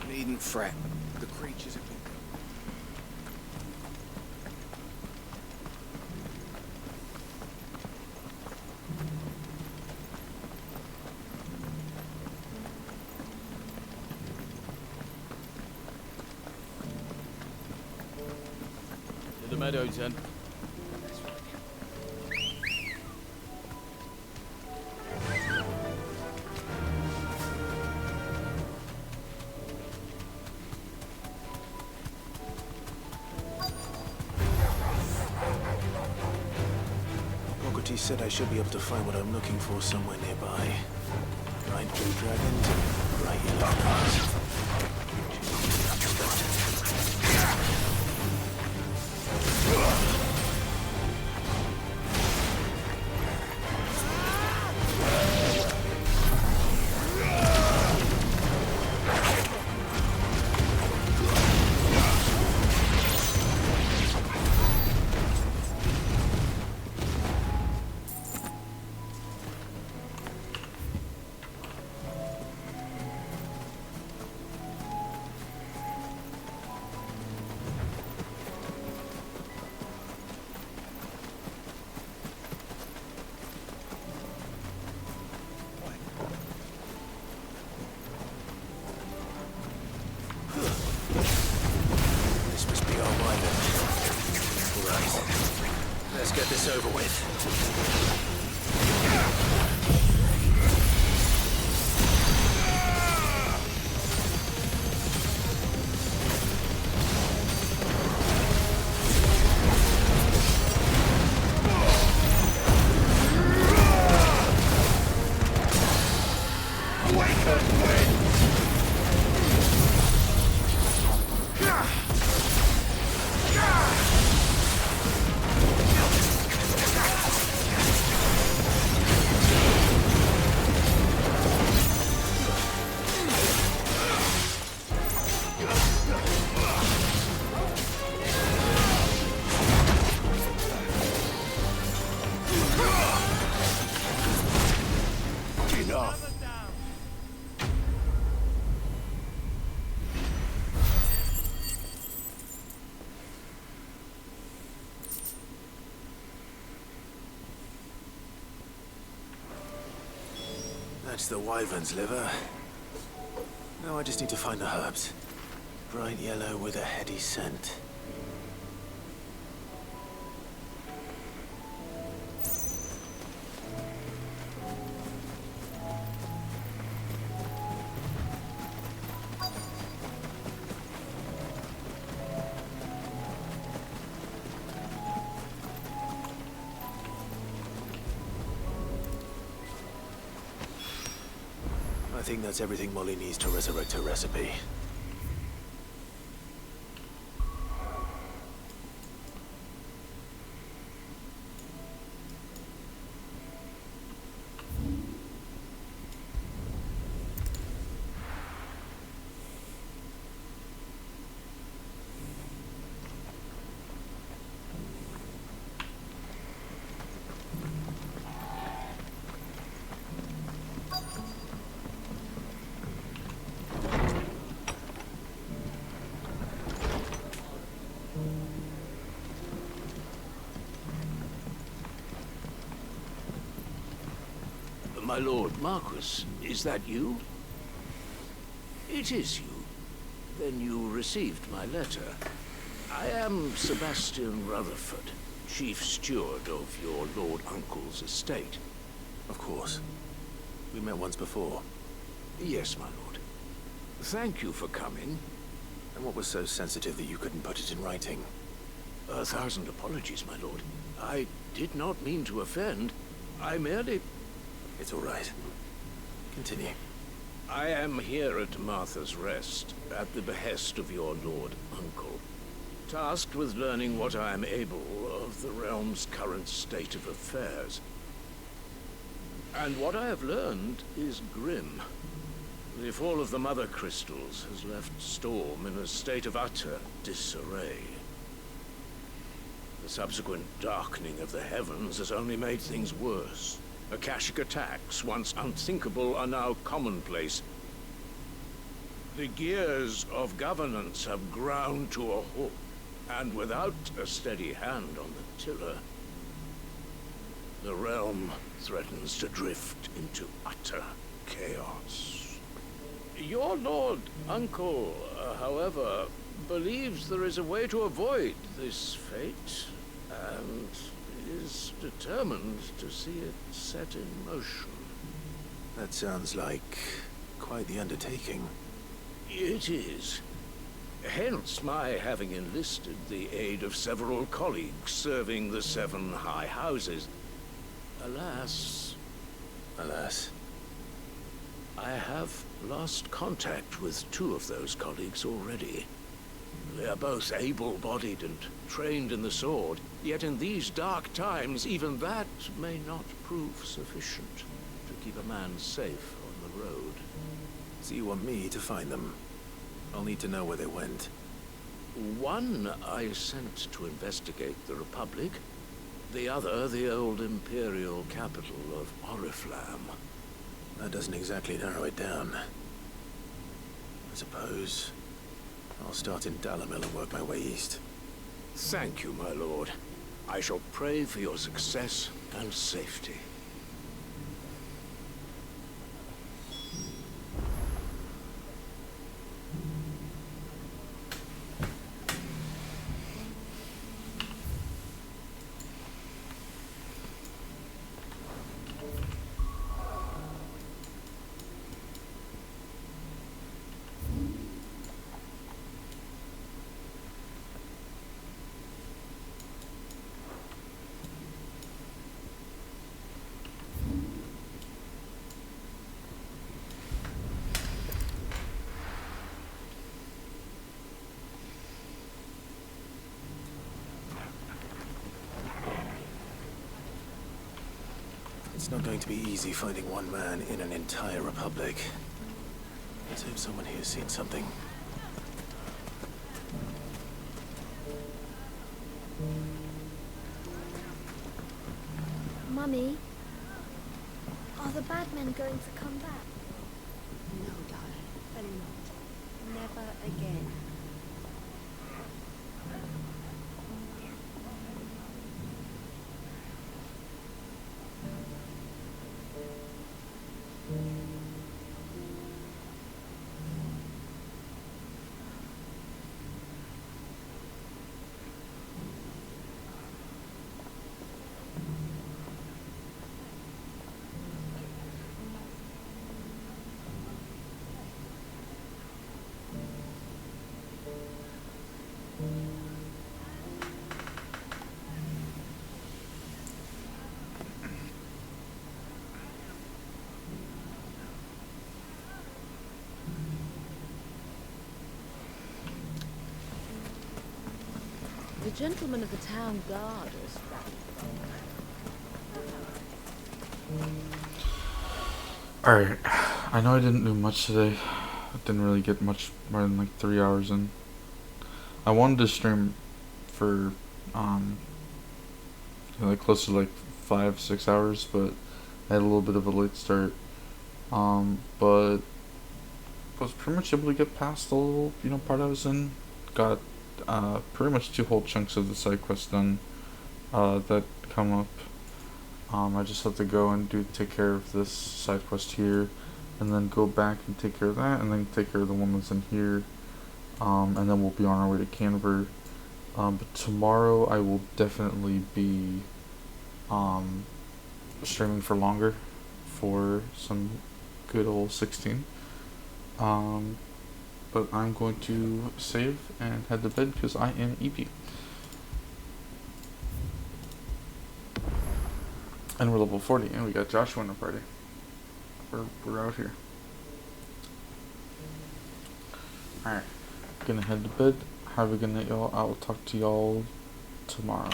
Needn't fret. The creatures have been... To the meadows, then. He said I should be able to find what I'm looking for somewhere nearby. Bright blue dragons, bright yellow flowers. Get this over with. That's the wyvern's liver. Now I just need to find the herbs. Bright yellow with a heady scent. I think that's everything Molly needs to resurrect her recipe. My lord Marquis, is that you? It is you. Then you received my letter. I am Sebastian Rutherford, chief steward of your lord uncle's estate. Of course. We met once before. Yes, my lord. Thank you for coming. And what was so sensitive that you couldn't put it in writing? 1,000 apologies, my lord. I did not mean to offend. I merely... It's all right. Continue. I am here at Martha's Rest, at the behest of your lord uncle, tasked with learning what I am able of the realm's current state of affairs. And what I have learned is grim. The fall of the Mother Crystals has left Storm in a state of utter disarray. The subsequent darkening of the heavens has only made things worse. Akashic attacks, once unthinkable, are now commonplace. The gears of governance have ground to a halt, and without a steady hand on the tiller, the realm threatens to drift into utter chaos. Your Lord Uncle, however, believes there is a way to avoid this fate, and is determined to see it set in motion. That sounds like quite the undertaking. It is. Hence my having enlisted the aid of several colleagues serving the 7 high houses. Alas, I have lost contact with 2 of those colleagues already. They are both able-bodied and trained in the sword, yet in these dark times, even that may not prove sufficient to keep a man safe on the road. So you want me to find them? I'll need to know where they went. One I sent to investigate the Republic, the other the old Imperial capital of Oriflamme. That doesn't exactly narrow it down. I suppose I'll start in Dalimil and work my way east. Thank you, my lord. I shall pray for your success and safety. It's not going to be easy finding one man in an entire republic. Let's hope someone here's seen something. Mummy, are the bad men going to come back? No, darling. They're not. Never again. The gentleman of the town guard is Alright, I know I didn't do much today. I didn't really get much more than like 3 hours in. I wanted to stream for like close to like 5-6 hours, but I had a little bit of a late start. But was pretty much able to get past the little part I was in. Got pretty much 2 whole chunks of the side quest done that come up. I just have to go and take care of this side quest here, and then go back and take care of that, and then take care of the one that's in here, and then we'll be on our way to Canver. But tomorrow I will definitely be streaming for longer for some good old 16. But I'm going to save and head to bed because I am EP. And we're level 40, and we got Joshua in the party. We're out here. Alright, gonna head to bed. Have a good night, y'all. I will talk to y'all tomorrow.